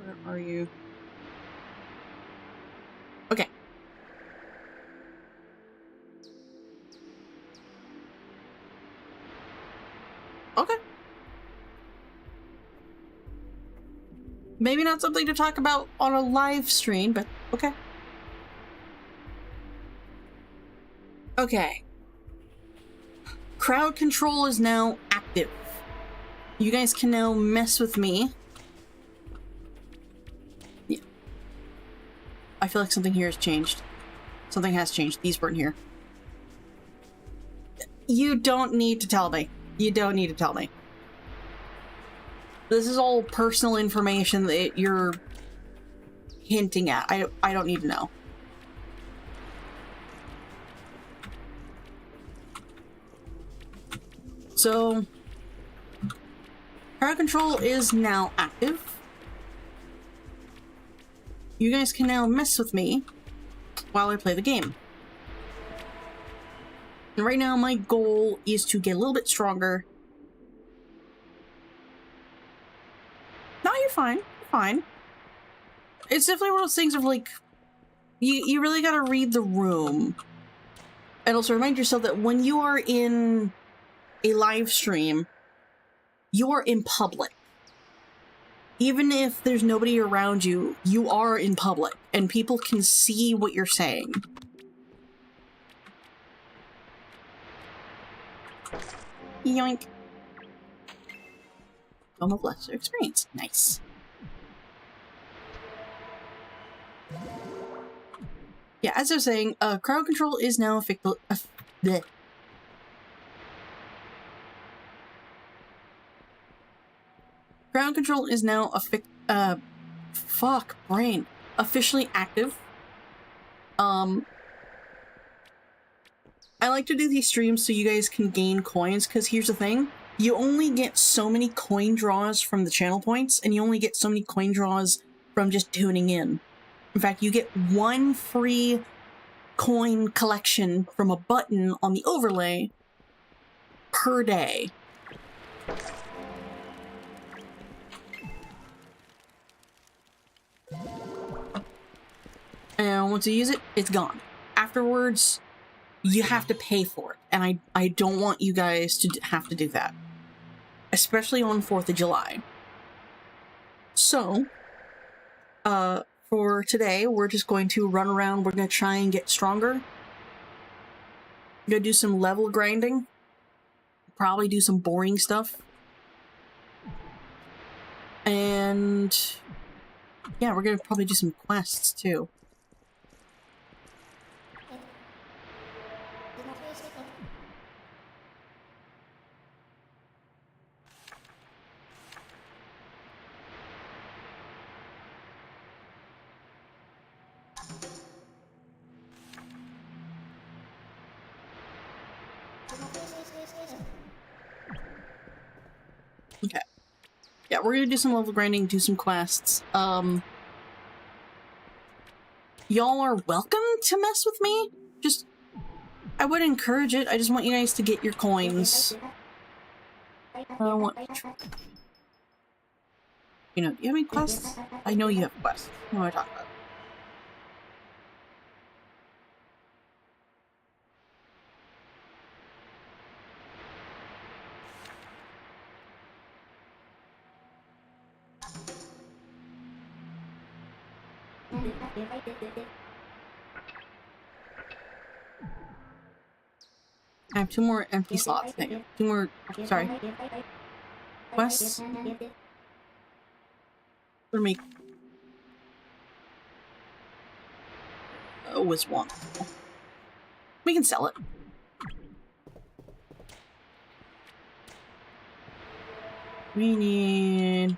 Where are you? Okay. Maybe not something to talk about on a live stream, but okay. Okay. Crowd control is now active. You guys can now mess with me. Yeah. I feel like something here has changed. Something has changed. These weren't here. You don't need to tell me. You don't need to tell me. This is all personal information that you're hinting at. I don't need to know. So, crowd control is now active. You guys can now mess with me while I play the game. And right now my goal is to get a little bit stronger. No, you're fine. You're fine. It's definitely one of those things of like, you really gotta read the room. And also remind yourself that when you are in a live stream, you are in public. Even if there's nobody around you, you are in public, and people can see what you're saying. Yoink. Home of lesser experience. Nice. Yeah, as I was saying, crowd control is now bleh. Crowd control is now officially active. I like to do these streams so you guys can gain coins, because here's the thing. You only get so many coin draws from the channel points, and you only get so many coin draws from just tuning in. In fact, you get one free coin collection from a button on the overlay per day. And once you use it, it's gone. Afterwards, you have to pay for it. And I don't want you guys to have to do that. Especially on 4th of July. So, for today, we're just going to run around. We're going to try and get stronger. We're going to do some level grinding. Probably do some boring stuff. And yeah, we're going to probably do some quests too. Okay. Yeah, we're gonna do some level grinding, do some quests. Y'all are welcome to mess with me. Just, I would encourage it. I just want you guys to get your coins. You know, do you have any quests? I know you have quests. What am I talking about? I have 2 more empty slots. Two more, sorry. Quests? For me. Oh, it's 1. We can sell it. We need...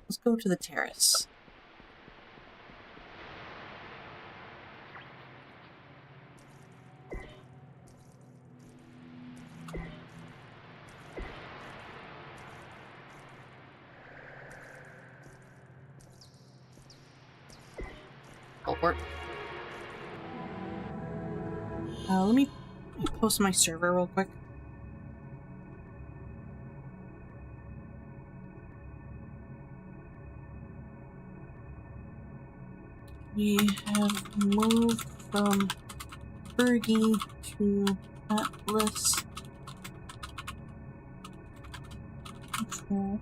Let's go to the terrace. Teleport. Let me post my server real quick. We have moved from Burgie to ATLYSS. Control.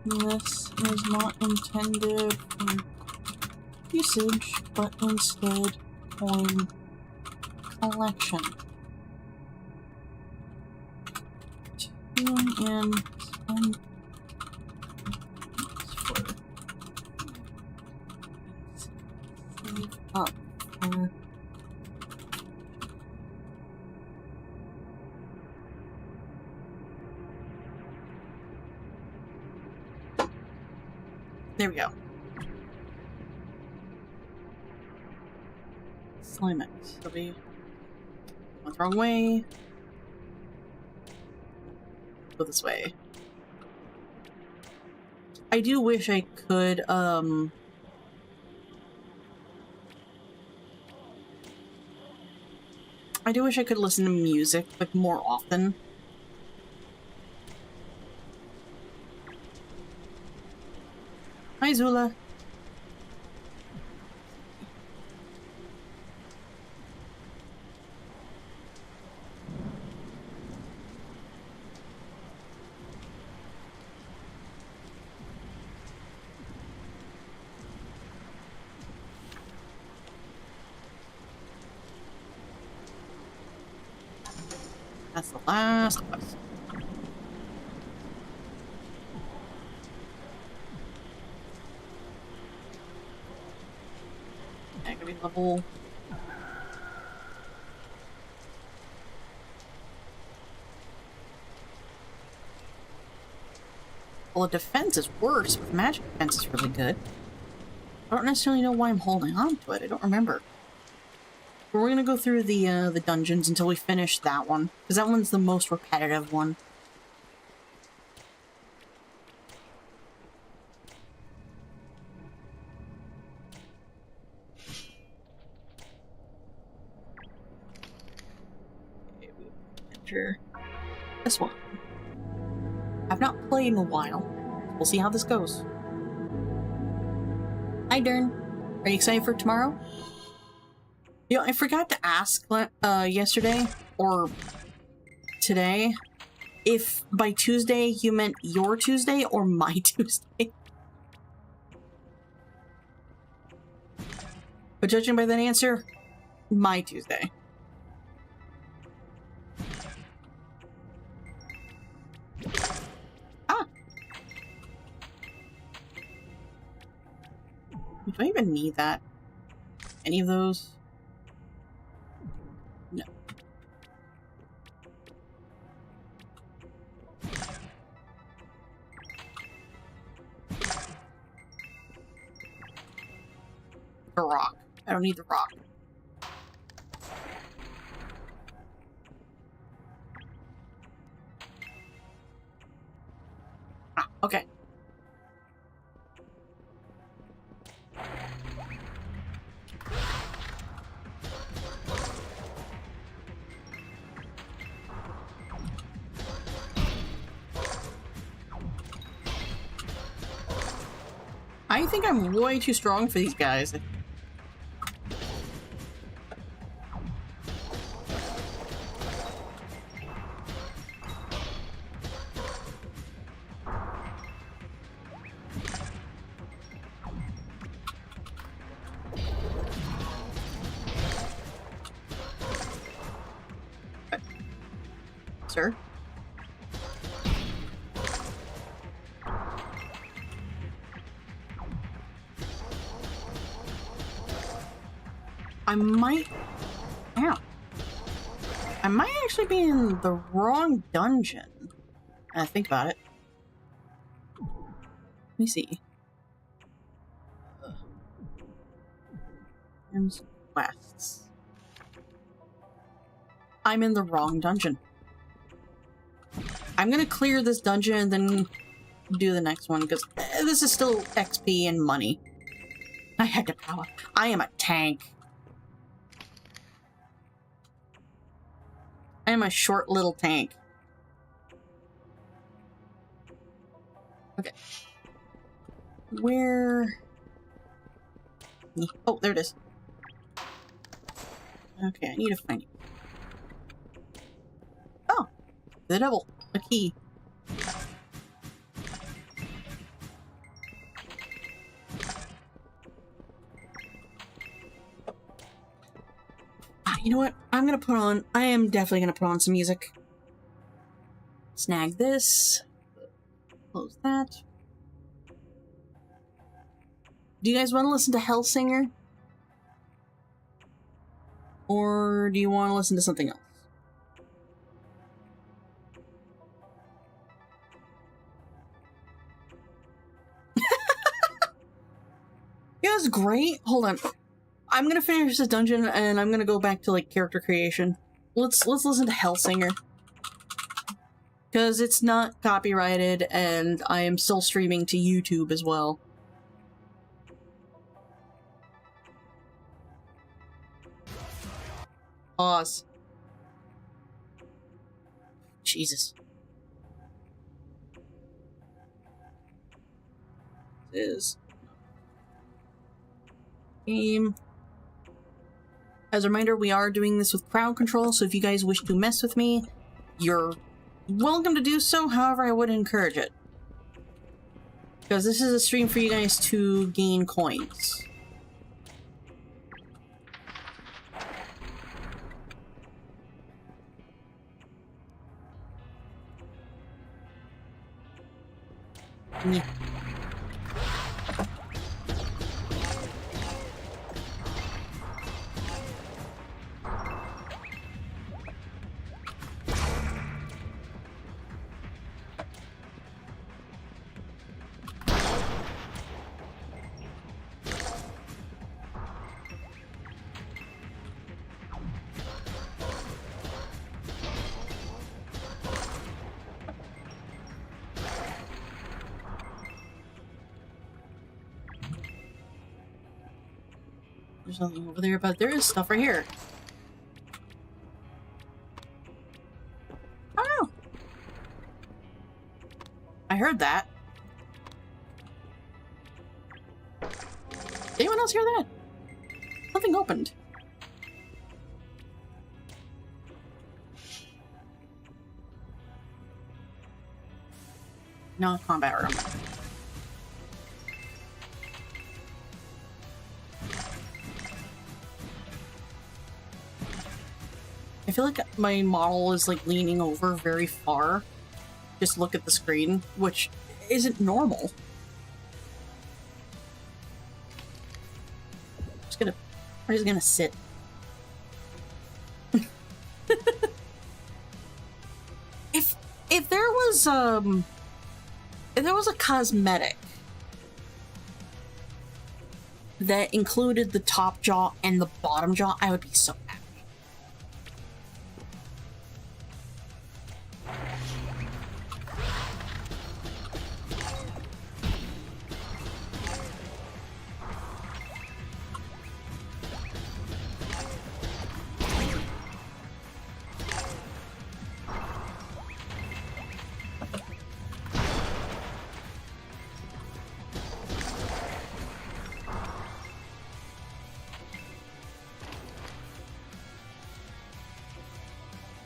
This is not intended for usage, but instead coin collection. Tune in some for save up for there we go. Slime it. It'll be went the wrong way. Go this way. I do wish I could, I do wish I could listen to music, like, more often. Hi, Zula. That's the last quest. I gotta be level. Well, the defense is worse, but magic defense is really good. I don't necessarily know why I'm holding on to it. I don't remember. But we're gonna go through the dungeons until we finish that one, because that one's the most repetitive one. Okay, we'll enter this one. I've not played in a while. We'll see how this goes. Hi, Dern. Are you excited for tomorrow? You know, I forgot to ask yesterday, or today, if by Tuesday you meant your Tuesday or my Tuesday. But judging by that answer, my Tuesday. Ah! Do I even need that? Any of those? No. The rock. I don't need the rock. Ah, okay. I think I'm way too strong for these guys. Sir? I might... Ow. I might actually be in the wrong dungeon. Think about it. Let me see. There's quests. I'm in the wrong dungeon. I'm gonna clear this dungeon and then do the next one, because this is still XP and money. I had to power. I am a tank. I am a short little tank. Okay. Where... Oh, there it is. Okay, I need to find it. Oh! The devil. A key. You know what? I am definitely gonna put on some music. Snag this. Close that. Do you guys want to listen to Hellsinger? Or do you want to listen to something else? It was great. Hold on. I'm gonna finish this dungeon and I'm gonna go back to like character creation. Let's listen to Hellsinger. Because it's not copyrighted and I am still streaming to YouTube as well. Pause. Jesus. This is game. As a reminder, we are doing this with crowd control, so if you guys wish to mess with me, you're welcome to do so. However, I would encourage it. Because this is a stream for you guys to gain coins. Yeah. There's nothing over there, but there is stuff right here. I don't know. I heard that. Did anyone else hear that? Something opened. No, combat room. I feel like my model is like leaning over very far. Just look at the screen, which isn't normal. I'm just gonna sit. If there was a cosmetic that included the top jaw and the bottom jaw, I would be so happy.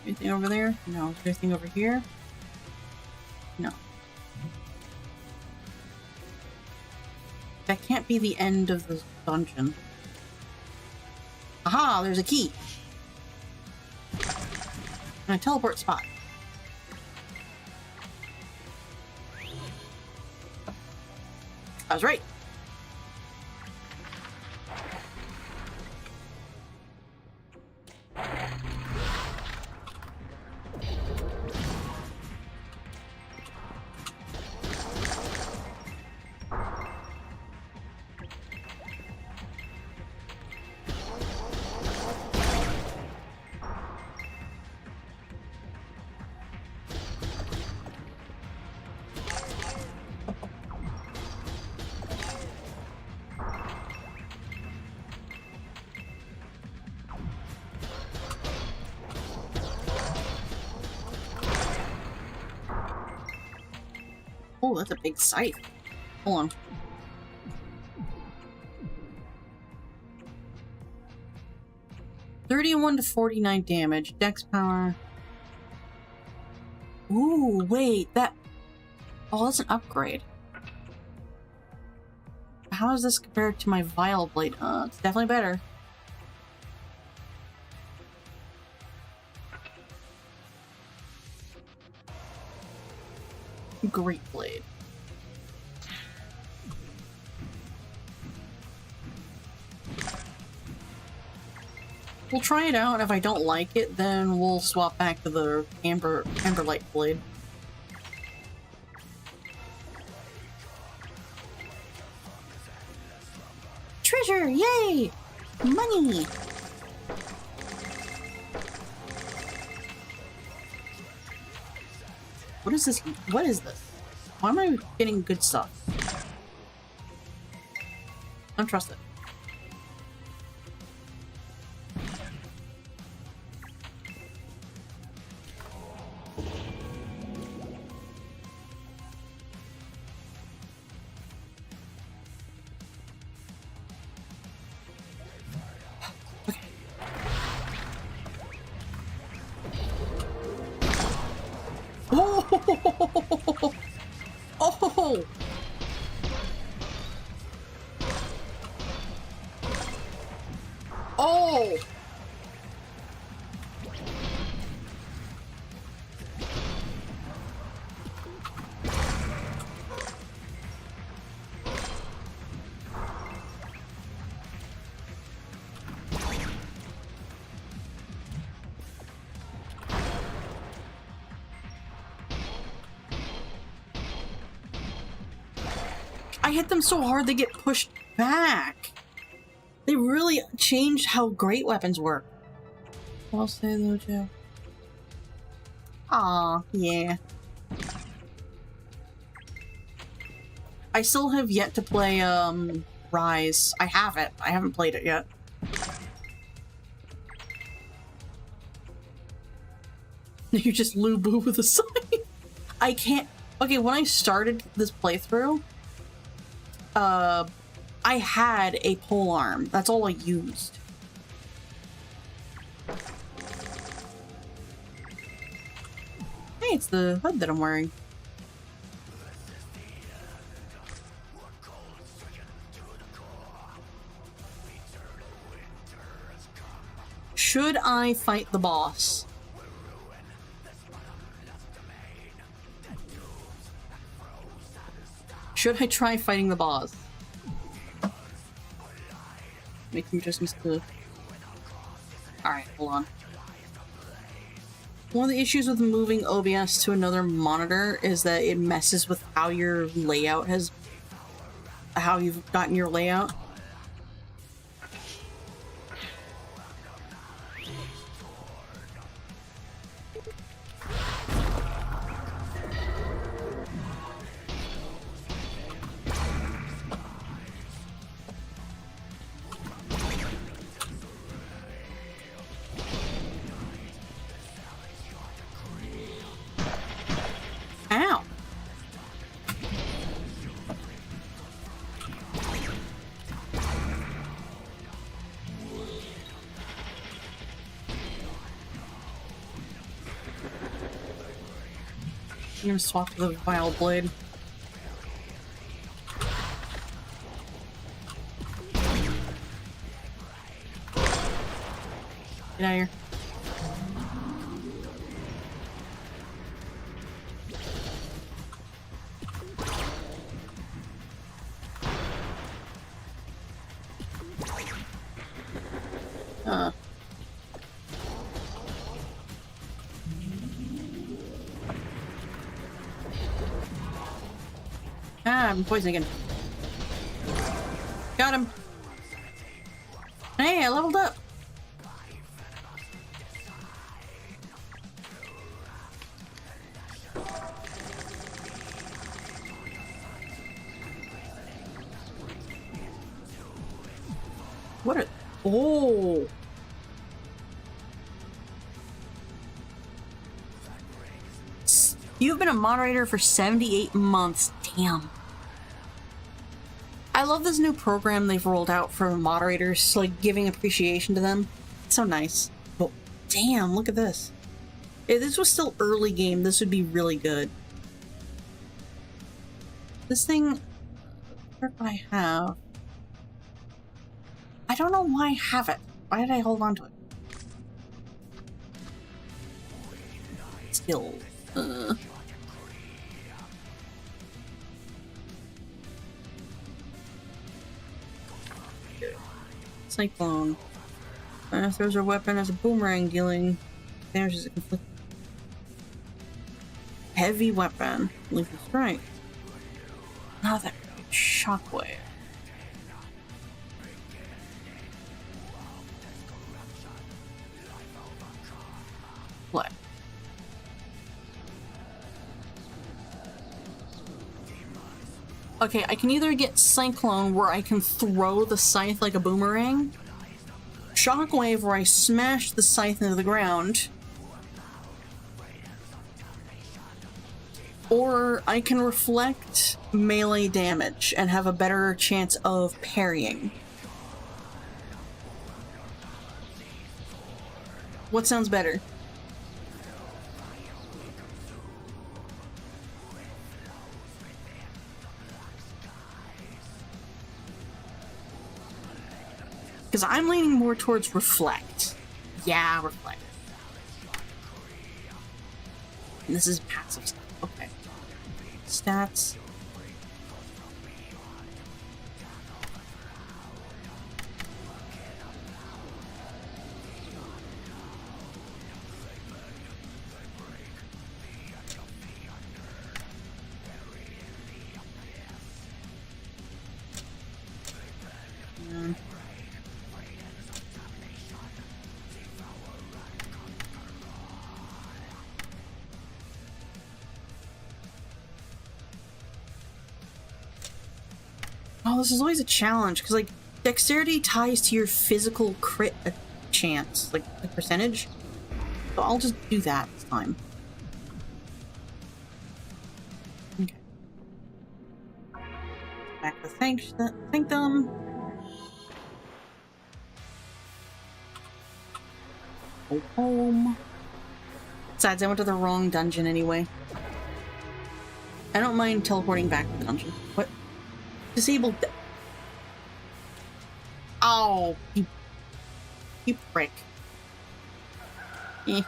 Anything over there? No. Is there anything over here? No. That can't be the end of the dungeon. Aha! There's a key! And a teleport spot. I was right. Oh, that's a big scythe. Hold on. $31 to 49 damage. Dex power. Ooh, wait, that... Oh, that's an upgrade. How is this compared to my Vile Blade? It's definitely better. Great blade. We'll try it out, and if I don't like it, then we'll swap back to the Amberlight blade. Treasure! Yay! Money! What is this? What is this? Why am I getting good stuff? I don't trust it. Oh! Oh! Oh! I hit them so hard they get pushed back. They really changed how great weapons work. I'll say though, Joe. Aw, yeah. I still have yet to play Rise. I have it. I haven't played it yet. You just Lu-boo with a sign. I can't. Okay, when I started this playthrough, I had a pole arm. That's all I used. Hey, it's the hood that I'm wearing. Should I fight the boss? Should I try fighting the boss? Make him just used to... Alright, hold on. One of the issues with moving OBS to another monitor is that it messes with how your layout has... how you've gotten your layout. Ow! I'm gonna swap the wild blade. Get out of here. Ah, I'm poisoning again. Got him. Hey, I leveled up. What a... Oh! You've been a moderator for 78 months. Damn. I love this new program they've rolled out for moderators, like giving appreciation to them. It's so nice. But damn, look at this. If this was still early game, this would be really good. This thing... What do I have? I don't know why I have it. Why did I hold on to it? Skill. Cyclone. Throws her weapon as a boomerang, dealing damage as a conflict. Heavy weapon. Lethal strike. Now that shockwave. What? Okay, I can either get Cyclone where I can throw the scythe like a boomerang, Shockwave where I smash the scythe into the ground, or I can reflect melee damage and have a better chance of parrying. What sounds better? Because I'm leaning more towards reflect. Yeah, reflect. And this is passive stuff. Okay. Stats. Oh, this is always a challenge, because, like, dexterity ties to your physical crit chance, like, the percentage. So I'll just do that this time. Okay. Back to thank them. Go home. Besides, I went to the wrong dungeon anyway. I don't mind teleporting back to the dungeon. What? Disabled. Oh, you prick. I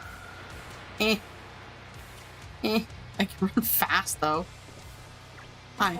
can run fast though. Hi.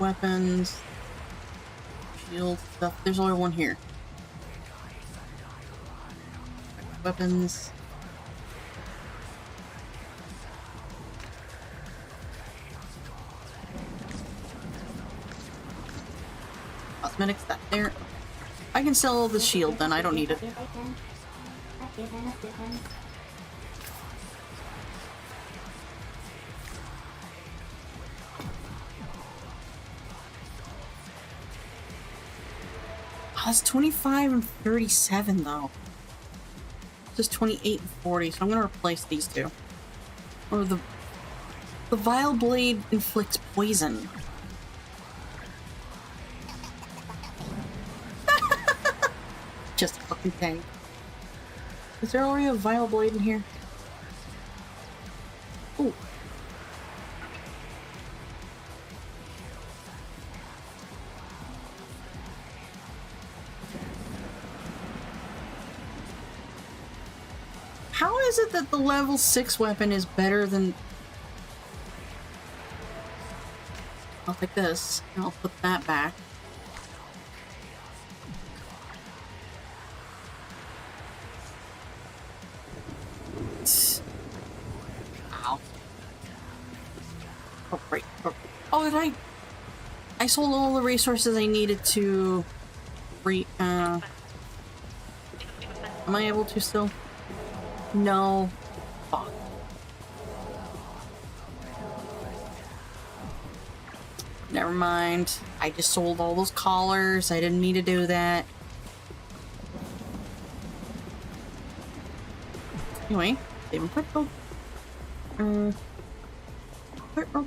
Weapons, shield stuff. There's only one here. Weapons. Cosmetics, that there. I can sell the shield then, I don't need it. That's 25 and 37 though. Just 28 and 40, so I'm gonna replace these two. Or the Vile Blade inflicts poison. Just a fucking tank. Is there already a Vile Blade in here? Ooh. How is it that the level 6 weapon is better than... I'll take this, and I'll put that back. Ow. Oh, right. Oh, did I sold all the resources I needed to... Am I able to still? No. Fuck. Never mind. I just sold all those collars. I didn't need to do that. Anyway, save and quit real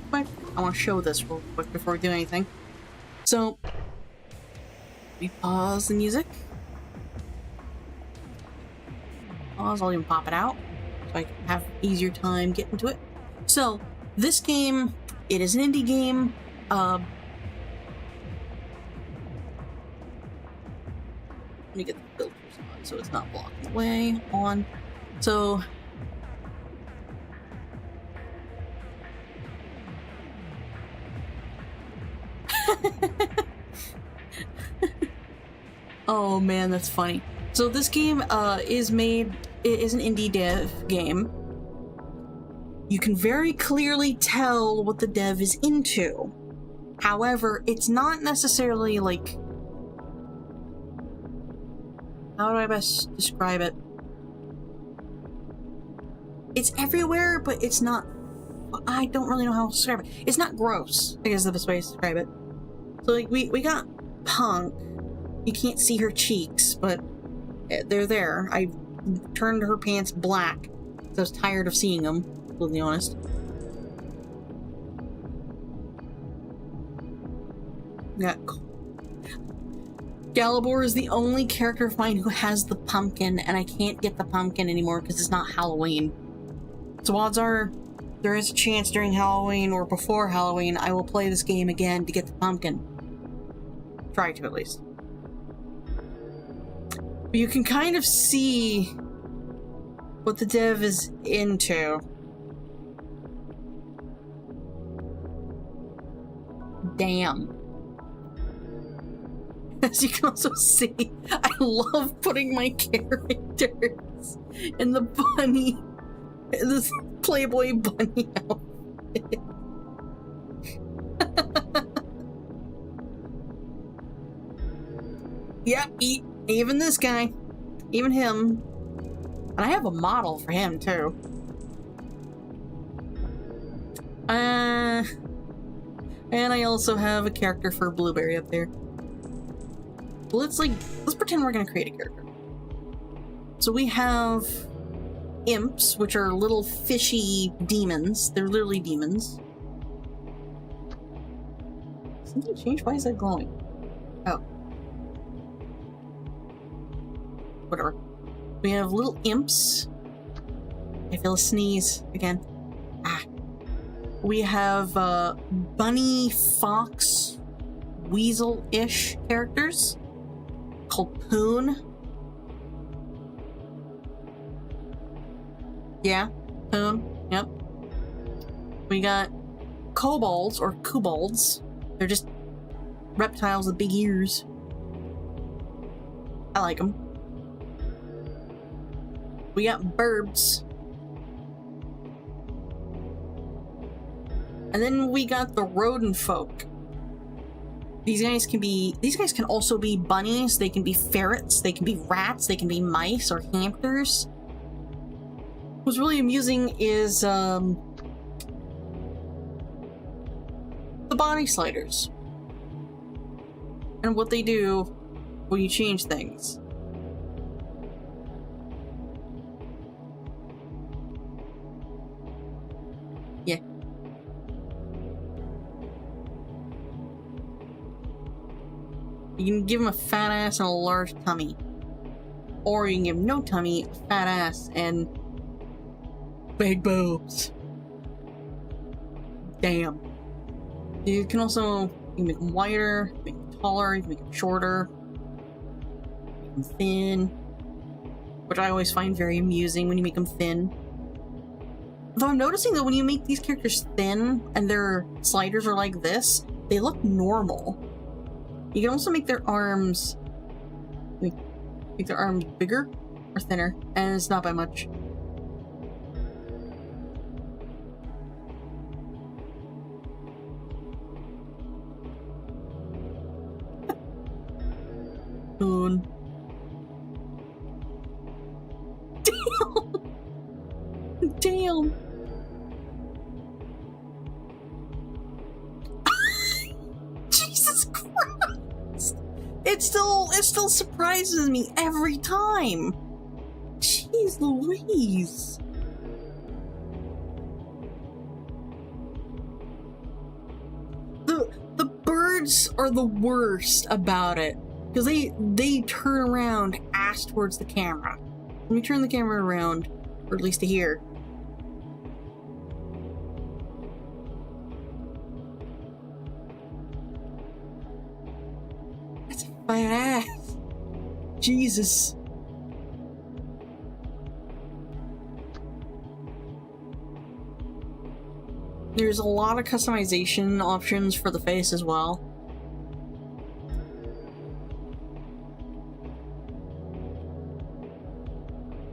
quick. I want to show this real quick before we do anything. So, we pause the music. Pause, I'll even pop it out so I can have easier time getting to it. So, this game, it is an indie game. Let me get the filters on so it's not blocking the way. On. So, oh man, that's funny. So this game is an indie dev game. You can very clearly tell what the dev is into. However, it's not necessarily like... How do I best describe it? It's everywhere, but it's not... I don't really know how to describe it. It's not gross, I guess is the best way to describe it. So like, we got Punk. You can't see her cheeks, but they're there. I turned her pants black because I was tired of seeing them, to be honest. Yeah. Galibor is the only character of mine who has the pumpkin, and I can't get the pumpkin anymore because it's not Halloween. So odds are, there is a chance during Halloween or before Halloween I will play this game again to get the pumpkin. Try to, at least. But you can kind of see what the dev is into. Damn. As you can also see, I love putting my characters in the bunny, this Playboy bunny outfit. Yep, even this guy. Even him. And I have a model for him, too. And I also have a character for Blueberry up there. Let's pretend we're gonna create a character. So we have imps, which are little fishy demons. They're literally demons. Something changed? Why is that glowing? Oh. Whatever. We have little imps. I feel a sneeze again. Ah. We have bunny, fox, weasel-ish characters called Poon. Yeah, Poon. Yep. We got kobolds or kobolds. They're just reptiles with big ears. I like them. We got burbs. And then we got the rodent folk. These guys can also be bunnies, they can be ferrets, they can be rats, they can be mice or hamsters. What's really amusing is the body sliders. And what they do when you change things. Yeah. You can give him a fat ass and a large tummy. Or you can give him no tummy, a fat ass, and big boobs. Damn. You can also make him wider, make him taller, you can make him shorter, make him thin. Which I always find very amusing when you make them thin. Though I'm noticing that when you make these characters thin and their sliders are like this, they look normal. You can also make their arms bigger or thinner, and it's not by much. Boon. Damn! Damn! Jesus Christ! It still surprises me every time. Jeez Louise. The guards are the worst about it. Because they turn around ass towards the camera. Let me turn the camera around, or at least to here. That's a fat ass. Jesus. There's a lot of customization options for the face as well.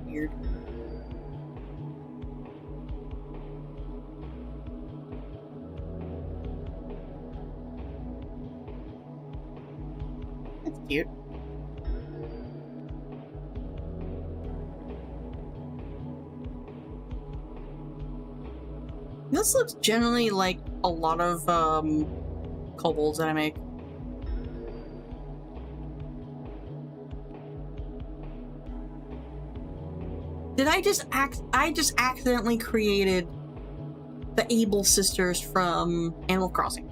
Weird. That's cute. This looks generally like a lot of kobolds that I make. Did I just accidentally created the Able sisters from Animal Crossing?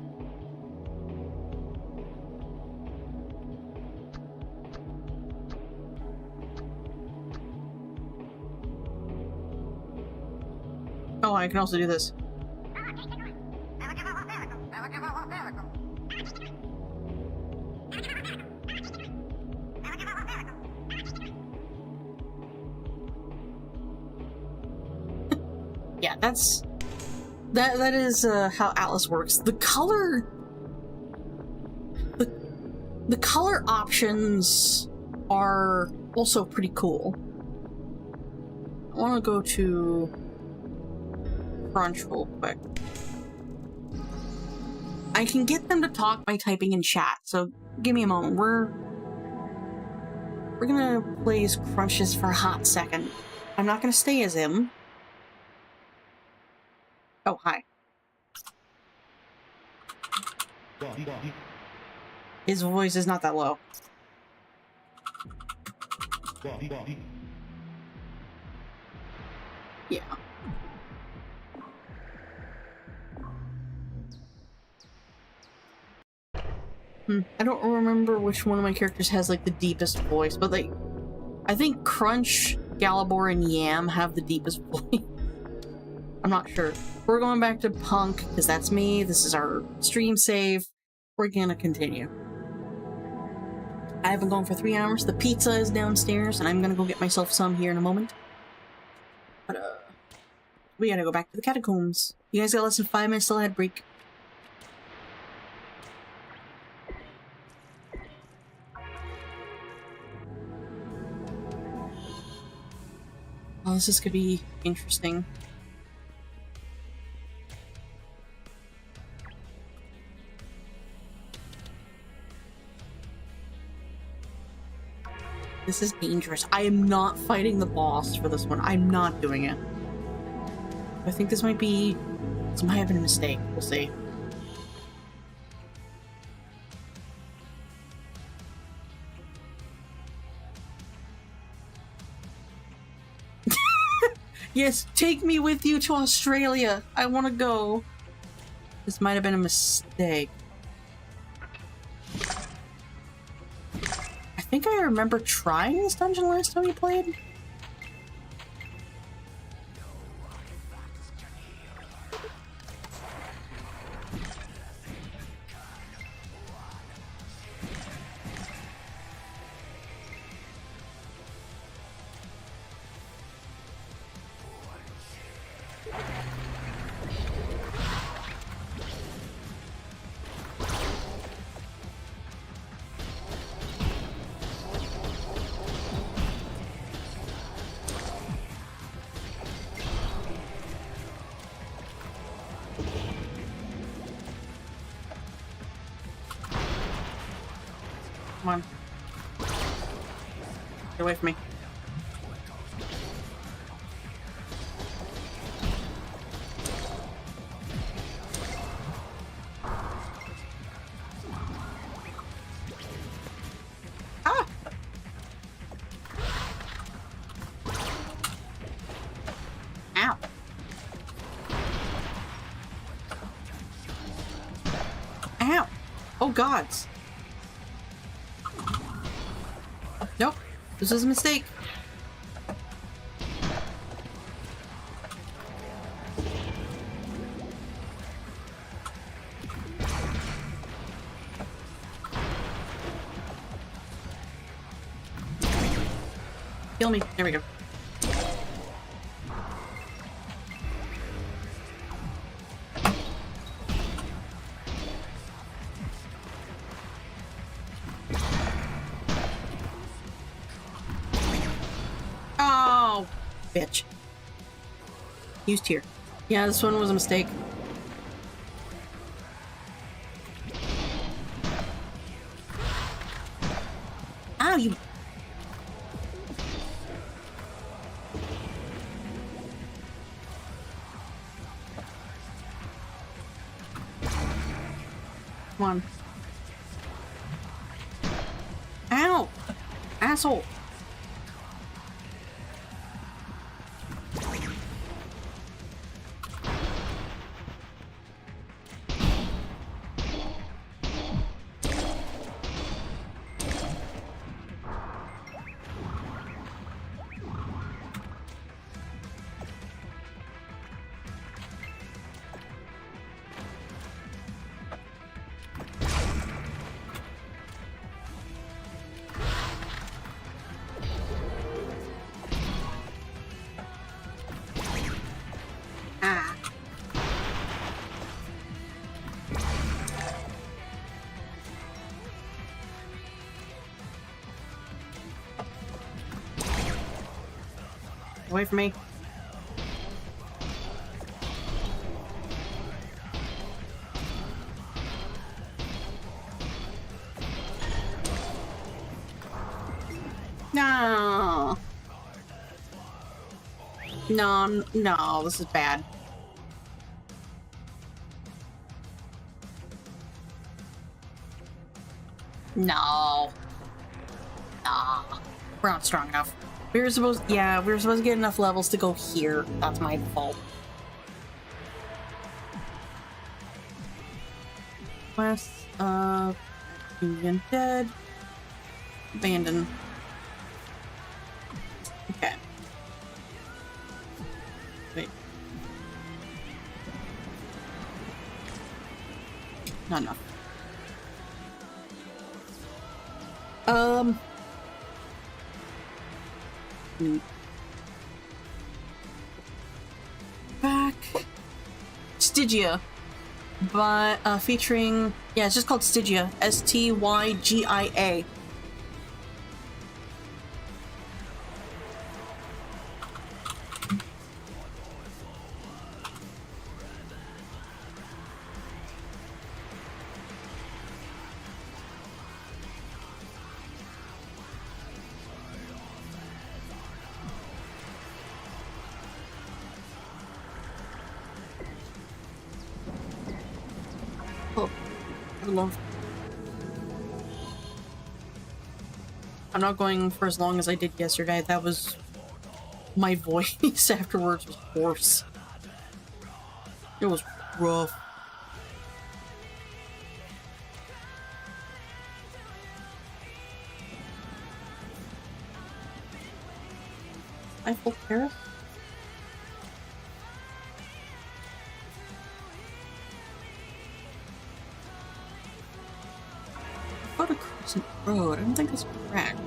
Oh, I can also do this. Yeah, that is how ATLYSS works. The color options are also pretty cool. I want to go to Crunch real quick. I can get them to talk by typing in chat, so give me a moment. We're gonna play as Crunches for a hot second. I'm not gonna stay as him. Oh, hi. His voice is not that low. Yeah. I don't remember which one of my characters has like the deepest voice, but like, I think Crunch, Galibor, and Yam have the deepest voice. I'm not sure. We're going back to Punk, because that's me. This is our stream save. We're gonna continue. I haven't gone for 3 hours. The pizza is downstairs, and I'm gonna go get myself some here in a moment. But, we gotta go back to the catacombs. You guys got less than 5 minutes till ad break. Oh, this is gonna be interesting. This is dangerous. I am not fighting the boss for this one. I'm not doing it. I think this might have been a mistake. We'll see. Yes, take me with you to Australia. I want to go. This might have been a mistake. I think I remember trying this dungeon last time we played. Come on. Get away from me. Ah! Ow. Ow. Oh gods. Nope. This is a mistake. Kill me. There we go. Oh, bitch. Used here. Yeah, this one was a mistake. Ow, you. Come on. Ow! Asshole! Away from me. No. No, no, this is bad. No. Nah. We're not strong enough. We were supposed to get enough levels to go here. That's my fault. Quest, Union dead. Abandon. Okay. Wait. Not enough. Back. Stygia. But, featuring... Yeah, it's just called Stygia. S-T-Y-G-I-A. I'm not going for as long as I did yesterday. That was... My voice afterwards was hoarse. It was rough. Eiffel Terrace? Go to Crescent Road. I don't think that's correct.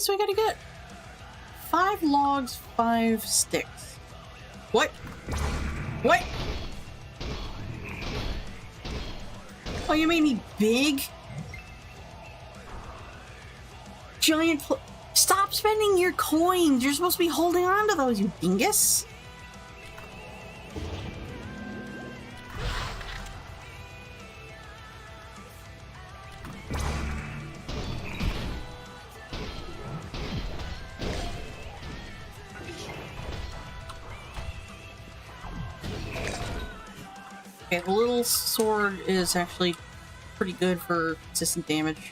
so I gotta get 5 logs, 5 sticks. What? What? Oh, you made me big? Giant Stop spending your coins! You're supposed to be holding on to those, you dingus! Okay, the little sword is actually pretty good for consistent damage.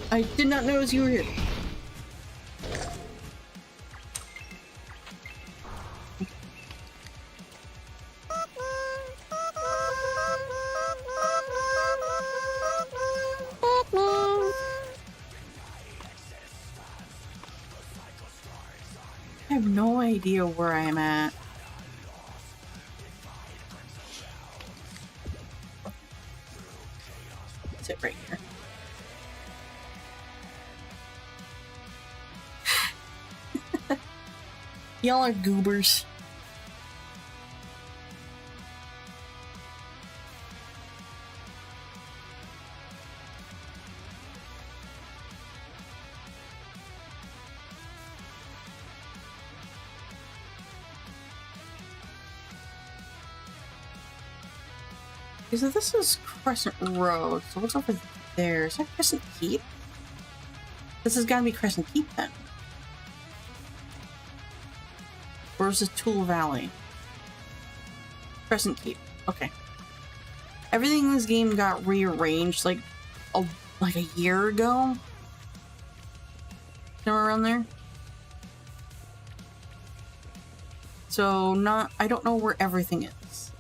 I did not notice you were here. I have no idea where I'm at. Sit right here. Y'all are goobers. So this is Crescent Road, so what's over there? Is that Crescent Keep? This has got to be Crescent Keep then. Or is it Tool Valley? Crescent Keep. Okay. Everything in this game got rearranged like a year ago. Somewhere around there. So I don't know where everything is.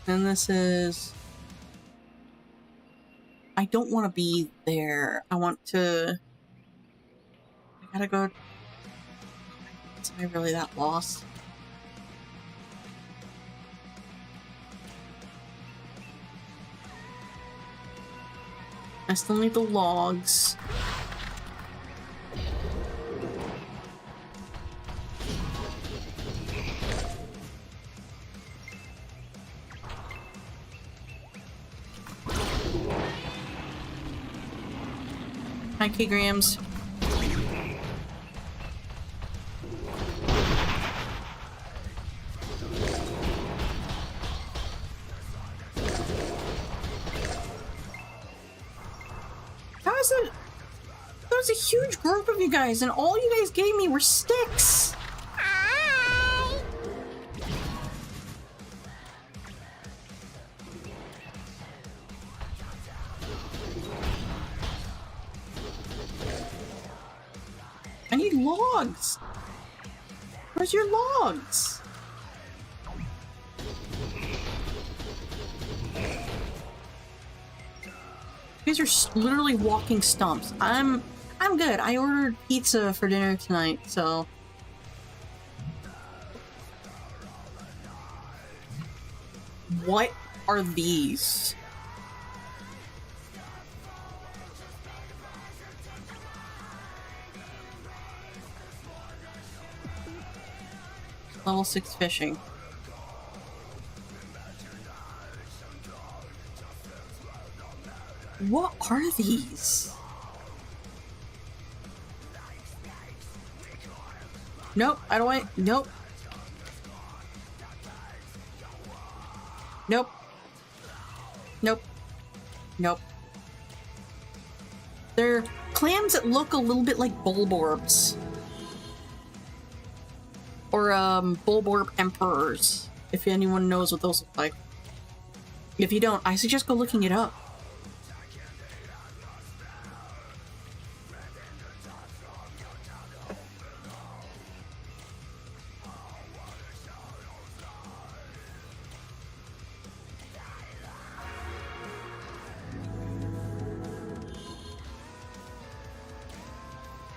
And this is... I don't want to be there. I want to... I gotta go... Am I really that lost? I still need the logs. Hi, K-Grams. There was a huge group of you guys, and all you guys gave me were sticks. I need logs. Where's your logs? You guys are literally walking stumps. I'm good. I ordered pizza for dinner tonight, so... What are these? Level 6 fishing. What are these? Nope, I don't want... Nope. Nope. Nope. Nope. They're clams that look a little bit like bulborbs. Or, bulborb emperors, if anyone knows what those look like. If you don't, I suggest go looking it up.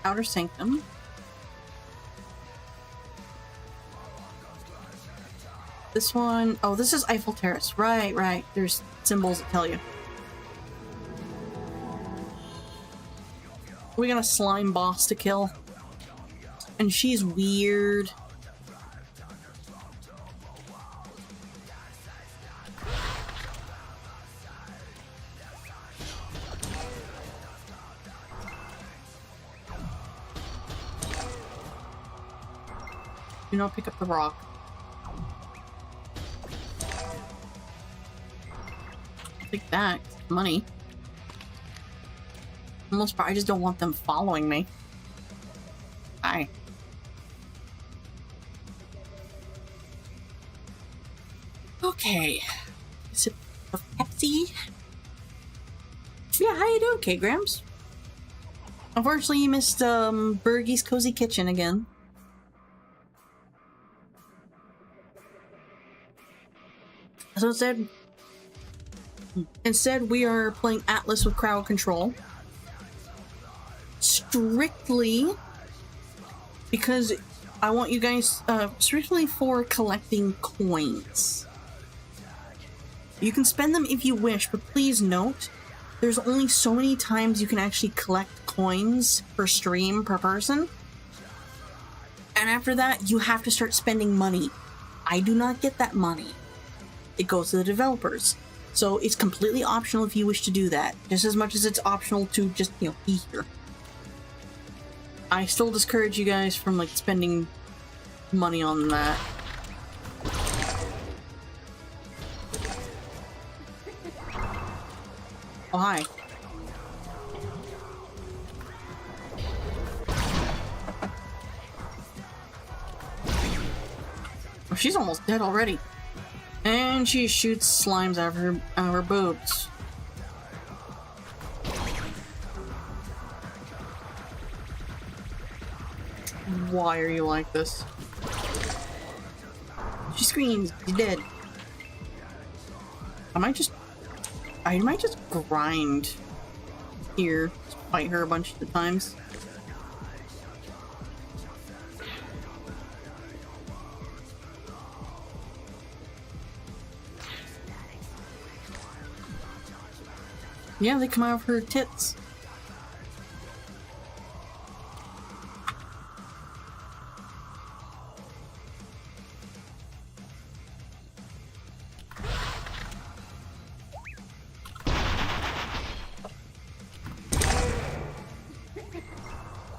Outer Sanctum. This one, oh, this is Eiffel Terrace. Right. There's symbols that tell you. We got a slime boss to kill. And she's weird. Do not pick up the rock. Take that. Money. For the most part, I just don't want them following me. Hi. Okay. Sip of Pepsi. Yeah, how you doing, K-Grams? Unfortunately, you missed Burgie's Cozy Kitchen again. So instead we are playing ATLYSS with crowd control. Strictly because I want you guys, strictly for collecting coins. You can spend them if you wish, but please note, there's only so many times you can actually collect coins per stream, per person. And after that, you have to start spending money. I do not get that money. It goes to the developers. So it's completely optional if you wish to do that, just as much as it's optional to just, you know, be here. I still discourage you guys from, like, spending money on that. Oh, hi. Oh, she's almost dead already. And she shoots slimes out of her boobs. Why are you like this? She screams, you're dead. I might just grind here, fight her a bunch of the times. Yeah, they come out of her tits.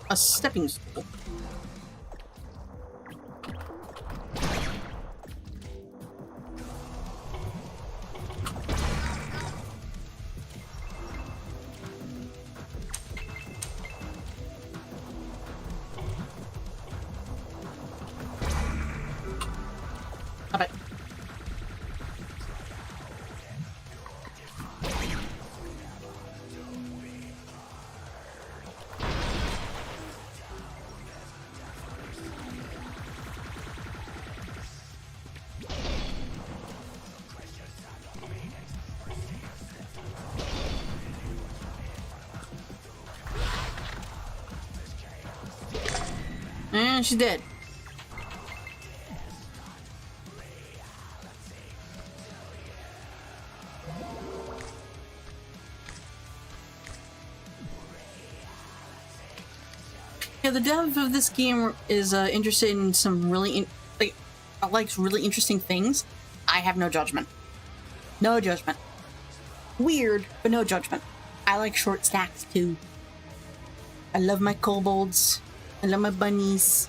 A stepping stool. And she's dead. Yeah, the dev of this game is interested in some really, likes really interesting things. I have no judgment. No judgment. Weird, but no judgment. I like short stacks too. I love my kobolds. I love my bunnies.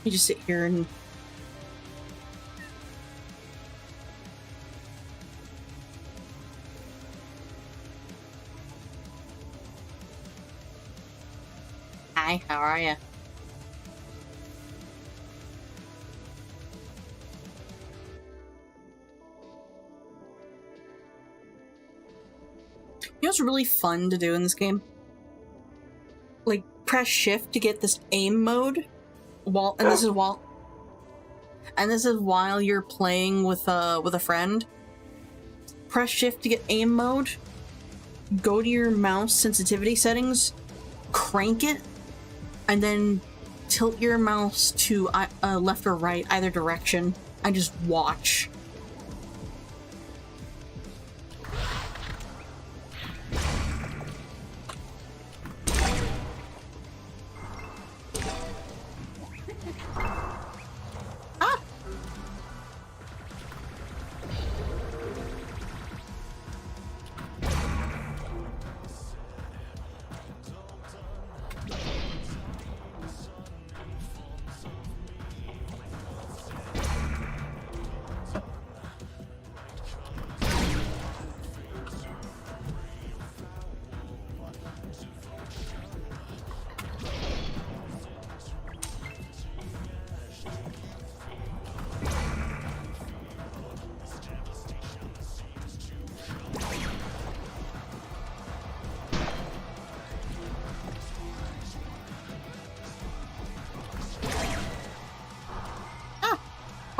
You just sit here and... Hi, how are ya? You know what's really fun to do in this game? Like, press shift to get this aim mode, and this is while you're playing with a friend. Press shift to get aim mode, go to your mouse sensitivity settings, crank it, and then tilt your mouse to left or right, either direction, and just watch.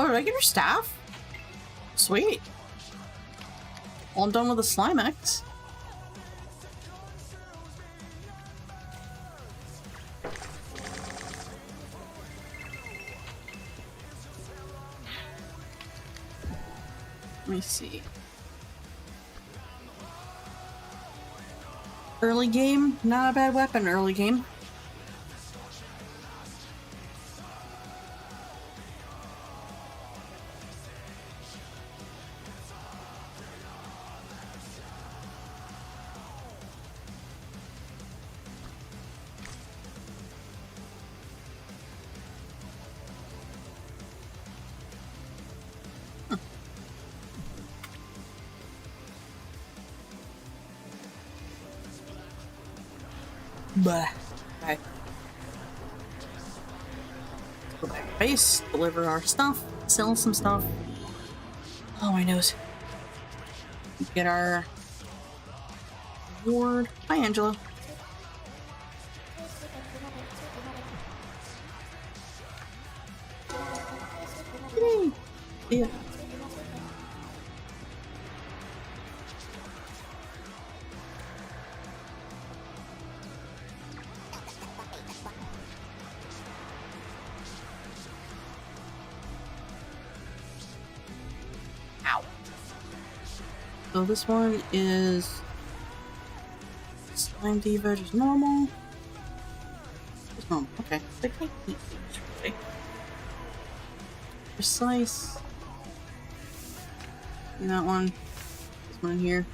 Oh, did I get her staff? Sweet. Well, I'm done with the Slimex. Let me see. Early game, not a bad weapon, early game. Blah. Okay. Go back to base, deliver our stuff, sell some stuff. Oh, my nose. Get our reward. Hi, Angela. Yay. Yeah. So this one is Slime Diva, just normal. Just normal, okay. I can't eat these, really. Precise. And that one. This one here.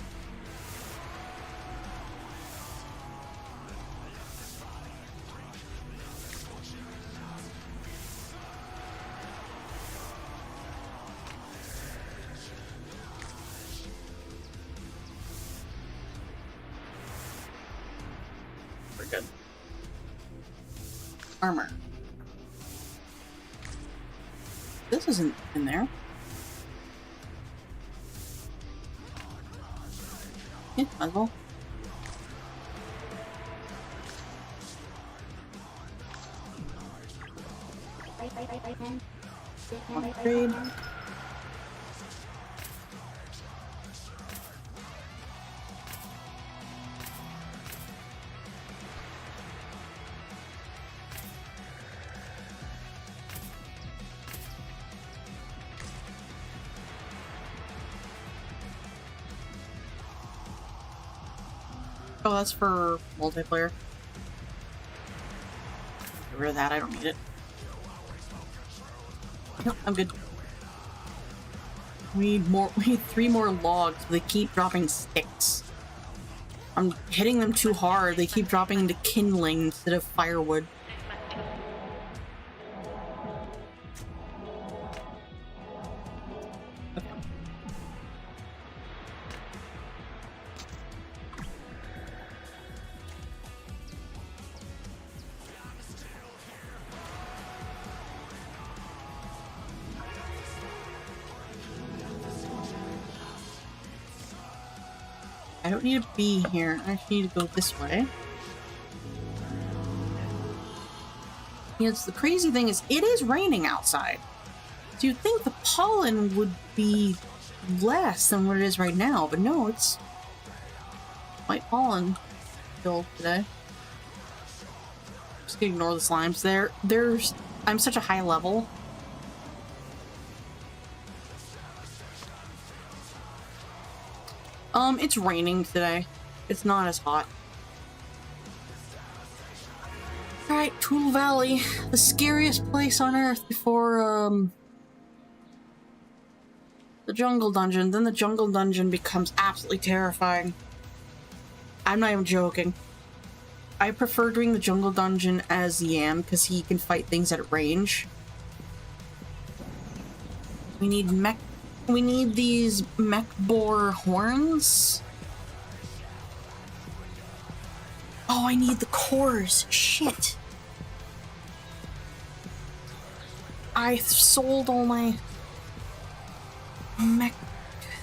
Good. Armor. This isn't in there. Yeah, might as well. Upgrade. Oh, that's for multiplayer. Get rid of that, I don't need it. Nope, I'm good. We need 3 more logs, but they keep dropping sticks. I'm hitting them too hard, they keep dropping into kindling instead of firewood. I don't need to be here. I actually need to go this way. Yes, the crazy thing is, it is raining outside. So you'd think the pollen would be less than what it is right now, but no, it's white pollen killed today. Just gonna ignore the slimes. I'm such a high level. It's raining today. It's not as hot. Alright, Tool Valley. The scariest place on Earth before, the jungle dungeon. Then the jungle dungeon becomes absolutely terrifying. I'm not even joking. I prefer doing the jungle dungeon as Yam because he can fight things at range. We need these mech boar horns. Oh, I need the cores. Shit. I sold all my mech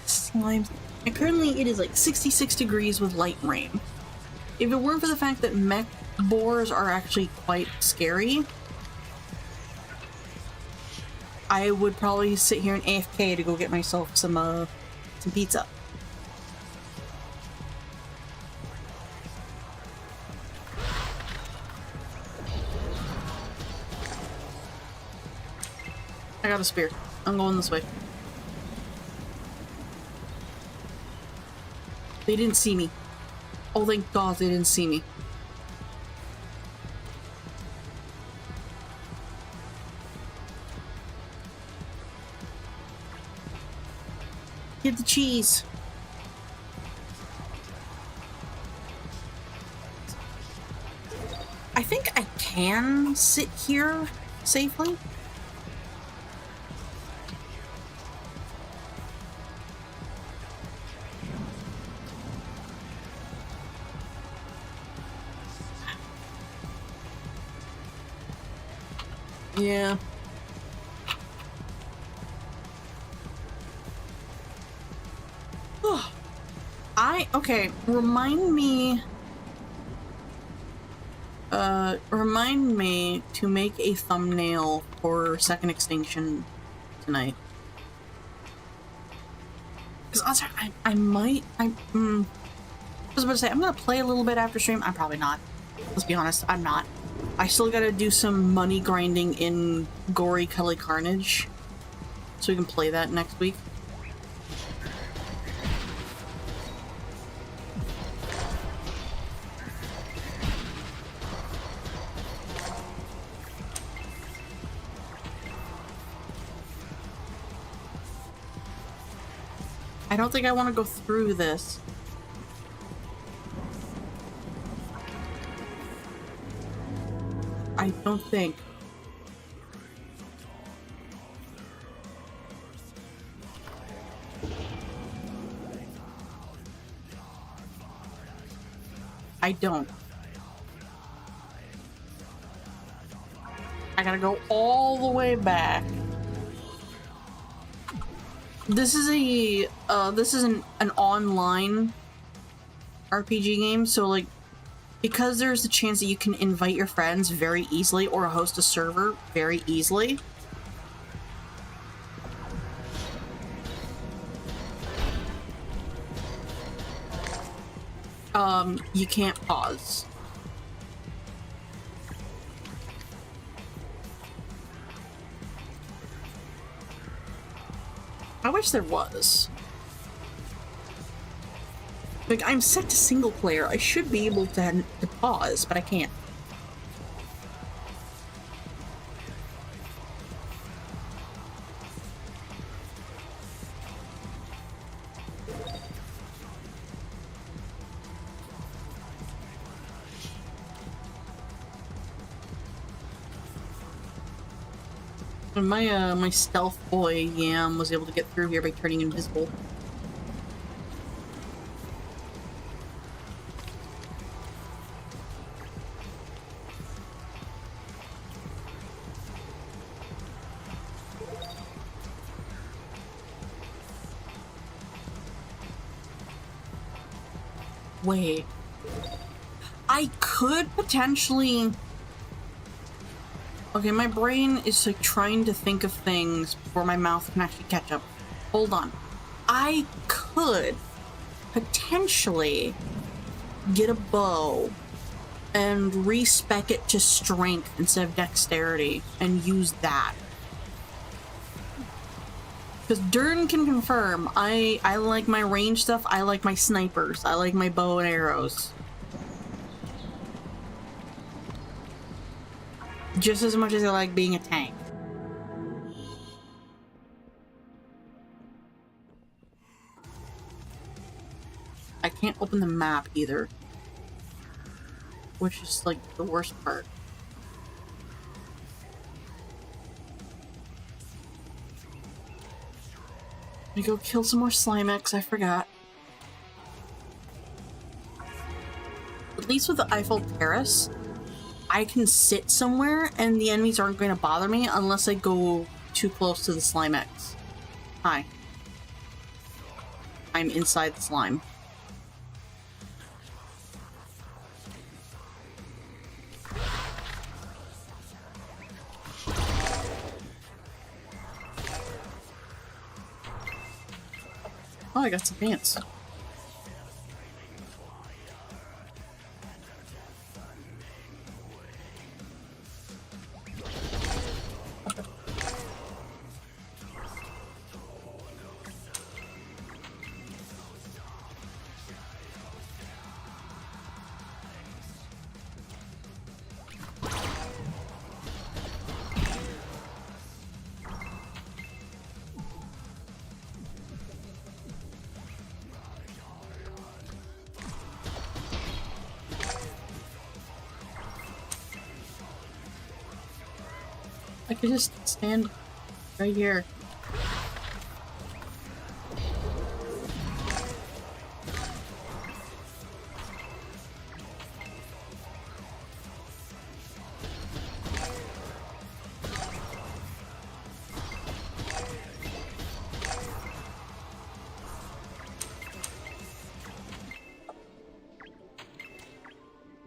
slimes. And currently it is like 66 degrees with light rain. If it weren't for the fact that mech boars are actually quite scary, I would probably sit here in AFK to go get myself some pizza. I got a spear. I'm going this way. They didn't see me. Oh, thank God they didn't see me. Get the cheese. I think I can sit here safely. Yeah. Okay, remind me to make a thumbnail for Second Extinction tonight. Because I was about to say, I'm gonna play a little bit after stream. I'm probably not. Let's be honest, I'm not. I still gotta do some money grinding in Gory Kelly Carnage, so we can play that next week. I don't think I want to go through this. I don't think. I don't. I gotta go all the way back. This is an online RPG game, so like, because there's a chance that you can invite your friends very easily or host a server very easily. You can't pause. I wish there was. Like, I'm set to single player. I should be able to pause, but I can't. And my stealth boy Yam was able to get through here by turning invisible. Wait. I could potentially... Okay, my brain is like trying to think of things before my mouth can actually catch up. Hold on. I could potentially get a bow and respec it to strength instead of dexterity and use that. Because Dern can confirm, I like my range stuff, I like my snipers, I like my bow and arrows. Just as much as I like being a tank. I can't open the map either. Which is like the worst part. Let me go kill some more Slimex, I forgot. At least with the Eiffel Terrace, I can sit somewhere and the enemies aren't going to bother me unless I go too close to the Slimex. Hi. I'm inside the slime. Oh, I got some pants. I could just stand right here.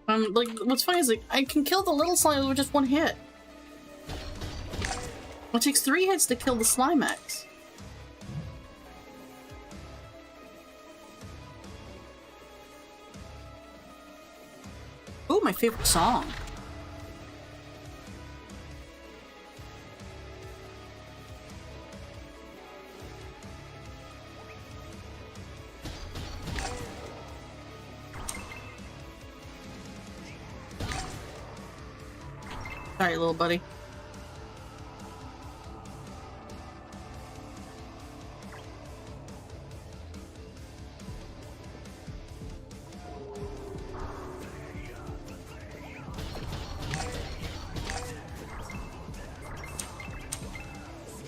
Like, what's funny is, like, I can kill the little slime with just one hit. It takes 3 hits to kill the Slimex. Ooh, my favorite song. Sorry, little buddy.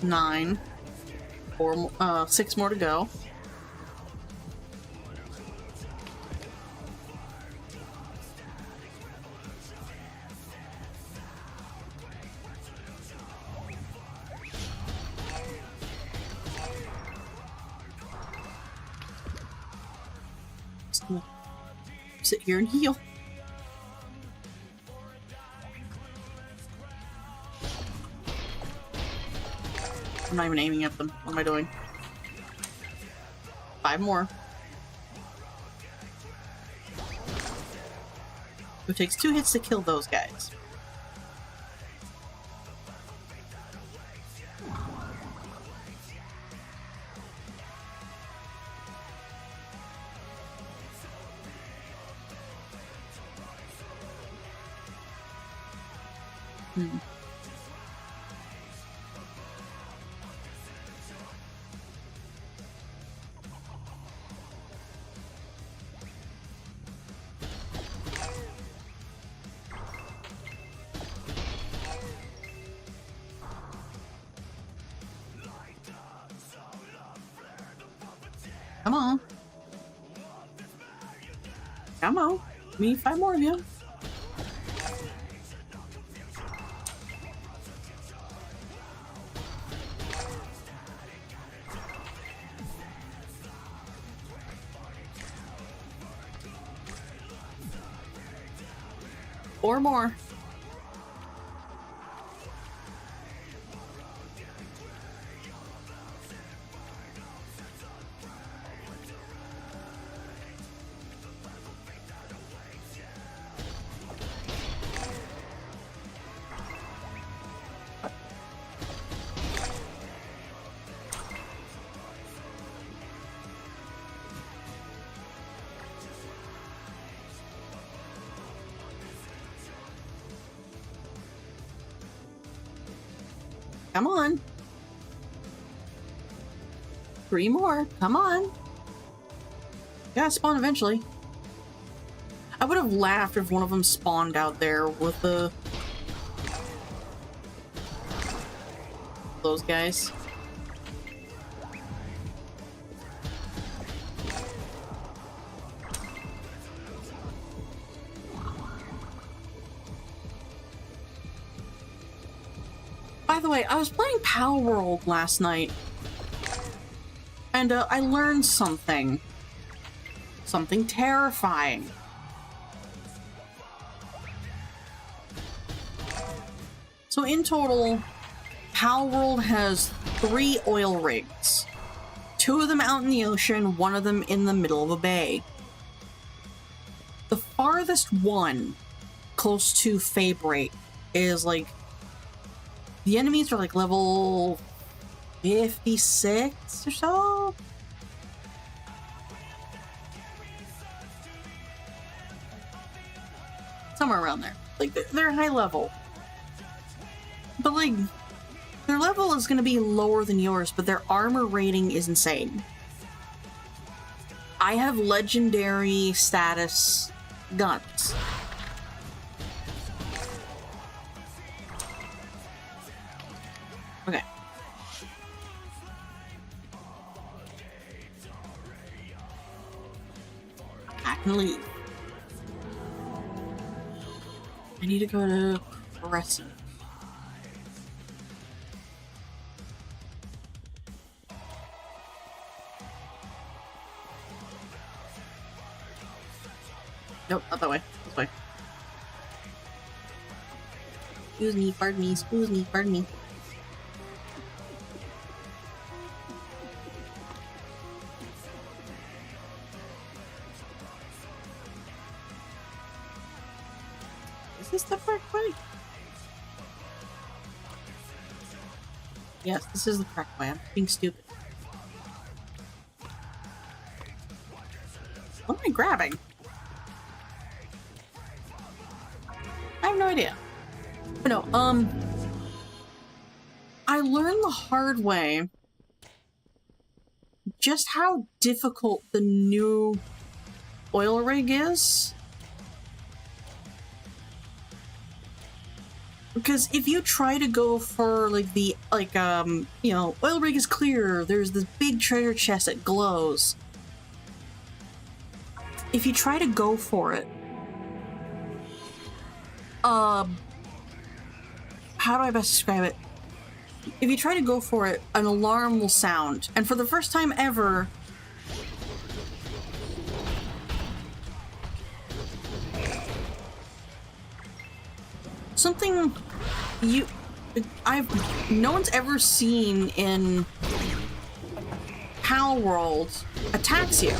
Nine. 6 more to go. Just gonna sit here and heal. I'm not even aiming at them. What am I doing? 5 more. It takes 2 hits to kill those guys. Come on. Come on. We need 5 more of you. Or more. Come on. 3 more. Come on. Gotta spawn eventually. I would have laughed if one of them spawned out there with the... those guys. By the way, I was playing Power World last night, and I learned something. Something terrifying. So in total, Power World has 3 oil rigs. 2 of them out in the ocean, 1 of them in the middle of a bay. The farthest one, close to Fabrate, is like... the enemies are like level 56 or so? Somewhere around there. Like, they're high level. But like, their level is gonna be lower than yours, but their armor rating is insane. I have legendary status guns. Okay. I can leave. I need to go to Crescent. Nope, not that way. This way. Excuse me, pardon me, excuse me, pardon me. Is this the correct way? Yes, this is the correct way. I'm being stupid. What am I grabbing? I have no idea. But no, I learned the hard way just how difficult the new oil rig is. Because if you try to go for like the, you know, oil rig is clear, there's this big treasure chest that glows. If you try to go for it, how do I best describe it? If you try to go for it, an alarm will sound, and for the first time ever, something no one's ever seen in Power World attacks you.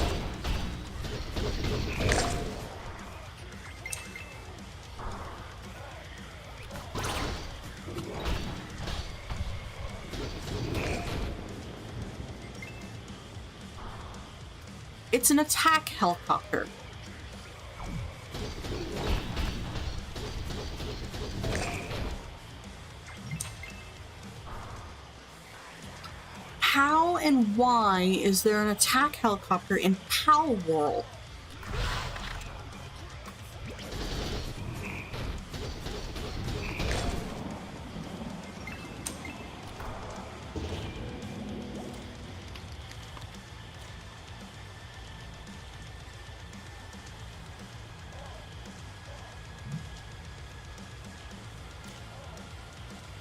It's an attack helicopter. How and why is there an attack helicopter in Power World?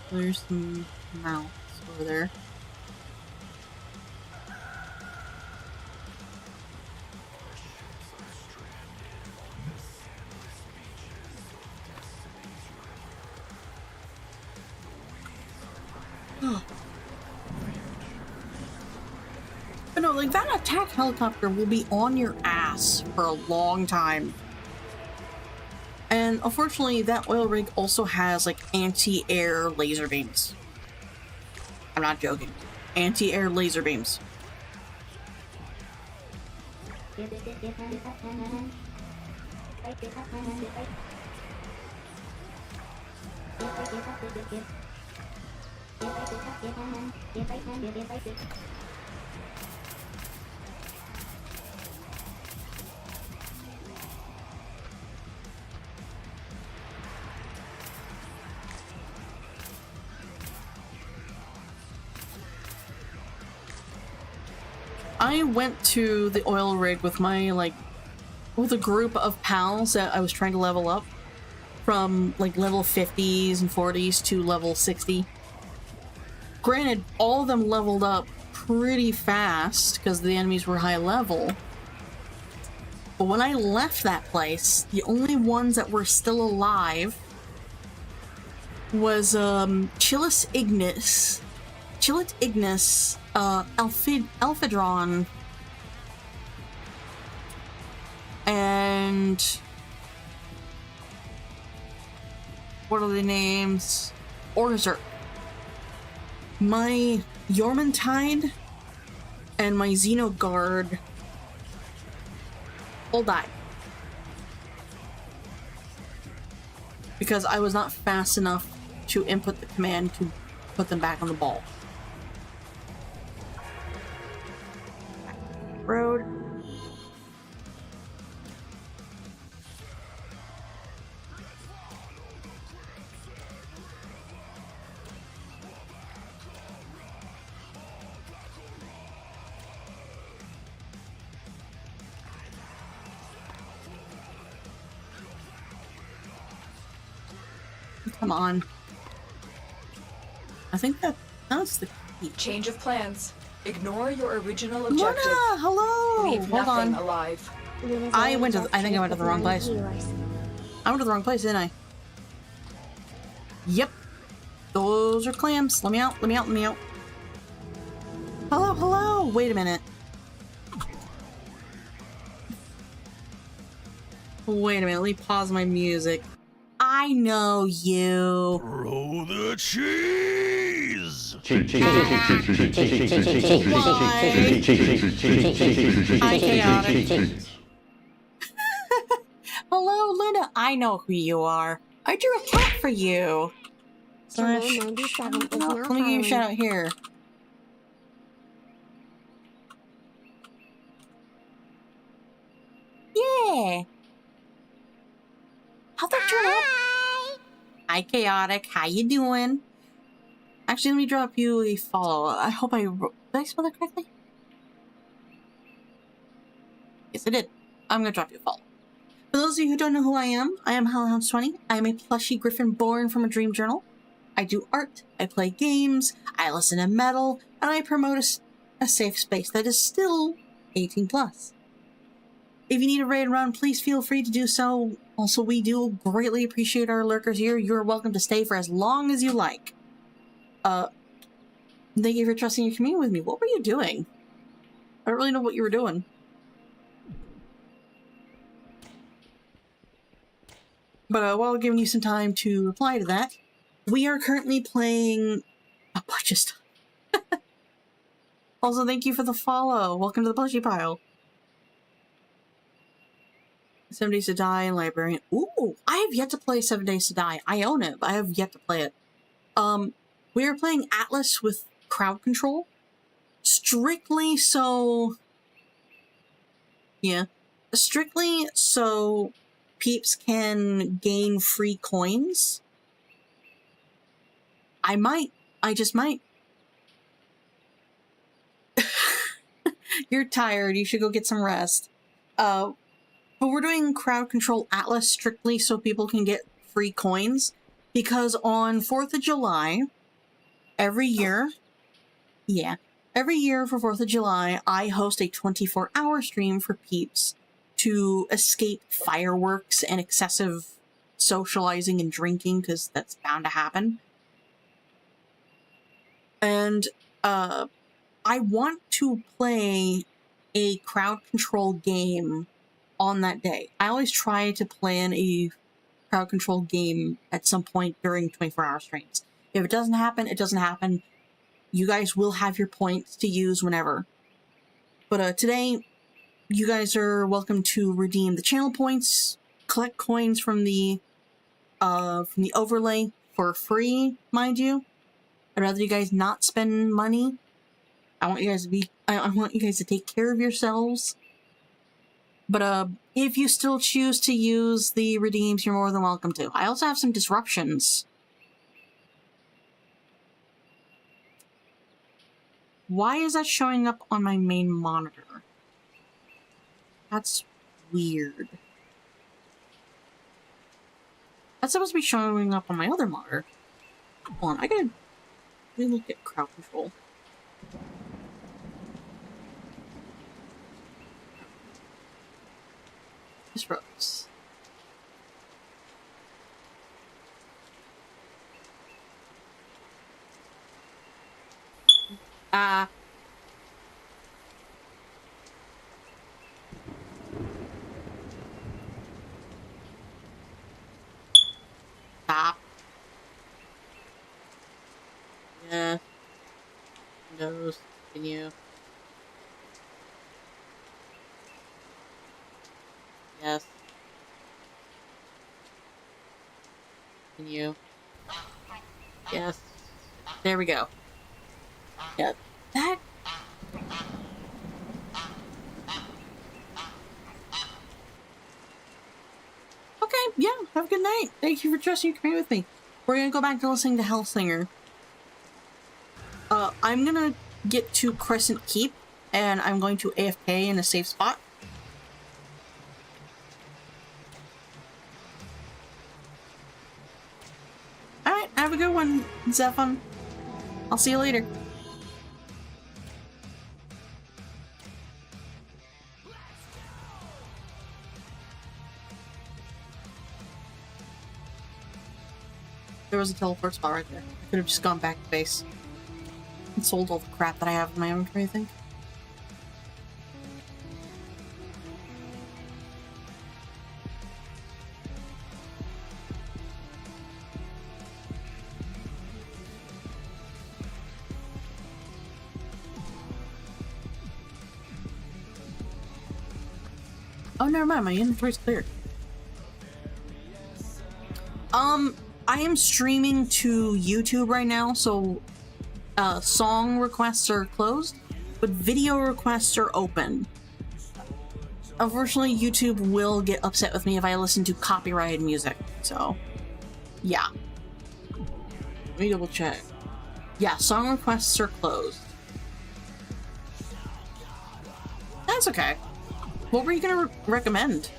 There's some mouths over there. But no, like, that attack helicopter will be on your ass for a long time. And unfortunately, that oil rig also has like anti-air laser beams. I'm not joking. Anti-air laser beams. I went to the oil rig with my, like, with a group of pals that I was trying to level up from, like, level 50s and 40s to level 60. Granted, all of them leveled up pretty fast because the enemies were high level. But when I left that place, the only ones that were still alive was, Chillis Ignis, Alphedron, and what are the names? Orzerk. My Yormantide and my Xenoguard all died. Because I was not fast enough to input the command to put them back on the ball. Road. Come on. I think that's the key. Change of plans. Ignore your original objective. Luna, hello! Leave Hold nothing on. alive. I think I went to the wrong place. I went to the wrong place, didn't I? Yep. Those are clams. Let me out, let me out, let me out. Hello, hello! Wait a minute. Wait a minute, let me pause my music. I know you. Roll the cheese! Hi, Chaotic. Hello, Luna. I know who you are. I drew a cat for you. Let me give you a shout out here. Yeah. How'd that turn out? Hi, Chaotic. How you doing? Actually, let me drop you a follow. I hope did I spell that correctly? Yes, I did. I'm gonna drop you a follow. For those of you who don't know who I am Hellhounds20. I am a plushy griffin born from a dream journal. I do art, I play games, I listen to metal, and I promote a safe space that is still 18+. If you need a raid run, please feel free to do so. Also, we do greatly appreciate our lurkers here. You're welcome to stay for as long as you like. Thank you for trusting your community with me. What were you doing? I don't really know what you were doing. But while giving you some time to reply to that, we are currently playing a bunch of stuff. Also, thank you for the follow. Welcome to the plushy pile. 7 Days to Die and Librarian. Ooh, I have yet to play 7 Days to Die. I own it, but I have yet to play it. We are playing ATLYSS with crowd control. Strictly so... Yeah. Strictly so peeps can gain free coins. I just might. You're tired, you should go get some rest. But we're doing crowd control ATLYSS strictly so people can get free coins. Because on 4th of July, every year for 4th of July, I host a 24-hour stream for peeps to escape fireworks and excessive socializing and drinking, because that's bound to happen. And I want to play a crowd control game on that day. I always try to plan a crowd control game at some point during 24-hour streams. If it doesn't happen, it doesn't happen. You guys will have your points to use whenever. But today, you guys are welcome to redeem the channel points, collect coins from the overlay for free, mind you. I'd rather you guys not spend money. I want you guys to take care of yourselves. But if you still choose to use the redeems, you're more than welcome to. I also have some disruptions. Why is that showing up on my main monitor? That's weird. That's supposed to be showing up on my other monitor. Hold on, I gotta look at crowd control. EZROZ. Stop. Yeah. Windows. Continue. Yes. Continue. Yes. There we go. Yeah. That. Okay, yeah, have a good night. Thank you for trusting your command with me. We're gonna go back to listening to Hellsinger. I'm gonna get to Crescent Keep, and I'm going to AFK in a safe spot. Alright, have a good one, Zephon. I'll see you later. There was a teleport spot right there. I could have just gone back to base and sold all the crap that I have in my inventory, I think. Oh, never mind. My inventory's clear. I am streaming to YouTube right now, so song requests are closed, but video requests are open. Unfortunately, YouTube will get upset with me if I listen to copyrighted music, so yeah. Let me double check. Yeah, song requests are closed. That's okay. What were you gonna recommend?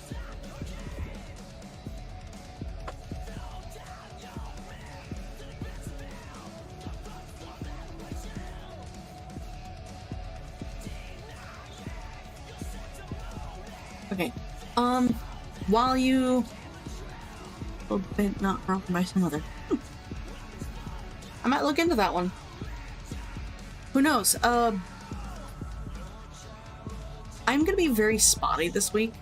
Okay, while you... Oh, bent not broken by some other. I might look into that one. Who knows? I'm gonna be very spotty this week.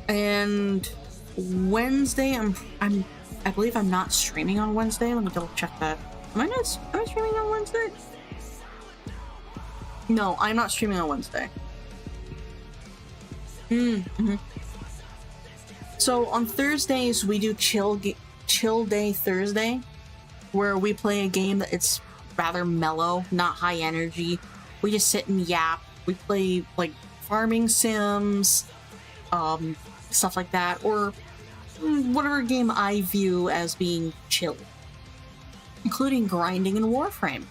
And Wednesday, I believe I'm not streaming on Wednesday. Let me double check that. Am I streaming on Wednesday? No, I'm not streaming on Wednesday. So on Thursdays we do chill day Thursday, where we play a game that it's rather mellow, not high energy. We just sit and yap. We play like farming sims, stuff like that, or whatever game I view as being chill, including grinding and Warframe.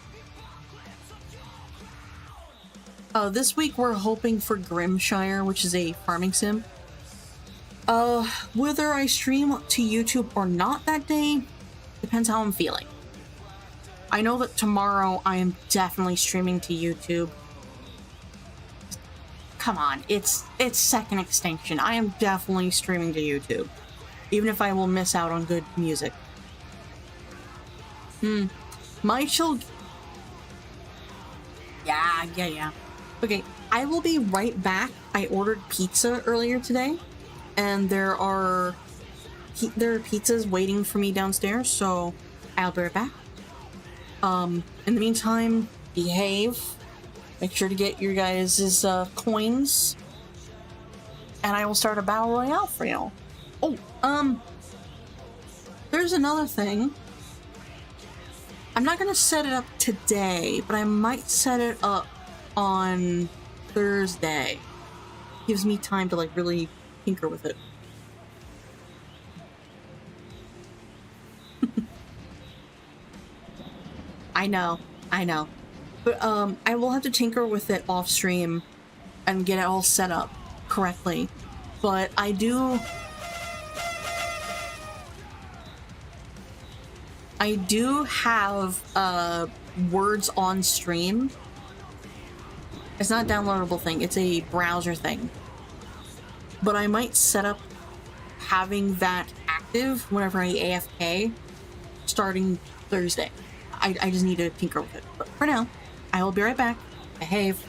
This week we're hoping for Grimshire, which is a farming sim. Whether I stream to YouTube or not that day depends how I'm feeling. I know that tomorrow I am definitely streaming to YouTube. Come on, it's Second Extinction. I am definitely streaming to YouTube, even if I will miss out on good music. My chill. Yeah. Okay, I will be right back. I ordered pizza earlier today, and there are there are pizzas waiting for me downstairs, so I'll be right back. In the meantime, behave. Make sure to get your guys' coins. And I will start a battle royale for you. Oh, there's another thing. I'm not gonna set it up today, but I might set it up on Thursday. Gives me time to like really tinker with it. I know. But I will have to tinker with it off stream and get it all set up correctly. But I do have words on stream. It's not a downloadable thing, it's a browser thing. But I might set up having that active whenever I AFK starting Thursday. I just need to tinker with it. But for now, I will be right back. Behave.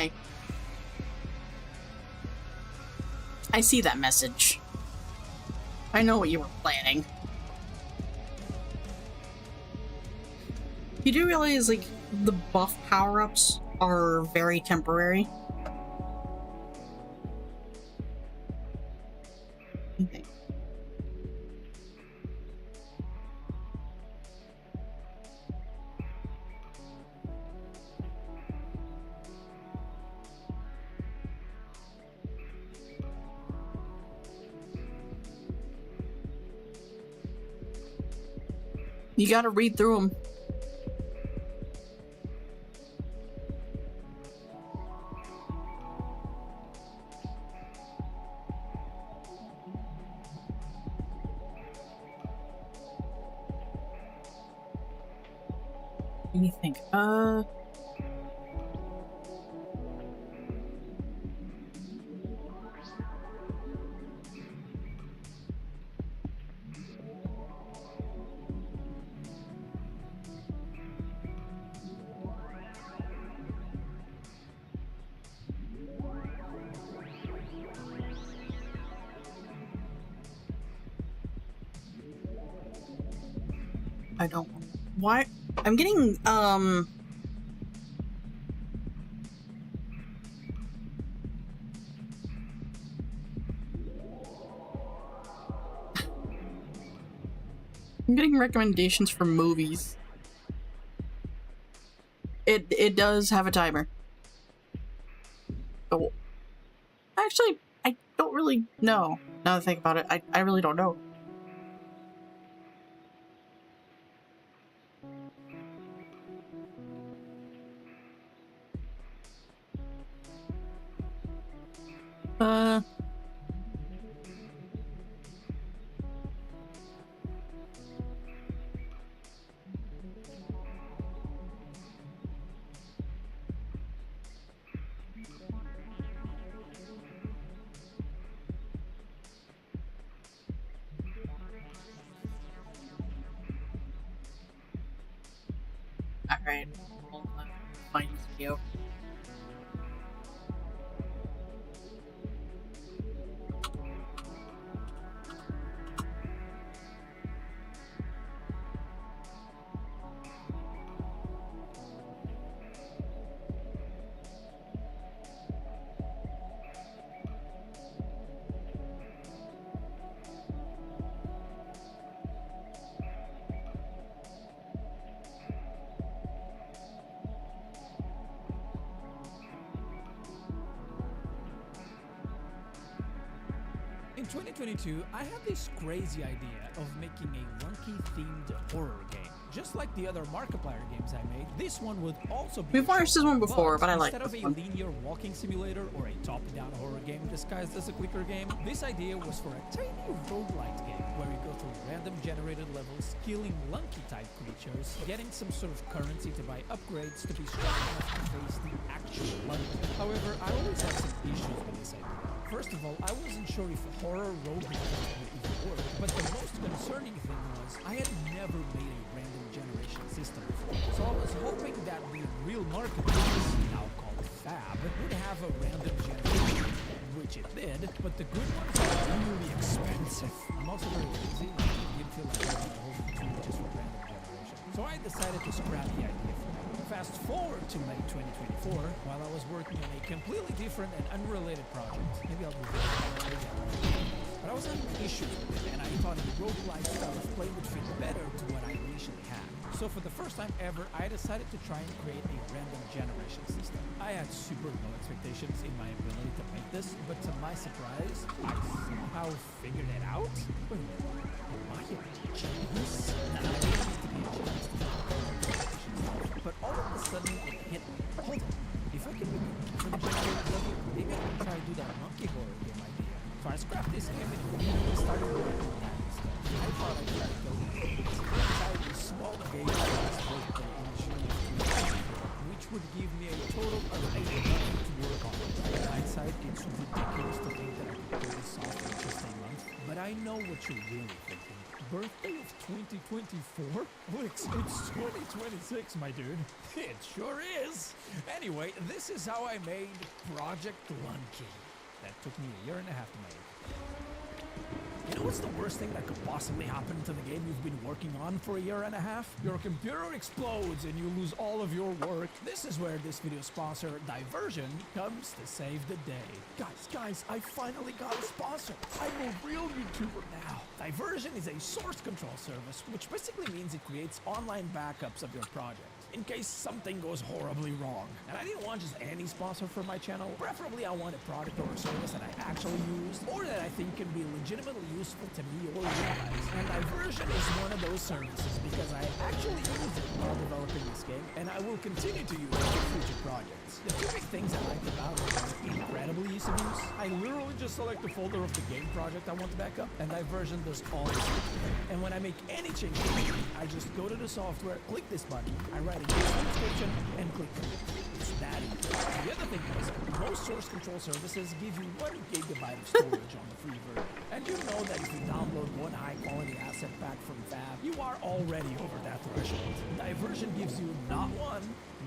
Hi. I see that message. I know what you were planning. You do realize, like, the buff power-ups are very temporary. Okay. You gotta read through them. Let me think. I don't. Why? I'm getting, I'm getting recommendations for movies. It does have a timer. Oh. Actually, I don't really know. Now that I think about it, I really don't know. Alright, we'll find this video. In 2022, I had this crazy idea of making a Monkey-themed horror game. Just like the other Markiplier games I made, this one would also be. We've watched this one before, but I like instead this of a one. linear walking simulator or a top-down horror game disguised as a clicker game, this idea was for a tiny roguelite game where you go through random generated levels, killing Lunky-type creatures, getting some sort of currency to buy upgrades to be strong enough to face the actual Lunky. However, I always had some issues with this idea. First of all, I wasn't sure if horror roguelite would even work, but the most concerning thing was I had never made a random generation system before. So I was hoping that the real marketplace, now called Fab, would have a random generation, which it did, but the good ones are really expensive. I'm also very lazy, and I didn't feel like having a whole tool just for random generation. So I decided to scrap the idea for now. Fast forward to May 2024, while I was working on a completely different and unrelated project. Maybe I'll do that. But I was having issues with it, and I thought a roguelike style of play would fit better to what I initially had. So for the first time ever, I decided to try and create a random generation system. I had super low expectations in my ability to make this, but to my surprise, I somehow figured it out. Wait a minute, am I a genius? Nah, I didn't need to be a genius to but all of a sudden it hit me. Hold on, if I can make it for the generated level, maybe I can try to do that monkey horror game idea. So I scrapped this game and immediately started working on that instead. I thought I'd try to go inside a small game which would give me a total of 8 months to work on. In hindsight, it's ridiculous to think that I could pull this off in just a month, but I know what you're really thinking. Birthday of 2024? It's 2026, my dude. It sure is. Anyway, this is how I made Project Lunky. That took me a year and a half to make. You know what's the worst thing that could possibly happen to the game you've been working on for a year and a half? Your computer explodes and you lose all of your work. This is where this video sponsor, Diversion, comes to save the day. Guys, I finally got a sponsor. I'm a real YouTuber now. Diversion is a source control service, which basically means it creates online backups of your project in case something goes horribly wrong. And I didn't want just any sponsor for my channel. Preferably I want a product or a service that I actually use or that I think can be legitimately useful to me or you guys. And Diversion is one of those services because I actually used it while developing this game and I will continue to use it for future projects. The two big things I like about it are incredibly easy of use. I literally just select the folder of the game project I want to back up and Diversion does all this. And when I make any change to the game, I just go to the software, click this button, I write a description and click it. It's that easy. The other thing is, most source control services give you 1 gigabyte of storage on the free version. And you know that if you download one high quality asset pack from Fab, you are already over that threshold. Diversion gives you not 1,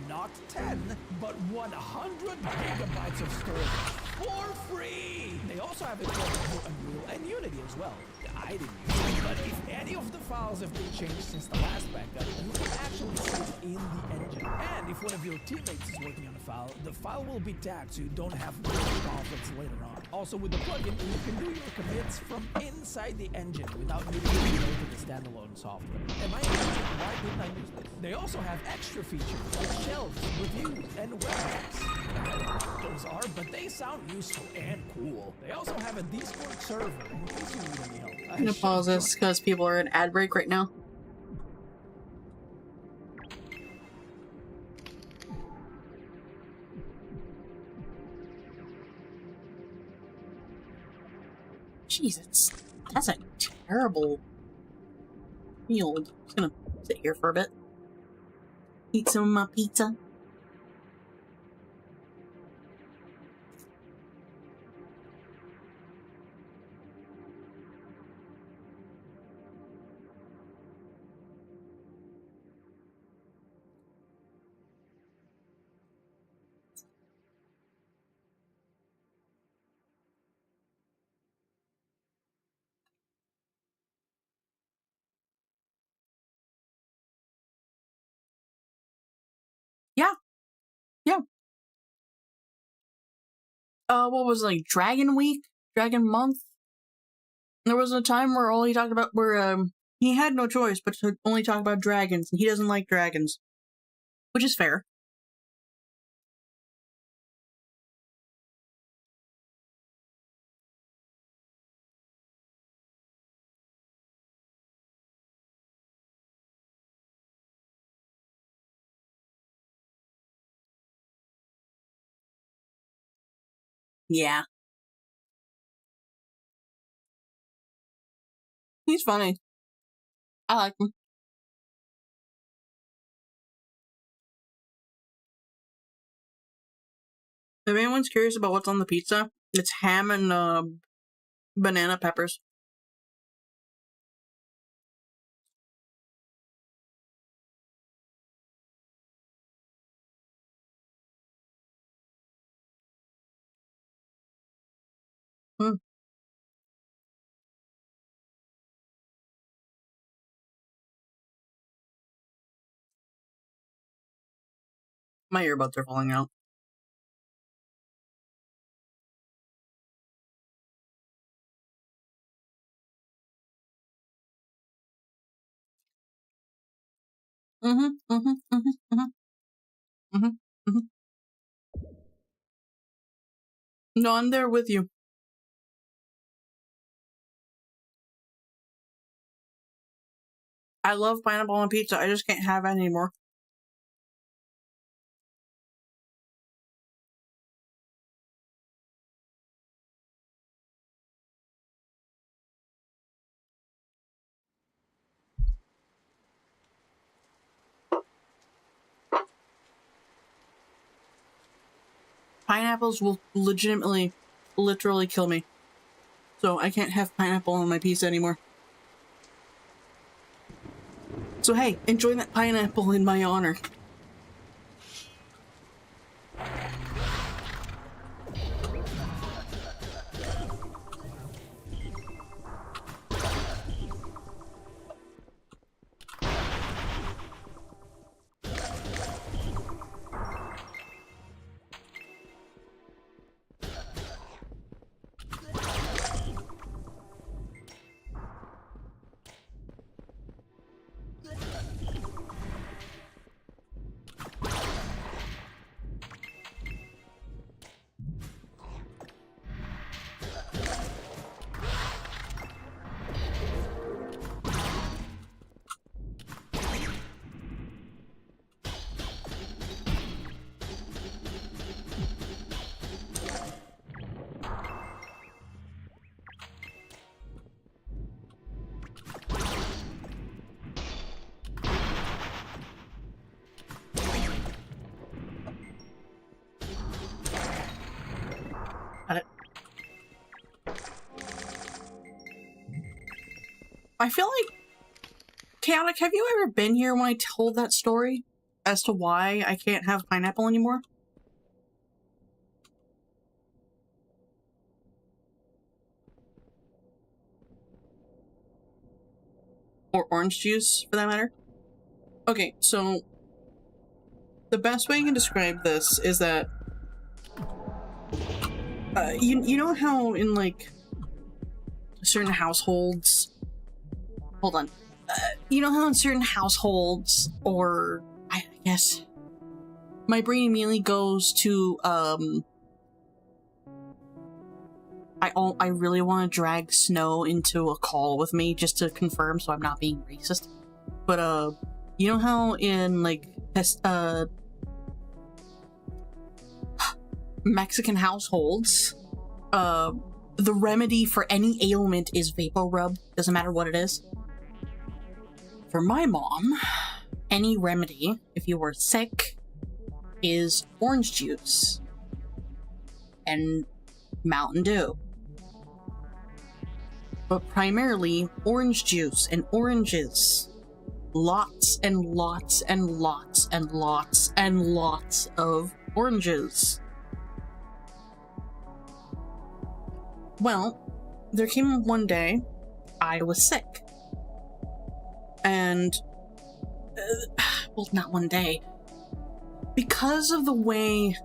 not 10, but 100 gigabytes of storage for free. They also have it for Unreal and Unity as well. I didn't use it, but if any of the files have been changed since the last backup, you can actually see it in the engine. And if one of your teammates is working on a file, the file will be tagged so you don't have conflicts later on. Also with the plugin, you can do your commits from inside the engine without needing to go to the standalone software. Am I asking why didn't I use this? They also have extra features like shelves, reviews, and webhooks. I don't know what those are, but they sound useful and cool. They also have a Discord server in case you need any help. I'm gonna pause this because people are in ad break right now. Jesus, that's a terrible field. I'm just gonna sit here for a bit. Eat some of my pizza. Yeah. What was it, like Dragon Week? Dragon Month? There was a time where all he talked about were, he had no choice but to only talk about dragons, and he doesn't like dragons. Which is fair. Yeah. He's funny. I like him. If anyone's curious about what's on the pizza, it's ham and banana peppers. Hmm. My earbuds are falling out. No, I'm there with you. I love pineapple on pizza. I just can't have it anymore. Pineapples will legitimately, literally kill me. So I can't have pineapple on my pizza anymore. So hey, enjoy that pineapple in my honor. I feel like, Chaotic, have you ever been here when I told that story as to why I can't have pineapple anymore? Or orange juice, for that matter? Okay, so the best way I can describe this is that you know how in like certain households, hold on, you know how in certain households, or I guess my brain immediately goes to I really want to drag Snow into a call with me just to confirm so I'm not being racist. But you know how in like Mexican households, the remedy for any ailment is vapor rub, doesn't matter what it is. For my mom, any remedy, if you were sick, is orange juice and Mountain Dew. But primarily orange juice and oranges. Lots and lots and lots and lots and lots of oranges. Well, there came one day I was sick. And, well, not one day. Because of the way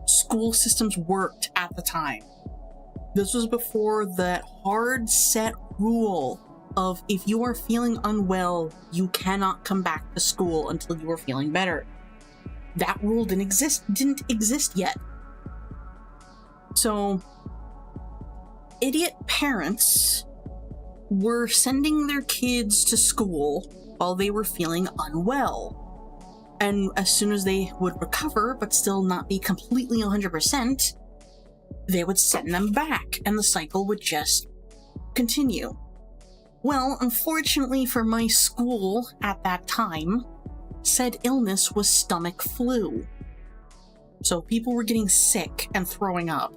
school systems worked at the time, this was before that hard set rule of if you are feeling unwell, you cannot come back to school until you are feeling better. That rule didn't exist yet. So, idiot parents were sending their kids to school while they were feeling unwell. And as soon as they would recover, but still not be completely 100%, they would send them back, and the cycle would just continue. Well, unfortunately for my school at that time, said illness was stomach flu. So people were getting sick and throwing up.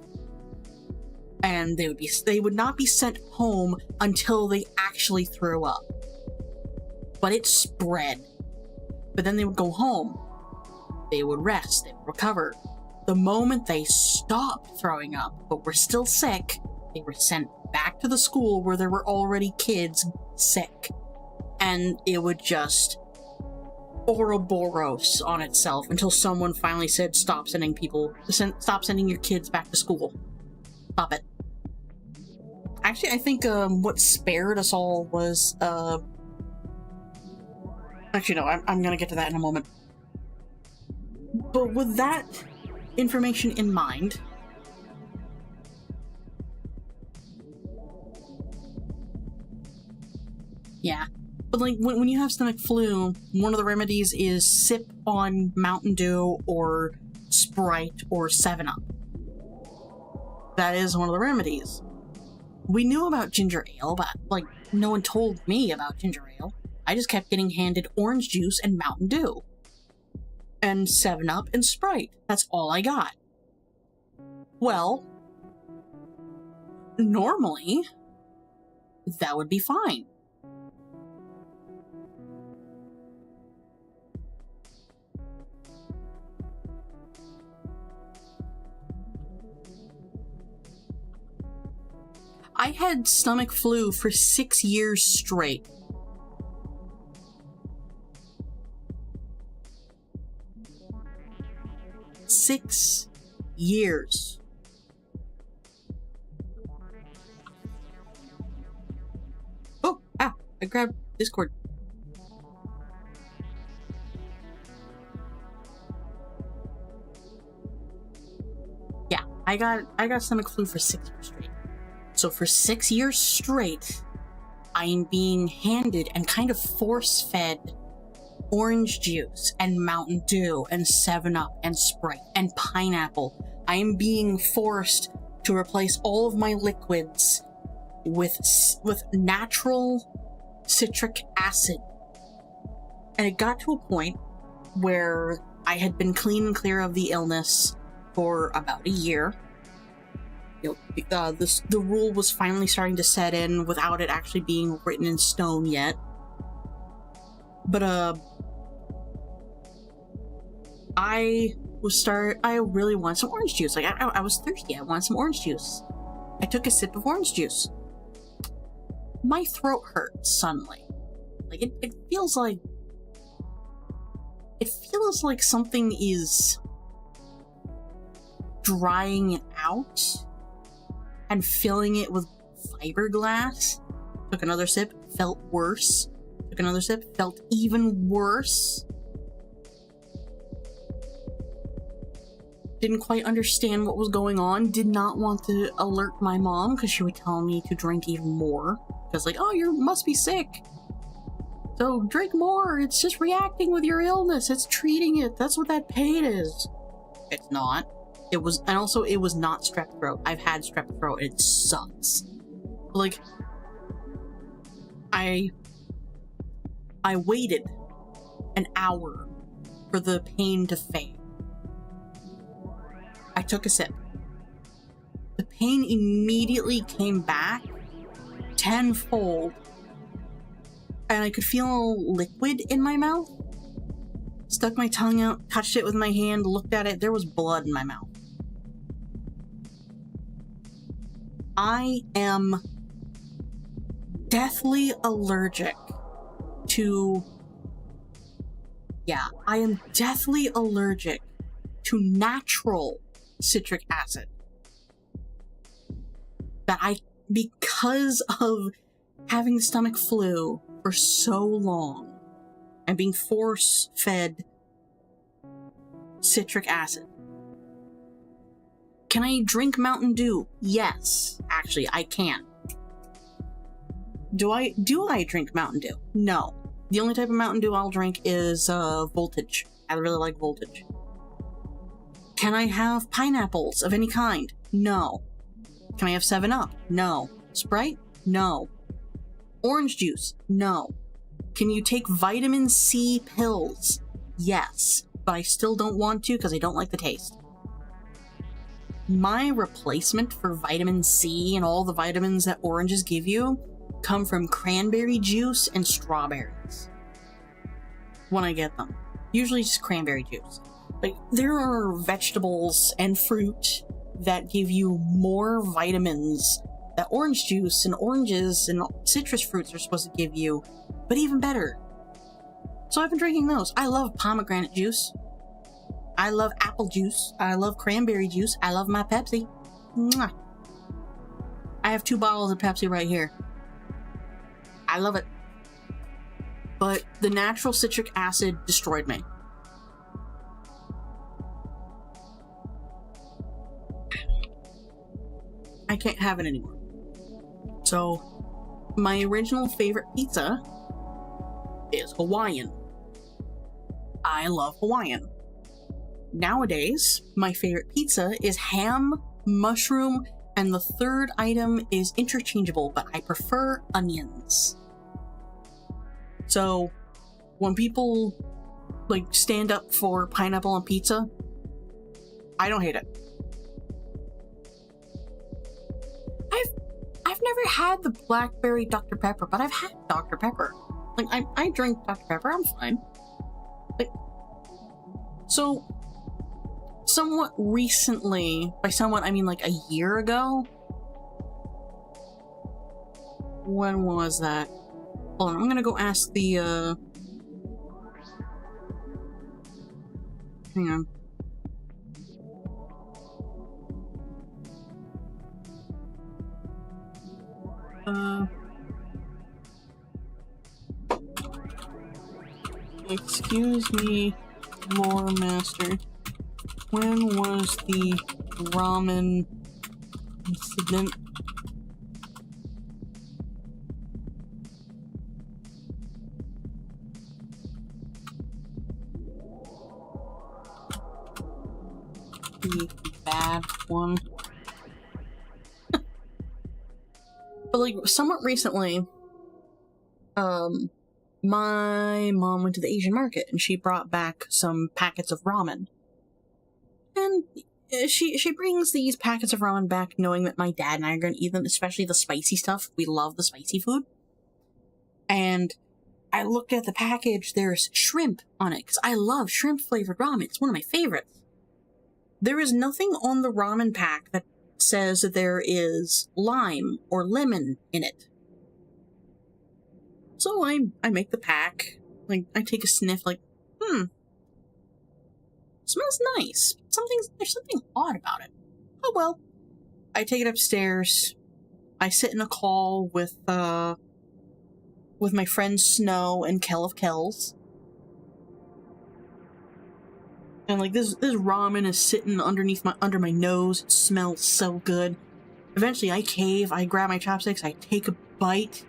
And they would not be sent home until they actually threw up. But it spread. But then they would go home. They would rest, they would recover. The moment they stopped throwing up, but were still sick, they were sent back to the school where there were already kids sick. And it would just Ouroboros on itself until someone finally said, stop sending your kids back to school. Stop it. Actually, I think what spared us all was actually no, I'm gonna get to that in a moment. But with that information in mind, yeah. But like when you have stomach flu, one of the remedies is sip on Mountain Dew or Sprite or 7-Up. That is one of the remedies. We knew about ginger ale, but like no one told me about ginger ale. I just kept getting handed orange juice and Mountain Dew. And 7-Up and Sprite. That's all I got. Well, normally, that would be fine. I had stomach flu for 6 years straight. Six years. Oh, I grabbed Discord. Yeah, I got stomach flu for 6 years straight. So for 6 years straight, I am being handed and kind of force-fed orange juice and Mountain Dew and 7-Up and Sprite and pineapple. I am being forced to replace all of my liquids with natural citric acid. And it got to a point where I had been clean and clear of the illness for about a year. You know, the rule was finally starting to set in without it actually being written in stone yet. But I really wanted some orange juice. Like I was thirsty. I wanted some orange juice. I took a sip of orange juice. My throat hurt suddenly. Like it feels like something is drying out and filling it with fiberglass. Took another sip, felt worse. Took another sip, felt even worse. Didn't quite understand what was going on. Did not want to alert my mom because she would tell me to drink even more. Because like, oh, you must be sick. So drink more. It's just reacting with your illness. It's treating it. That's what that pain is. It's not. It was, and also it was not strep throat. I've had strep throat. It sucks. Like, I waited an hour for the pain to fade. I took a sip. The pain immediately came back tenfold, and I could feel liquid in my mouth. Stuck my tongue out, touched it with my hand, looked at it. There was blood in my mouth. I am deathly allergic to... Yeah, I am deathly allergic to natural citric acid. Because of having stomach flu for so long and being force-fed citric acid. Can I drink Mountain Dew? Yes. Actually, I can. Do I drink Mountain Dew? No. The only type of Mountain Dew I'll drink is Voltage. I really like Voltage. Can I have pineapples of any kind? No. Can I have 7-Up? No. Sprite? No. Orange juice? No. Can you take vitamin C pills? Yes. But I still don't want to because I don't like the taste. My replacement for vitamin C and all the vitamins that oranges give you come from cranberry juice and strawberries. When I get them. Usually just cranberry juice. Like, there are vegetables and fruit that give you more vitamins that orange juice and oranges and citrus fruits are supposed to give you, but even better. So I've been drinking those. I love pomegranate juice. I love apple juice. I love cranberry juice. I love my Pepsi. Mwah. I have 2 bottles of Pepsi right here. I love it. But the natural citric acid destroyed me. I can't have it anymore. So, my original favorite pizza is Hawaiian. I love Hawaiian. Nowadays, my favorite pizza is ham, mushroom, and the third item is interchangeable, but I prefer onions. So, when people, like, stand up for pineapple on pizza, I don't hate it. I've never had the blackberry Dr. Pepper, but I've had Dr. Pepper. Like, I drink Dr. Pepper, I'm fine. Like, so, somewhat recently, by somewhat I mean like a year ago, When was that? Hold on, I'm gonna go ask the, hang on. Excuse me, lore master. When was the ramen incident? The bad one. But like somewhat recently, my mom went to the Asian market and she brought back some packets of ramen. And she brings these packets of ramen back knowing that my dad and I are going to eat them, especially the spicy stuff. We love the spicy food. And I looked at the package, there's shrimp on it, because I love shrimp flavored ramen. It's one of my favorites. There is nothing on the ramen pack that says that there is lime or lemon in it. So I make the pack, like, I take a sniff, like, smells nice. There's something odd about it. Oh well. I take it upstairs. I sit in a call with my friends Snow and Kel of Kells. And like this ramen is sitting under my nose. It smells so good. Eventually I cave, I grab my chopsticks, I take a bite.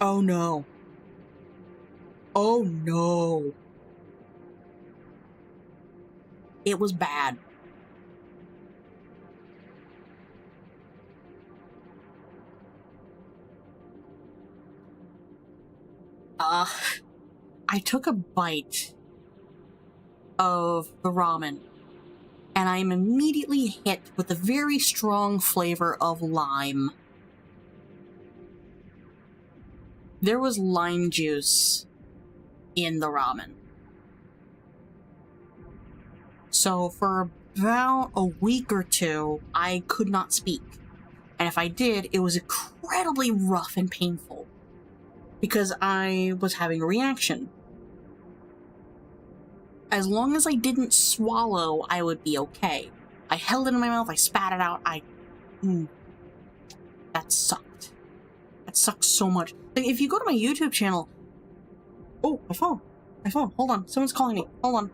Oh no. Oh no. It was bad. I took a bite of the ramen, and I am immediately hit with a very strong flavor of lime. There was lime juice in the ramen. So for about a week or two, I could not speak. And if I did, it was incredibly rough and painful. Because I was having a reaction. As long as I didn't swallow, I would be okay. I held it in my mouth, I spat it out, that sucked. That sucked so much. Like, if you go to my YouTube channel... Oh, my phone. My phone. Hold on. Someone's calling me. Hold on.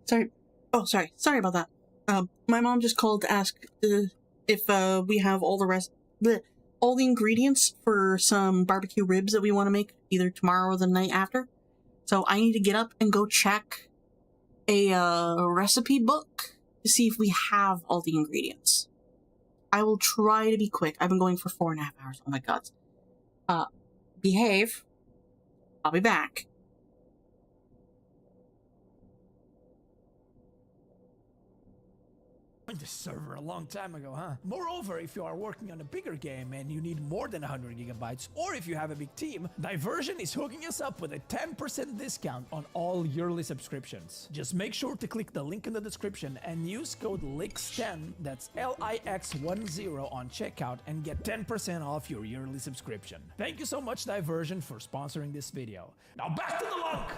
Sorry. Oh, sorry. Sorry about that. My mom just called to ask if we have all all the ingredients for some barbecue ribs that we want to make either tomorrow or the night after. So I need to get up and go check a recipe book to see if we have all the ingredients. I will try to be quick. I've been going for 4.5 hours. Oh my god. Behave. I'll be back. The server a long time ago, huh? Moreover, if you are working on a bigger game and you need more than 100 gigabytes, or if you have a big team, Diversion is hooking us up with a 10% discount on all yearly subscriptions. Just make sure to click the link in the description and use code LIX10, that's LIX10 on checkout, and get 10% off your yearly subscription. Thank you so much, Diversion, for sponsoring this video. Now back to the lunk!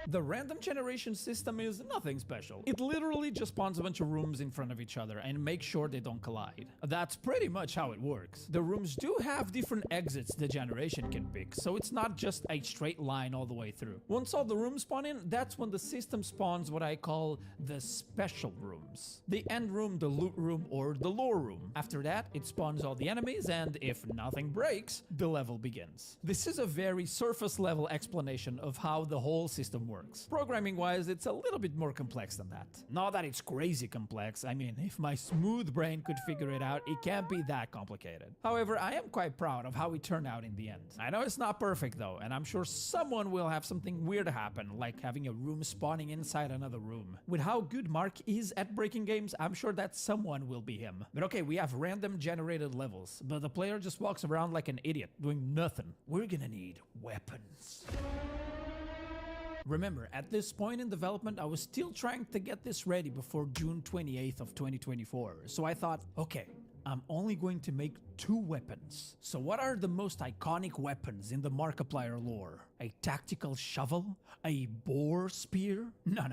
The random generation system is nothing special. It literally just spawns a bunch of rooms in front of each other and makes sure they don't collide. That's pretty much how it works. The rooms do have different exits the generation can pick, so it's not just a straight line all the way through. Once all the rooms spawn in, that's when the system spawns what I call the special rooms. The end room, the loot room, or the lore room. After that, it spawns all the enemies, and if nothing breaks, the level begins. This is a very surface level explanation of how the whole system works. works. Programming-wise, it's a little bit more complex than that. Not that it's crazy complex, I mean, if my smooth brain could figure it out, it can't be that complicated. However, I am quite proud of how it turned out in the end. I know it's not perfect though, and I'm sure someone will have something weird happen, like having a room spawning inside another room. With how good Mark is at breaking games, I'm sure that someone will be him. But okay, we have random generated levels, but the player just walks around like an idiot, doing nothing. We're gonna need weapons. Remember, at this point in development, I was still trying to get this ready before June 28th of 2024, so I thought, okay, I'm only going to make 2 weapons. So what are the most iconic weapons in the Markiplier lore? A tactical shovel? A boar spear? No.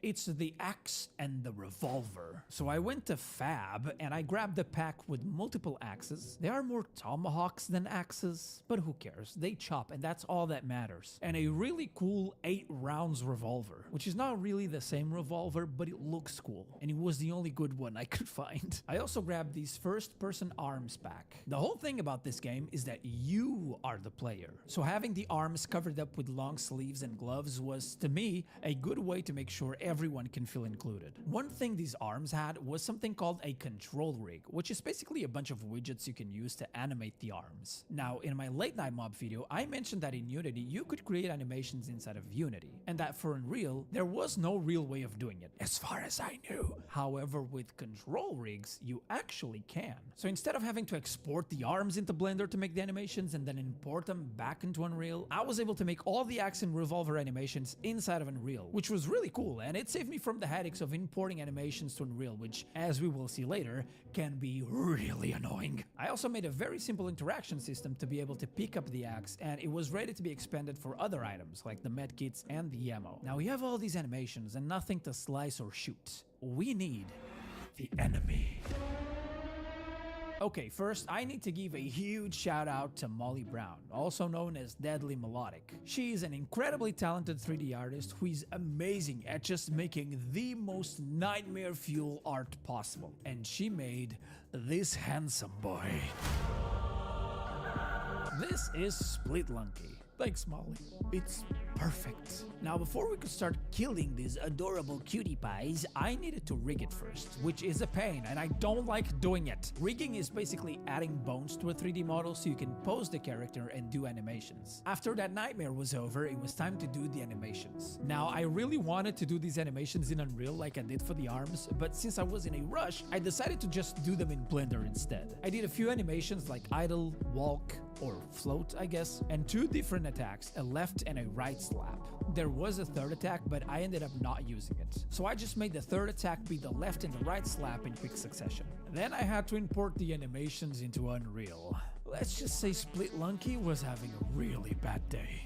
It's the axe and the revolver. So I went to Fab and I grabbed a pack with multiple axes. They are more tomahawks than axes, but who cares? They chop and that's all that matters. And a really cool 8 rounds revolver, which is not really the same revolver, but it looks cool. And it was the only good one I could find. I also grabbed these first-person arms pack. The whole thing about this game is that you are the player. So having the arms covered up with long sleeves and gloves was, to me, a good way to make sure everyone can feel included. One thing these arms had was something called a control rig, which is basically a bunch of widgets you can use to animate the arms. Now, in my late night mob video, I mentioned that in Unity, you could create animations inside of Unity, and that for Unreal, there was no real way of doing it, as far as I knew. However, with control rigs, you actually can. So instead of having to export the arms into Blender to make the animations and then import them back into Unreal, I was able to make all the axe and revolver animations inside of Unreal, which was really cool, and it saved me from the headaches of importing animations to Unreal, which, as we will see later, can be really annoying. I also made a very simple interaction system to be able to pick up the axe, and it was ready to be expanded for other items, like the medkits and the ammo. Now we have all these animations and nothing to slice or shoot. We need the enemy. Okay, first, I need to give a huge shout out to Molly Brown, also known as Deadly Melodic. She is an incredibly talented 3D artist who is amazing at just making the most nightmare fuel art possible. And she made this handsome boy. This is Splitlunky. Thanks, Molly. It's perfect. Now, before we could start killing these adorable cutie pies, I needed to rig it first, which is a pain, and I don't like doing it. Rigging is basically adding bones to a 3D model so you can pose the character and do animations. After that nightmare was over, it was time to do the animations. Now, I really wanted to do these animations in Unreal like I did for the arms, but since I was in a rush, I decided to just do them in Blender instead. I did a few animations like idle, walk, or float, I guess, and 2 different attacks, a left and a right slap. There was a third attack, but I ended up not using it. So I just made the third attack be the left and the right slap in quick succession. Then I had to import the animations into Unreal. Let's just say Splitlunky was having a really bad day.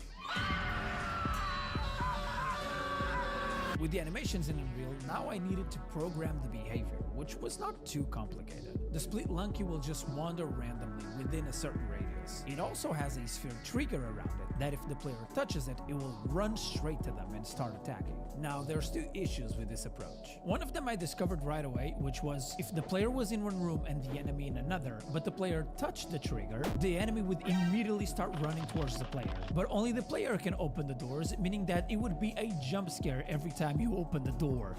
With the animations in Unreal, now I needed to program the behavior, which was not too complicated. The Splitlunky will just wander randomly within a certain radius. It also has a sphere trigger around it that if the player touches it, it will run straight to them and start attacking. Now, there's 2 issues with this approach. One of them I discovered right away, which was if the player was in one room and the enemy in another, but the player touched the trigger, the enemy would immediately start running towards the player. But only the player can open the doors, meaning that it would be a jump scare every time you open the door.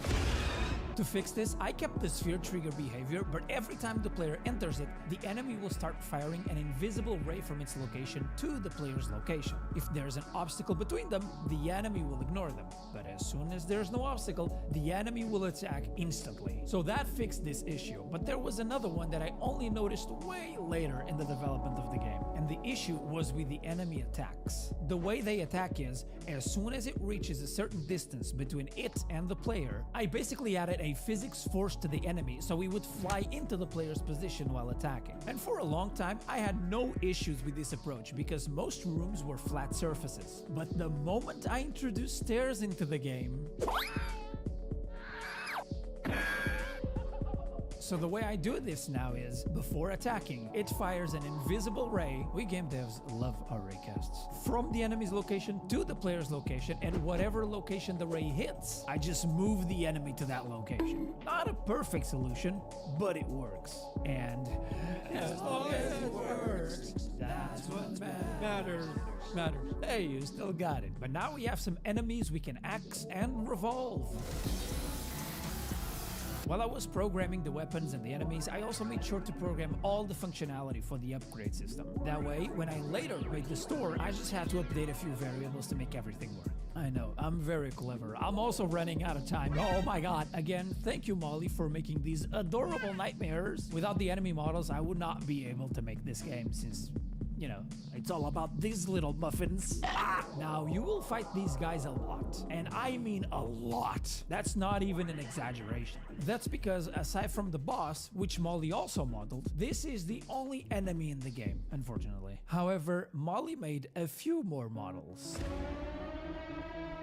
To fix this, I kept the sphere trigger behavior, but every time the player enters it, the enemy will start firing an invisible ray from its location to the player's location. If there's an obstacle between them, the enemy will ignore them. But as soon as there's no obstacle, the enemy will attack instantly. So that fixed this issue, but there was another one that I only noticed way later in the development of the game. And the issue was with the enemy attacks. The way they attack is, as soon as it reaches a certain distance between it and the player, I basically added a physics force to the enemy so he would fly into the player's position while attacking. And for a long time, I had no issues with this approach because most rooms were flat surfaces. But the moment I introduced stairs into the game, So the way I do this now is, before attacking, it fires an invisible ray. We game devs love our raycasts. From the enemy's location to the player's location, and whatever location the ray hits, I just move the enemy to that location. Not a perfect solution, but it works. And as long as it works, that's what matters. Hey, you still got it. But now we have some enemies we can axe and revolve. While I was programming the weapons and the enemies, I also made sure to program all the functionality for the upgrade system. That way, when I later made the store, I just had to update a few variables to make everything work. I know, I'm very clever. I'm also running out of time. Oh my god. Again, thank you, Molly, for making these adorable nightmares. Without the enemy models, I would not be able to make this game since, you know, it's all about these little muffins. Now, you will fight these guys a lot. And I mean a lot. That's not even an exaggeration. That's because, aside from the boss, which Molly also modeled, this is the only enemy in the game, unfortunately. However, Molly made a few more models.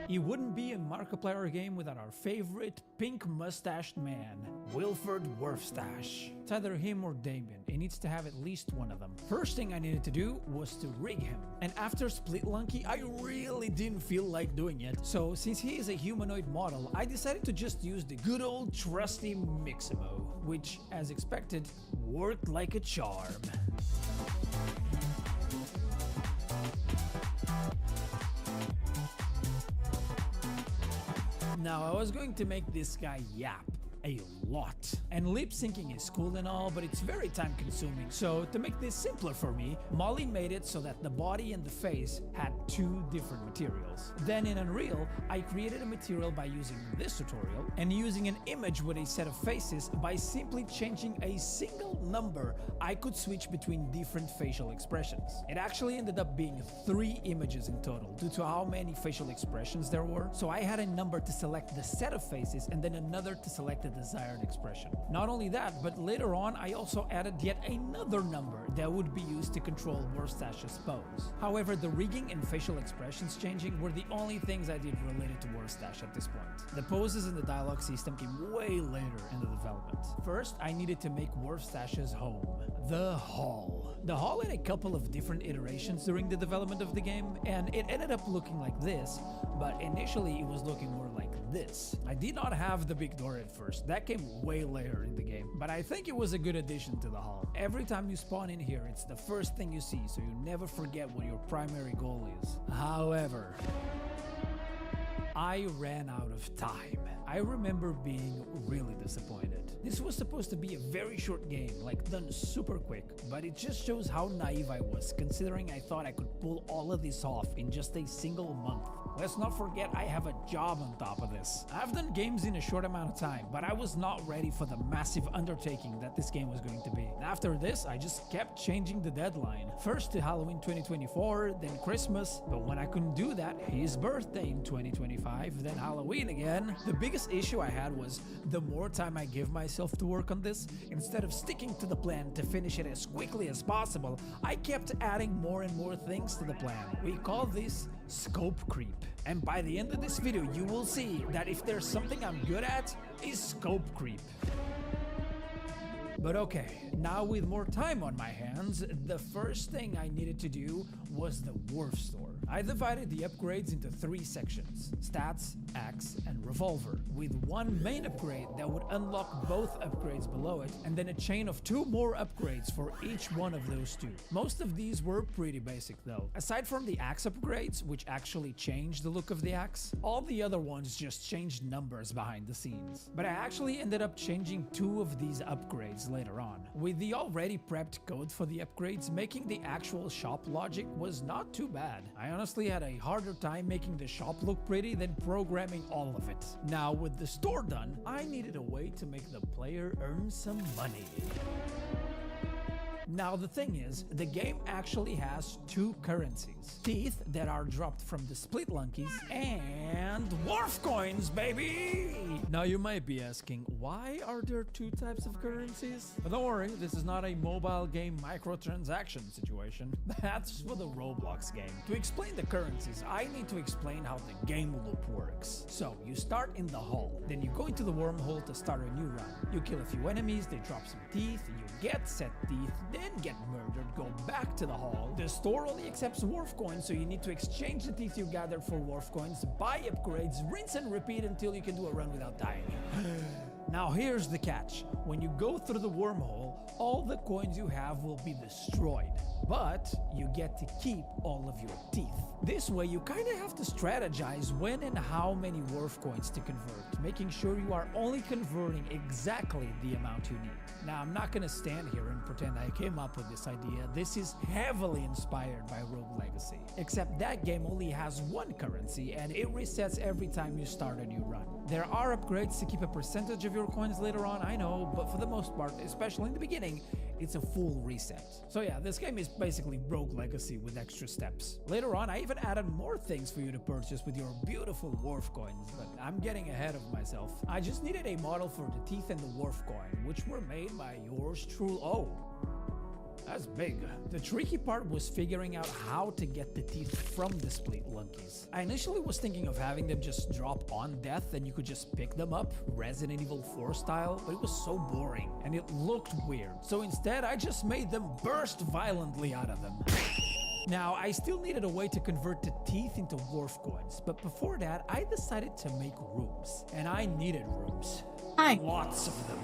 It wouldn't be a Markiplier game without our favorite pink-mustached man, Wilford Werfstash. It's either him or Damien. It needs to have at least one of them. First thing I needed to do was to rig him. And after Split Lunky, I really didn't feel like doing it. So since he is a humanoid model, I decided to just use the good old trusty Mixamo, which, as expected, worked like a charm. Now, I was going to make this guy yap a lot. And lip syncing is cool and all, but it's very time consuming. So to make this simpler for me, Molly made it so that the body and the face had two different materials. Then in Unreal, I created a material by using this tutorial and using an image with a set of faces. By simply changing a single number, I could switch between different facial expressions. It actually ended up being 3 images in total due to how many facial expressions there were. So I had a number to select the set of faces and then another to select the desired expression. Not only that, but later on I also added yet another number that would be used to control Werfstash's pose. However, the rigging and facial expressions changing were the only things I did related to Werfstash at this point. The poses and the dialogue system came way later in the development. First, I needed to make Werfstash's home, the hall. The hall had a couple of different iterations during the development of the game, and it ended up looking like this, but initially it was looking more like this. I did not have the big door at first. That came way later in the game, but I think it was a good addition to the hall. Every time you spawn in here, it's the first thing you see, so you never forget what your primary goal is. However, I ran out of time. I remember being really disappointed. This was supposed to be a very short game, like done super quick, but it just shows how naive I was, considering I thought I could pull all of this off in just a single month. Let's not forget I have a job on top of this. I've done games in a short amount of time, but I was not ready for the massive undertaking that this game was going to be. And after this, I just kept changing the deadline. First to Halloween 2024, then Christmas, but when I couldn't do that, his birthday in 2025, then Halloween again. The biggest issue I had was the more time I give myself to work on this, instead of sticking to the plan to finish it as quickly as possible, I kept adding more and more things to the plan. We call this scope creep. And by the end of this video, you will see that if there's something I'm good at, is scope creep. But okay, now with more time on my hands, the first thing I needed to do was the Wharf Store. I divided the upgrades into 3 sections: stats, axe, and revolver, with one main upgrade that would unlock both upgrades below it, and then a chain of 2 more upgrades for each one of those 2. Most of these were pretty basic though. Aside from the axe upgrades, which actually changed the look of the axe, all the other ones just changed numbers behind the scenes. But I actually ended up changing 2 of these upgrades later on. With the already prepped code for the upgrades, making the actual shop logic was not too bad. I honestly had a harder time making the shop look pretty than programming all of it. Now with the store done, I needed a way to make the player earn some money. Now the thing is, the game actually has 2 currencies. Teeth that are dropped from the split lunkies, and Wharf coins, baby! Now you might be asking, why are there two types of currencies? But don't worry, this is not a mobile game microtransaction situation. That's for the Roblox game. To explain the currencies, I need to explain how the game loop works. So you start in the hall, then you go into the wormhole to start a new run. You kill a few enemies, they drop some teeth, you get set teeth, then get murdered, go back to the hall. The store only accepts Wharf coins, so you need to exchange the teeth you gathered for Wharf coins, buy upgrades, rinse and repeat until you can do a run without dying. Now here's the catch. When you go through the wormhole, all the coins you have will be destroyed. But you get to keep all of your teeth. This way you kind of have to strategize when and how many Wharf coins to convert, making sure you are only converting exactly the amount you need. Now I'm not gonna stand here and pretend I came up with this idea. This is heavily inspired by Rogue Legacy. Except that game only has one currency and it resets every time you start a new run. There are upgrades to keep a percentage of your coins later on, I know, but for the most part, especially in the beginning, it's a full reset. So yeah, this game is basically Rogue Legacy with extra steps. Later on, I even added more things for you to purchase with your beautiful Wharf coins, but I'm getting ahead of myself. I just needed a model for the teeth and the Wharf coin, which were made by yours truly. Oh, that's big. The tricky part was figuring out how to get the teeth from the split lunkies. I initially was thinking of having them just drop on death and you could just pick them up, Resident Evil 4 style, but it was so boring and it looked weird. So instead, I just made them burst violently out of them. Now, I still needed a way to convert the teeth into Wharf coins, but before that, I decided to make rooms. And I needed rooms. Hi. Lots of them.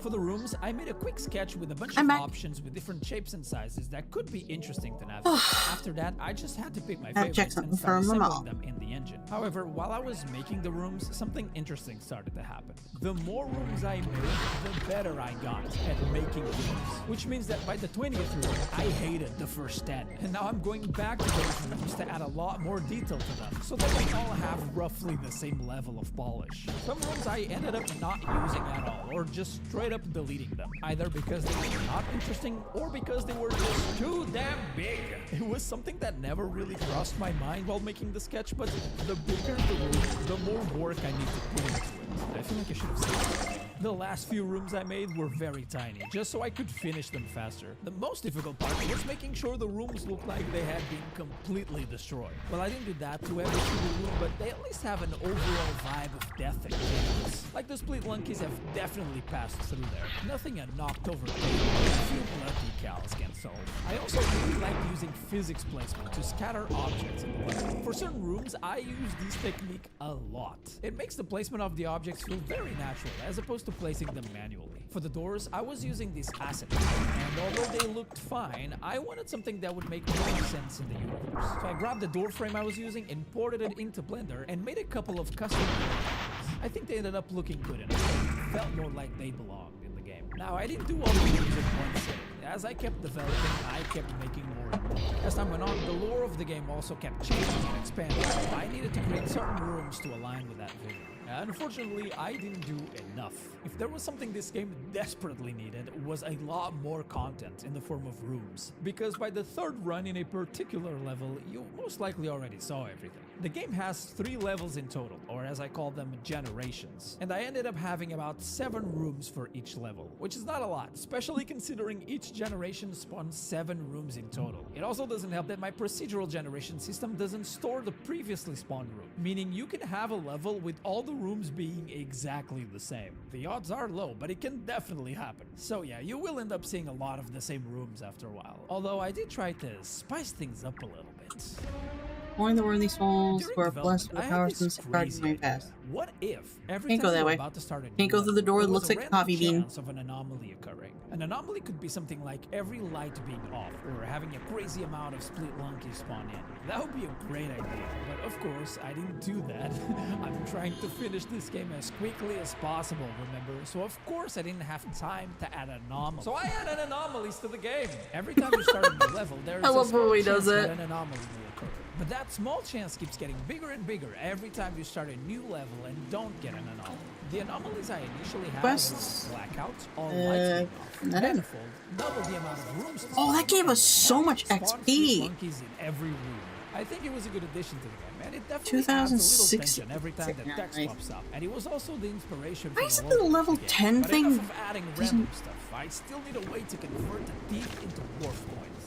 For the rooms, I made a quick sketch with a bunch of options with different shapes and sizes that could be interesting to navigate. After that, I just had to pick my favorites and start assembling them in the engine. However, while I was making the rooms, something interesting started to happen. The more rooms I made, the better I got at making rooms. Which means that by the 20th room, I hated the first 10. And now I'm going back to those rooms to add a lot more detail to them, so that they all have roughly the same level of polish. Some rooms I ended up not using at all, or just straight up deleting them, either because they were not interesting or because they were just too damn big. It was something that never really crossed my mind while making the sketch, but the bigger the room, the more work I need to put into it. I feel like I should have said that. The last few rooms I made were very tiny, just so I could finish them faster. The most difficult part was making sure the rooms looked like they had been completely destroyed. Well, I didn't do that to every single room, but they at least have an overall vibe of death and chaos. Like the split lunkies have definitely passed through there. Nothing a knocked over table, a few blood decals can solve. I also really like using physics placement to scatter objects in the level. For certain rooms, I use this technique a lot. It makes the placement of the objects feel very natural, as opposed to placing them manually. For the doors, I was using this asset and although they looked fine, I wanted something that would make more sense in the universe. So I grabbed the door frame I was using, imported it into Blender, and made a couple of custom doors. I think they ended up looking good enough. It felt more like they belonged in the game. Now, I didn't do all the rooms in one sitting. As I kept developing, I kept making more and more. As time went on, the lore of the game also kept changing and expanding. I needed to create certain rooms to align with that vision. Unfortunately, I didn't do enough. If there was something this game desperately needed, it was a lot more content in the form of rooms. Because by the third run in a particular level, you most likely already saw everything. The game has 3 levels in total, or as I call them, generations. And I ended up having about 7 rooms for each level, which is not a lot, especially considering each generation spawns 7 rooms in total. It also doesn't help that my procedural generation system doesn't store the previously spawned room, meaning you can have a level with all the rooms being exactly the same. The odds are low, but it can definitely happen. So yeah, you will end up seeing a lot of the same rooms after a while. Although I did try to spice things up a little bit. Only the worthy souls who are blessed with the powers and safeguards my past. What if every Can't go time that you're way. about to start a new Can't go through the door, it level, looks there like a was coffee random bean. chance of an anomaly occurring. An anomaly could be something like every light being off, or having a crazy amount of split lunkies spawn in. That would be a great idea, but of course, I didn't do that. I'm trying to finish this game as quickly as possible, remember? So of course I didn't have time to add anomalies. So I added anomalies to the game. Every time you start a new level, there's I love a small when he chance does that it. an anomaly will occur. But that small chance keeps getting bigger and bigger every time you start a new level and don't get an anomaly. The anomalies I initially had Quests? were blackouts, all lights being off, that in. manifold, double the amount of rooms to Oh, that spawn, gave us so much spawn XP. split lunkies in every room. I think it was a good addition to the game, and it definitely adds a little 2006. tension every time that text Nice. pops up. And it was also the inspiration for Why is the it the logo level of the game. 10 But thing enough of adding doesn't- random stuff. I still need a way to convert the teeth into dwarf coins.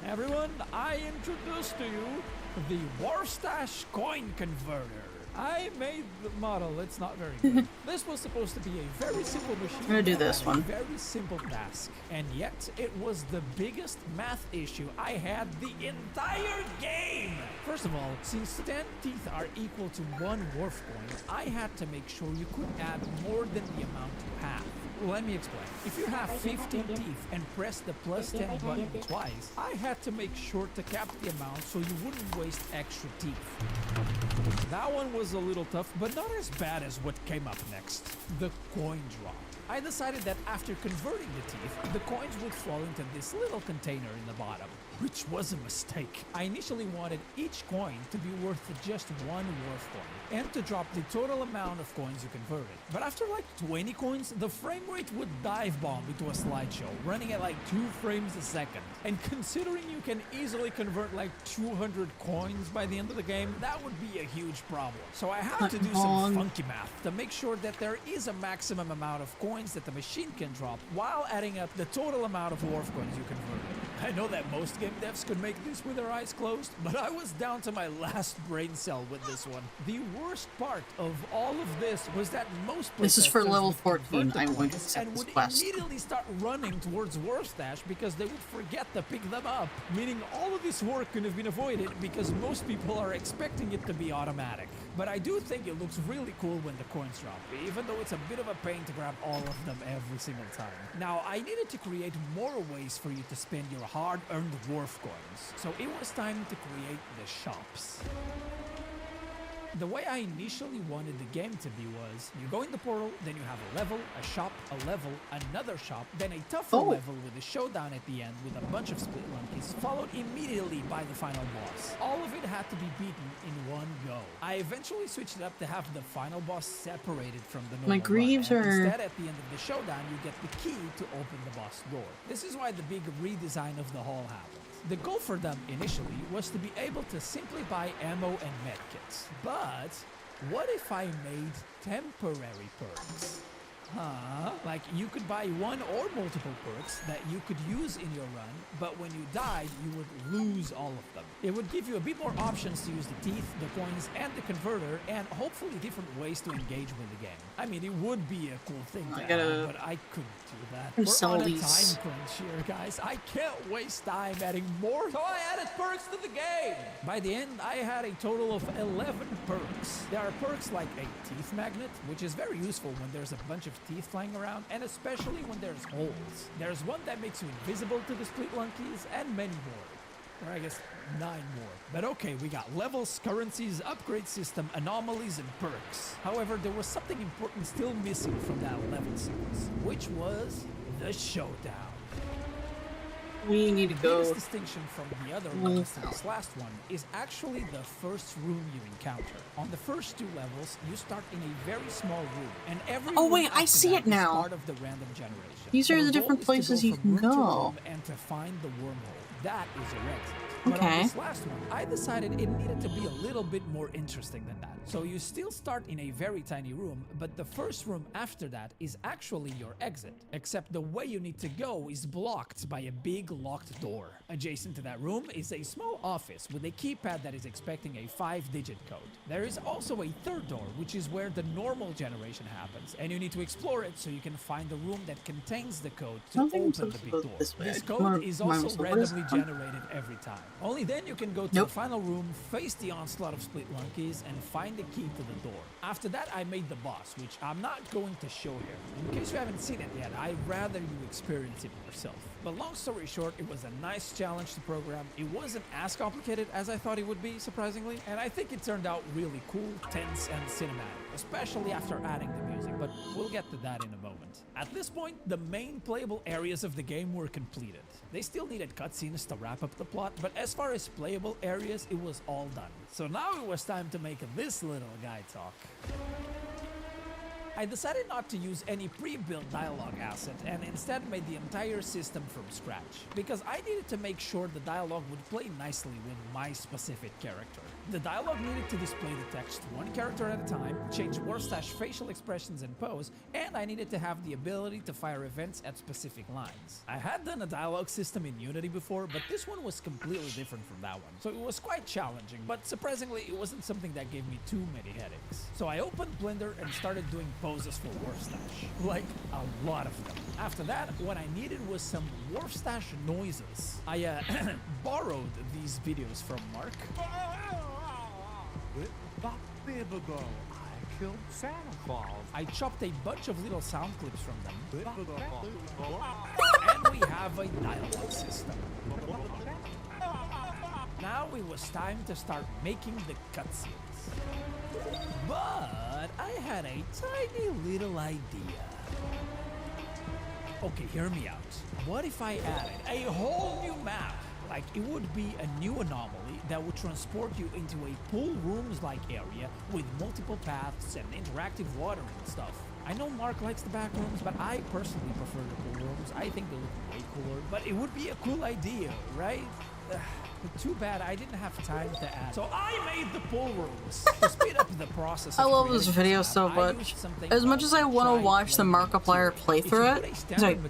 Everyone, I introduce to you the Warstash Coin Converter. I made the model, it's not very good. This was supposed to be a very simple machine. I'm gonna do that this had one. A very simple task. And yet, it was the biggest math issue I had the entire game! First of all, since 10 teeth are equal to 1 dwarf coin, I had to make sure you could add more than the amount you have. Let me explain. If you have 15 teeth and press the +10 button twice, I had to make sure to cap the amount so you wouldn't waste extra teeth. That one was a little tough, but not as bad as what came up next. The coin drop. I decided that after converting the teeth, the coins would fall into this little container in the bottom, which was a mistake. I initially wanted each coin to be worth just 1 dwarf coin, and to drop the total amount of coins you converted. But after like 20 coins, the frame rate would dive bomb into a slideshow, running at like 2 frames a second. And considering you can easily convert like 200 coins by the end of the game, that would be a huge problem. So I had to do some funky math to make sure that there is a maximum amount of coins that the machine can drop while adding up the total amount of dwarf coins you converted. I know that most game devs could make this with their eyes closed, but I was down to my last brain cell with this one. The worst part of all of this was that most This is for playtesters level would 14. convert the I'm going to coins accept and this would quest. immediately start running towards Warstash because they would forget to pick them up, meaning all of this work could have been avoided because most people are expecting it to be automatic. But I do think it looks really cool when the coins drop, even though it's a bit of a pain to grab all of them every single time. Now, I needed to create more ways for you to spend your hard-earned dwarf coins, so it was time to create the shops. The way I initially wanted the game to be was, you go in the portal, then you have a level, a shop, a level, another shop, then a tougher level with a showdown at the end with a bunch of split lunkies, followed immediately by the final boss. All of it had to be beaten in one go. I eventually switched it up to have the final boss separated from the normal My greaves run, and are- instead at the end of the showdown you get the key to open the boss door. This is why the big redesign of the hall happened. The goal for them initially was to be able to simply buy ammo and medkits. But what if I made temporary perks? Like you could buy one or multiple perks that you could use in your run, but when you died, you would lose all of them. It would give you a bit more options to use the teeth, the coins, and the converter, and hopefully different ways to engage with the game. I mean, it would be a cool thing to add, but I couldn't do that. We're sell on a these. time crunch here, guys. I can't waste time adding more, so I added perks to the game. By the end, I had a total of 11 perks. There are perks like a teeth magnet, which is very useful when there's a bunch of teeth flying around, and especially when there's holes. There's one that makes you invisible to the split lunkies, and many more. Or I guess 9 more. But okay, we got levels, currencies, upgrade system, anomalies, and perks. However, there was something important still missing from that level sequence, which was the showdown. We need to The go. biggest distinction from the other ones to this last one is actually the first room you encounter. On the first 2 levels, you start in a very small room, and every Oh, room wait, I after see that it is now. part of the random generation. These are Our the goal different is to places go you from can room to go. room and to find the wormhole. That is your exit. But Okay. on this last one, I decided it needed to be a little bit more interesting than that. So you still start in a very tiny room, but the first room after that is actually your exit. Except the way you need to go is blocked by a big locked door. Adjacent to that room is a small office with a keypad that is expecting a 5-digit code. There is also a third door, which is where the normal generation happens, and you need to explore it so you can find the room that contains the code to I don't think I'm open the supposed to big go door. this way. This I code wanna is remind also myself, what is randomly that? generated every time. Only then you can go to the final room, face the onslaught of split lunkies, and find the key to the door. After that, I made the boss, which I'm not going to show here. In case you haven't seen it yet, I'd rather you experience it yourself. But long story short, it was a nice challenge to program. It wasn't as complicated as I thought it would be, surprisingly, and I think it turned out really cool, tense, and cinematic, especially after adding the music, but we'll get to that in a moment. At this point, the main playable areas of the game were completed. They still needed cutscenes to wrap up the plot, but as far as playable areas, it was all done. So now it was time to make this little guy talk. I decided not to use any pre-built dialogue asset and instead made the entire system from scratch, because I needed to make sure the dialogue would play nicely with my specific character. The dialogue needed to display the text one character at a time, change Warstash facial expressions and pose, and I needed to have the ability to fire events at specific lines. I had done a dialogue system in Unity before, but this one was completely different from that one, so it was quite challenging, but surprisingly it wasn't something that gave me too many headaches. So I opened Blender and started doing poses for Warstash, like a lot of them. After that, what I needed was some Warstash noises. I borrowed these videos from Mark. I killed Santa Claus. I chopped a bunch of little sound clips from them. And we have a dialogue system. Now it was time to start making the cutscenes. But I had a tiny little idea. Okay, hear me out. What if I added a whole new map? Like, it would be a new anomaly that would transport you into a pool rooms-like area with multiple paths and interactive water and stuff. I know Mark likes the back rooms, but I personally prefer the pool rooms. I think they look way cooler, but it would be a cool idea, right? Too bad I didn't have time to add. So I made the pool rooms to speed up the process. I love this video so much. As much as I want to watch the Markiplier play through it,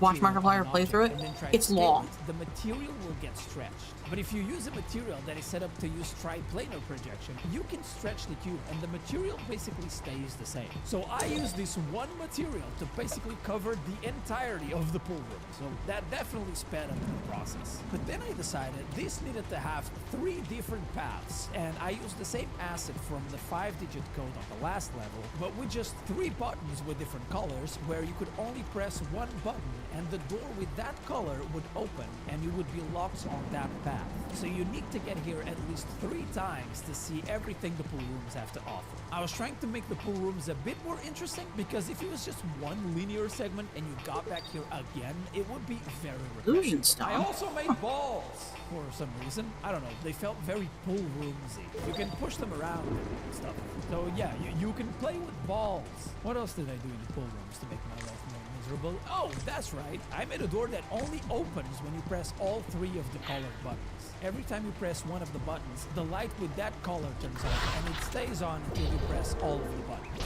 watch Markiplier play through it, it's long. The material will get stretched. But if you use a material that is set up to use triplanar projection, you can stretch the cube and the material basically stays the same. So I used this one material to basically cover the entirety of the pool room. So that definitely sped up the process. But then I decided this needed to have 3 different paths, and I used the same asset from the 5-digit code on the last level, but with just 3 buttons with different colors, where you could only press one button and the door with that color would open and you would be locked on that path. So you need to get here at least 3 times to see everything the pool rooms have to offer. I was trying to make the pool rooms a bit more interesting, because if it was just one linear segment and you got back here again, it would be very repetitive. I also made balls for some reason. I don't know, they felt very pool roomsy. You can push them around and stuff. So yeah, you can play with balls. What else did I do in the pool rooms to make my life more miserable? Oh, that's right. I made a door that only opens when you press all 3 of the colored buttons. Every time you press one of the buttons, the light with that color turns on, and it stays on until you press all of the buttons.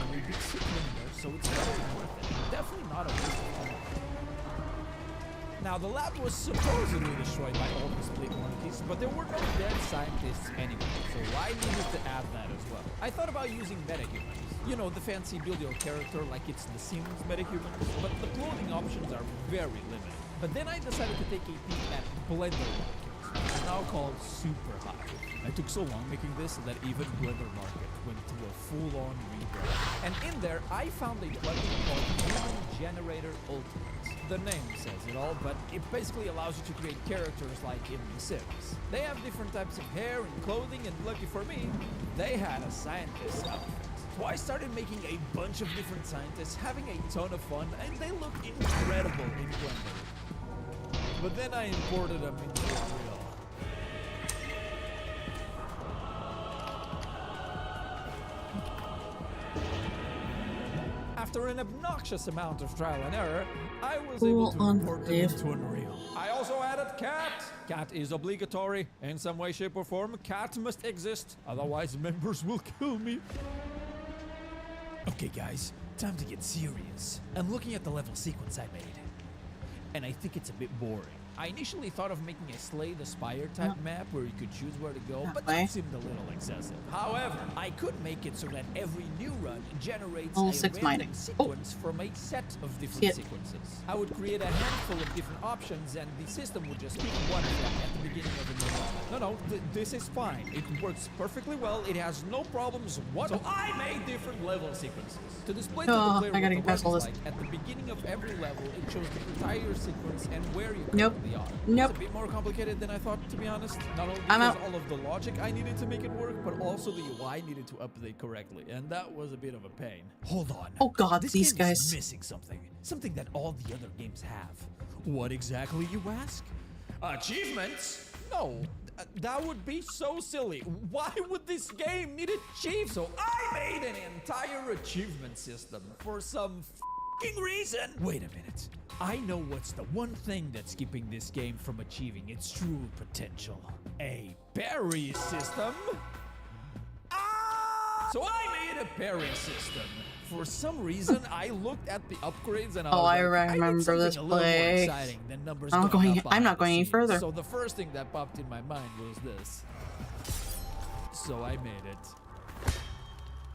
And we did sit linear, so it's definitely worth it. Definitely not a waste of time. Now, the lab was supposedly destroyed by all the split monkeys, but there were no dead scientists anyway, so I needed to add that as well. I thought about using metahumans. You know, the fancy build your character like it's the Sims metahumans, but the clothing options are very limited. But then I decided to take a peek at Blender Market, which is now called Super High. I took so long making this that even Blender Market went through a full-on rebrand. And in there, I found a plugin called Human Generator Ultimate. The name says it all, but it basically allows you to create characters like in The Sims. They have different types of hair and clothing, and lucky for me, they had a scientist outfit. So I started making a bunch of different scientists, having a ton of fun, and they look incredible in Blender. But then I imported them into Unreal. After an obnoxious amount of trial and error, I was able to import them into Unreal. I also added Cat. Cat is obligatory. In some way, shape, or form, Cat must exist. Otherwise, members will kill me. Okay, guys, time to get serious. I'm looking at the level sequence I made, and I think it's a bit boring. I initially thought of making a Slay the Spire type map where you could choose where to go, but that seemed a little excessive. However, I could make it so that every new run generates a random sequence from a set of different sequences. I would create a handful of different options, and the system would just pick one of them at the beginning of a new run. No, this is fine. It works perfectly well. It has no problems whatsoever. So I made different level sequences. To display to the player what the level is like, at the beginning of every level, it shows the entire sequence and where you currently are. It's a bit more complicated than I thought, to be honest. Not only because all of the logic I needed to make it work, but also the UI needed to update correctly, and that was a bit of a pain. Hold on. Oh god, this these game guys. is missing something. Something that all the other games have. What exactly, you ask? Achievements? No, That would be so silly. Why would this game need a chief? So I made an entire achievement system for some f***ing reason. Wait a minute. I know what's the one thing that's keeping this game from achieving its true potential. A parry system. So I made a parry system. For some reason, I looked at the upgrades and I was I like, remember this a little more place. exciting than numbers I'm going up I'm not behind going the any scenes. further. So the first thing that popped in my mind was this. So I made it.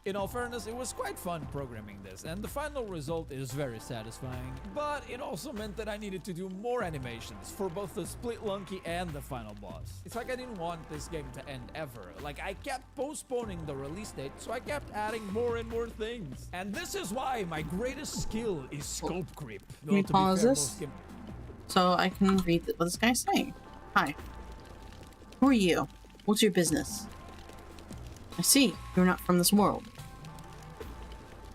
In all fairness, it was quite fun programming this, and the final result is very satisfying, but it also meant that I needed to do more animations for both the split lunky and the final boss. It's like I didn't want this game to end ever. Like, I kept postponing the release date, so I kept adding more and more things. And this is why my greatest skill is scope creep. Can we pause this? So I can read what this guy's saying. Hi. Who are you? What's your business? I see, you're not from this world.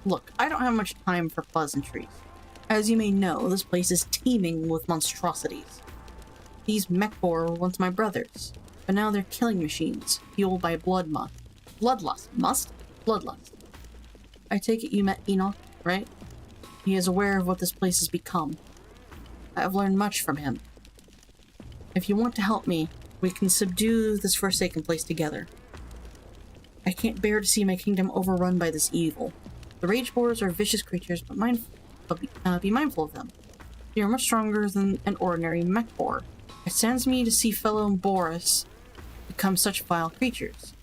Look, I don't have much time for pleasantries. As you may know, this place is teeming with monstrosities. These mech boar were once my brothers, but now they're killing machines, fueled by bloodlust. Bloodlust. I take it you met Enoch, right? He is aware of what this place has become. I have learned much from him. If you want to help me, we can subdue this forsaken place together. I can't bear to see my kingdom overrun by this evil. The rage boars are vicious creatures, but be mindful of them. They are much stronger than an ordinary mech boar. It saddens me to see fellow boars become such vile creatures.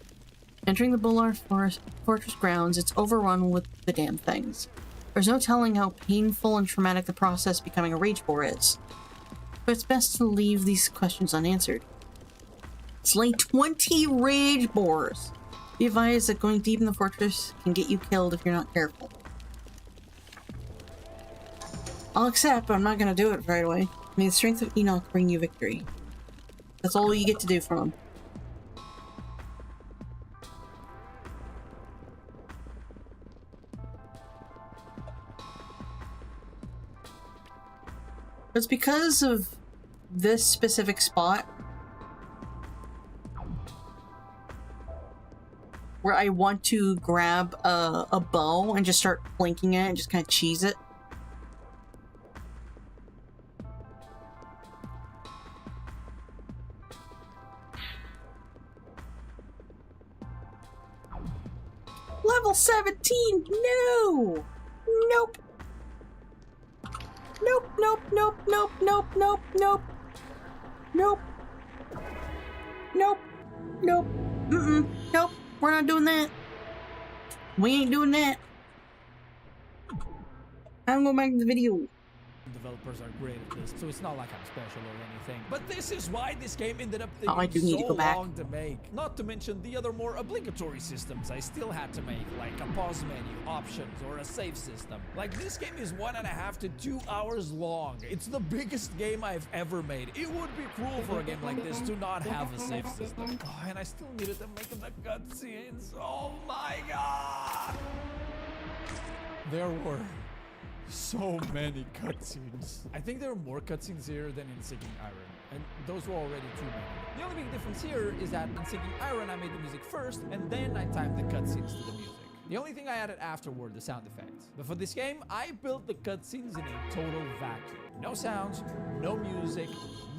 Entering the Bullard Fortress grounds, it's overrun with the damn things. There's no telling how painful and traumatic the process becoming a rage boar is. But it's best to leave these questions unanswered. Slay 20 rage boars! Be advised that going deep in the fortress can get you killed if you're not careful. I'll accept, but I'm not gonna do it right away. May the strength of Enoch bring you victory. That's all you get to do from him. It's because of this specific spot where I want to grab a bow and just start flanking it and just kind of cheese it. Level 17! No! Nope! Nope, nope, nope, nope, nope, nope, nope. Nope. Nope. Nope. Mm-mm. Nope. We're not doing that. We ain't doing that. I'm going back to the video. Developers are great at this, so it's not like I'm special or anything. But this is why this game ended up I do taking need to so go back. long to make. Not to mention the other more obligatory systems I still had to make, like a pause menu, options, or a save system. Like, this game is 1.5 to 2 hours long. It's the biggest game I've ever made. It would be cruel for a game like this to not have a save system. Oh, and I still needed to make the cutscenes. Oh my god! There were so many cutscenes. I think there are more cutscenes here than in Seeking Iron, and those were already too many. The only big difference here is that in Seeking Iron I made the music first, and then I timed the cutscenes to the music. The only thing I added after were the sound effects. But for this game, I built the cutscenes in a total vacuum. No sounds, no music,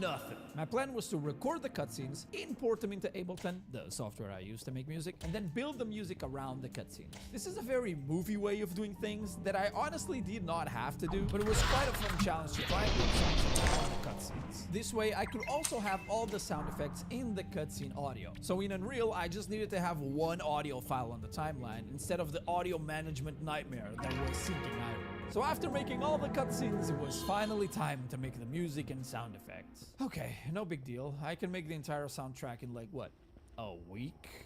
nothing. My plan was to record the cutscenes, import them into Ableton, the software I use to make music, and then build the music around the cutscenes. This is a very movie way of doing things that I honestly did not have to do, but it was quite a fun challenge to try and build songs around the cutscenes. This way, I could also have all the sound effects in the cutscene audio. So in Unreal, I just needed to have one audio file on the timeline instead of the audio management nightmare that was Seeking Iron. So after making all the cutscenes, it was finally time to make the music and sound effects. Okay, no big deal. I can make the entire soundtrack in like, what, a week?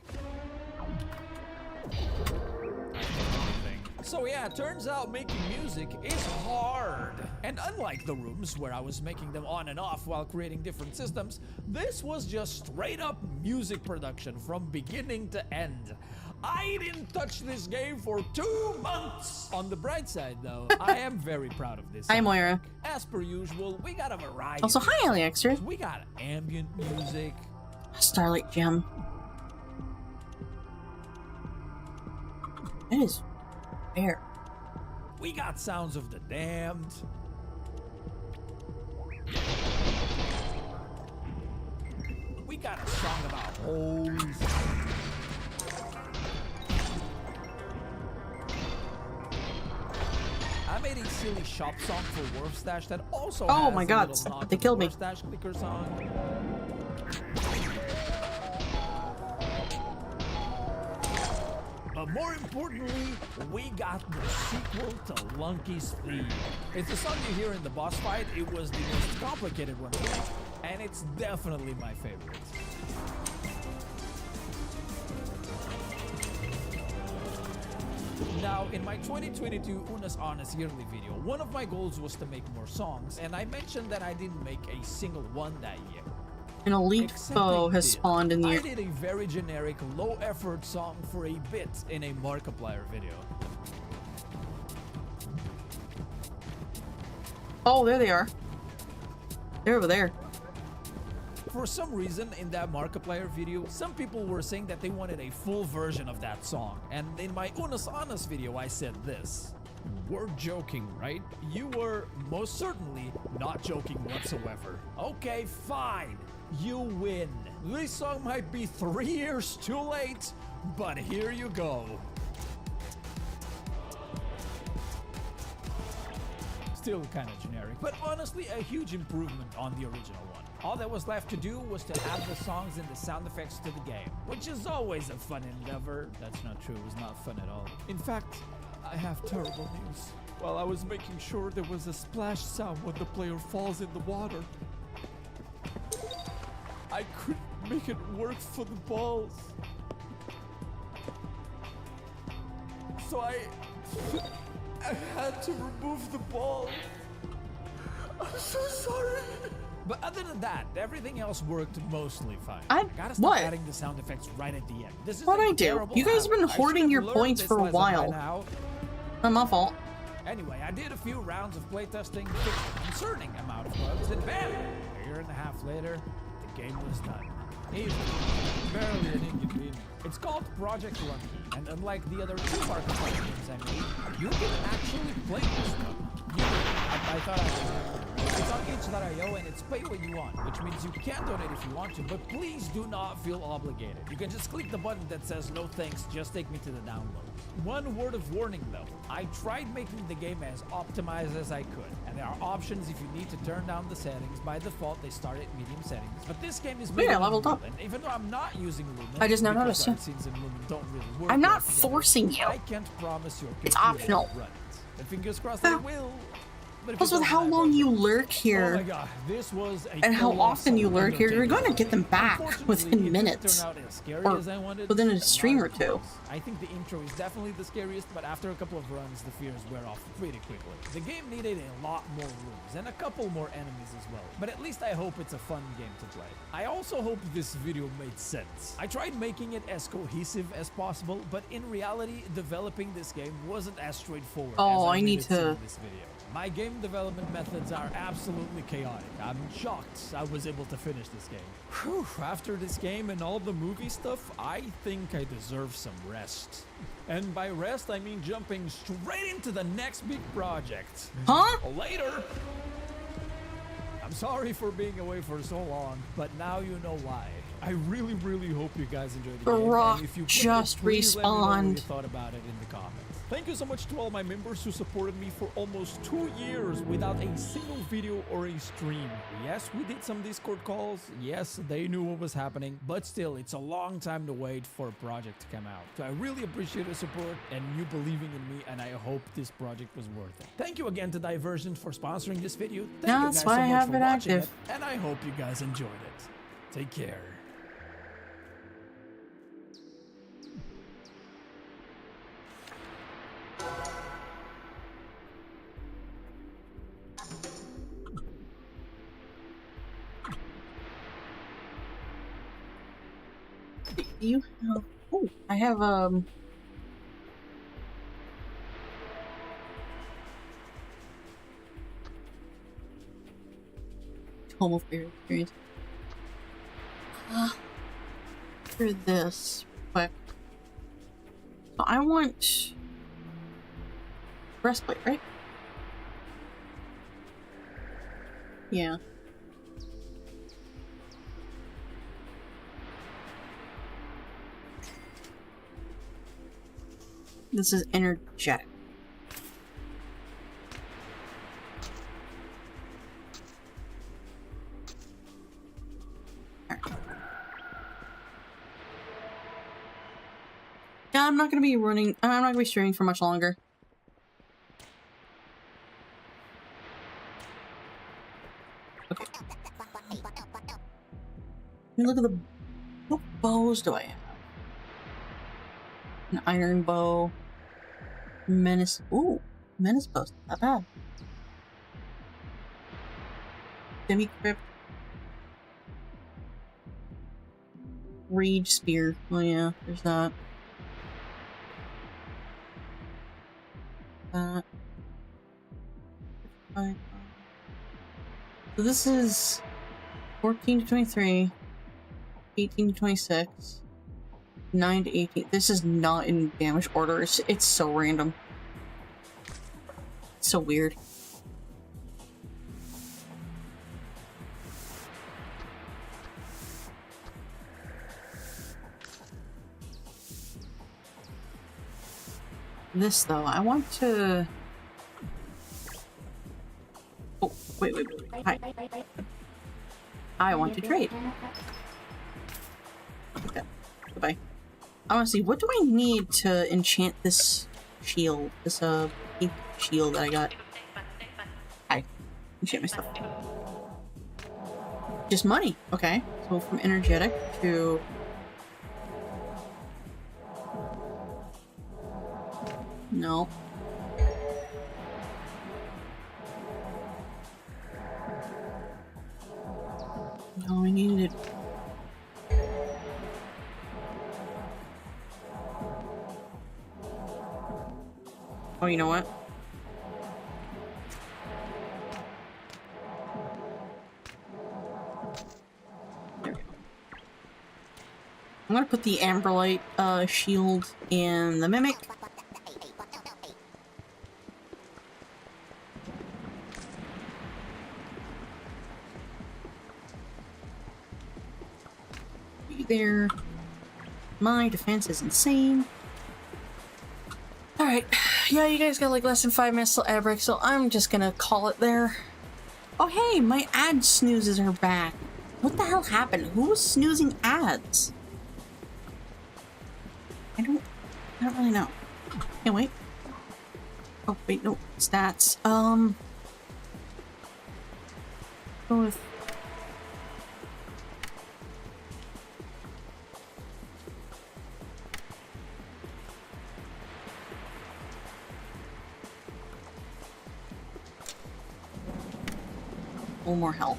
So yeah, turns out making music is hard. And unlike the rooms where I was making them on and off while creating different systems, this was just straight up music production from beginning to end. I didn't touch this game for 2 months! On the bright side though, I am very proud of this. Hi, Moira. As per usual, we got a variety. Also, hi, ATLYSS. We got ambient music, Starlight Gem. It is rare. We got Sounds of the Damned. We got a song about holes. I made a silly shop song for Wharf Stash that also Oh has my a god, little nod they to killed the me. Wharf Stash clicker song. But more importantly, we got the sequel to Lunky's Theme. It's the song you hear in the boss fight. It was the most complicated one to make, and it's definitely my favorite. Now, in my 2022 Unas Honest yearly video, one of my goals was to make more songs, and I mentioned that I didn't make a single one that year. An elite foe has spawned in the I did a very generic, low-effort song for a bit in a Markiplier video. Oh, there they are. They're over there. For some reason, in that Markiplier video, some people were saying that they wanted a full version of that song. And in my Unas Honest video, I said this. We're joking, right? You were most certainly not joking whatsoever. Okay, fine. You win. This song might be 3 years too late, but here you go. Still kind of generic, but honestly a huge improvement on the original one. All that was left to do was to add the songs and the sound effects to the game, which is always a fun endeavor. That's not true, it was not fun at all. In fact, I have terrible news. While I was making sure there was a splash sound when the player falls in the water, I couldn't make it work for the balls. So I had to remove the ball. I'm so sorry. But other than that, everything else worked mostly fine. I gotta stop what? adding the sound effects right at the end. This is What'd a I do? terrible You guys have been habit. I should hoarding have your learned points this for a lesson by while. now. Not my fault. Anyway, I did a few rounds of playtesting, fixed a concerning amount of bugs, and bam! A year and a half later, the game was done. Easy. Barely an inconvenience. It's called Project Lunky, and unlike the other two Markiplier games I made, you can actually play this one. I thought I was. It's on itch.io and it's pay what you want, which means you can donate if you want to, but please do not feel obligated. You can just click the button that says no thanks, just take me to the download. One word of warning though, I tried making the game as optimized as I could, and there are options if you need to turn down the settings. By default, they start at medium settings, but this game is Wait, I made leveled in up. Lumen, and even though I'm not using Lumen, I just now because noticed, yeah. cutscenes in Lumen don't really work I'm not well together, forcing you. I can't promise your It's computer optional. will run it. And fingers crossed that it will. But if Plus, it with doesn't, how I long won't. you lurk Oh here my god, this was a and how often you colossal lurk here, you're going to get them back Unfortunately, it within didn't minutes turn out as scary or as I wanted, within a but stream not or two. close. I think the intro is definitely the scariest, but after a couple of runs, the fears wear off pretty quickly. The game needed a lot more rooms and a couple more enemies as well, but at least I hope it's a fun game to play. I also hope this video made sense. I tried making it as cohesive as possible, but in reality, developing this game wasn't as straightforward Oh, as I made need it seem to- in this video. My game development methods are absolutely chaotic. I'm shocked I was able to finish this game. Whew, after this game and all the movie stuff, I think I deserve some rest. And by rest, I mean jumping straight into the next big project. Huh? Later! I'm sorry for being away for so long, but now you know why. I really, really hope you guys enjoyed the game. Rock And if you just played, please let me know what you respawned. thought about it in the comments. Thank you so much to all my members who supported me for almost 2 years without a single video or a stream. Yes, we did some Discord calls. Yes, they knew what was happening, but still, it's a long time to wait for a project to come out. So I really appreciate the support and you believing in me, and I hope this project was worth it. Thank you again to Divergent for sponsoring this video. Thank Yeah, you that's guys why so I much have for it watching active. it, and I hope you guys enjoyed it. Take care. Do you have... Oh, I have, Home of Fear experience. through this quick. So I want breastplate, right? Yeah. This is energetic. Yeah, I'm not gonna be running. I'm not gonna be streaming for much longer. Okay. Let me look at the. What bows do I have? An iron bow. Menace. Ooh, menace bow. Not bad. Demi crypt. Rage spear. Oh yeah, there's that. So this is 14 to 23, 18 to 26, 9 to 18. This is not in damage order. It's so random. It's so weird. This though, I want to. Oh, wait. Hi. I want to trade. Okay. Goodbye. I want to see, what do I need to enchant this shield? This, pink shield that I got. Hi. Enchant my stuff. Just money. Okay. So from energetic to... No. No, I needed... Oh, you know what? There we go. I'm gonna put the Amberlight shield in the Mimic. There. My defense is insane. Alright. Yeah, you guys got like less than 5 minutes till ad break, so I'm just gonna call it there. Oh hey, my ad snoozes are back. What the hell happened? Who was snoozing ads? I don't really know. Can't wait. Oh wait, no. Stats. Go with a little more health.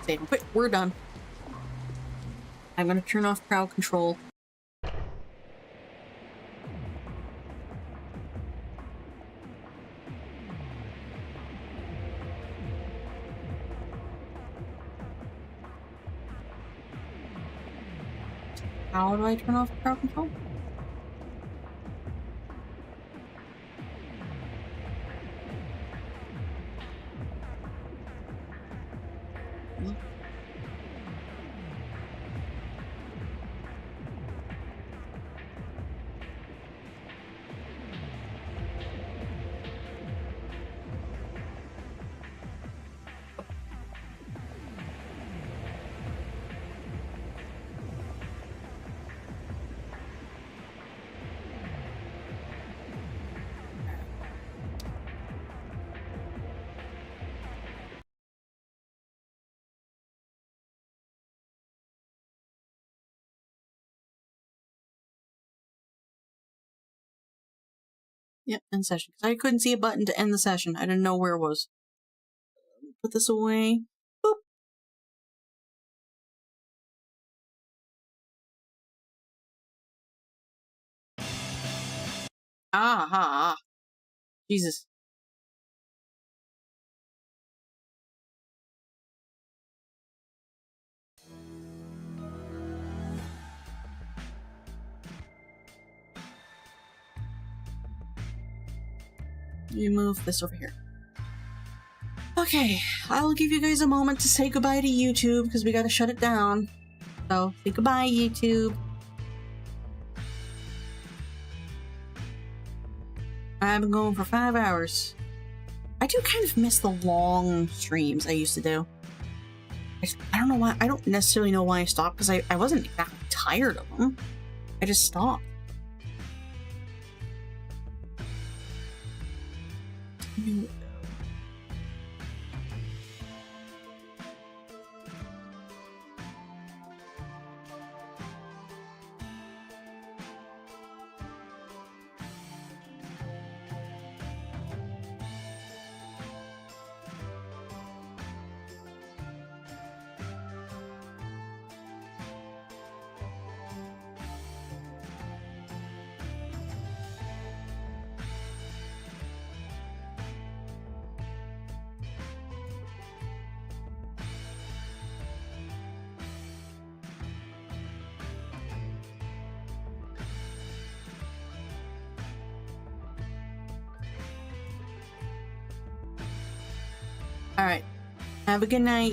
Save and quit. We're done. I'm gonna turn off crowd control. How do I turn off crowd control? Yep, end session. Because I couldn't see a button to end the session. I didn't know where it was. Put this away. Boop. Ah. Jesus. You move this over here. Okay, I'll give you guys a moment to say goodbye to YouTube because we gotta shut it down. So, say goodbye, YouTube. I've been going for 5 hours. I do kind of miss the long streams I used to do. I don't know why. I don't necessarily know why I stopped because I wasn't exactly tired of them. I just stopped. Alright. Have a good night.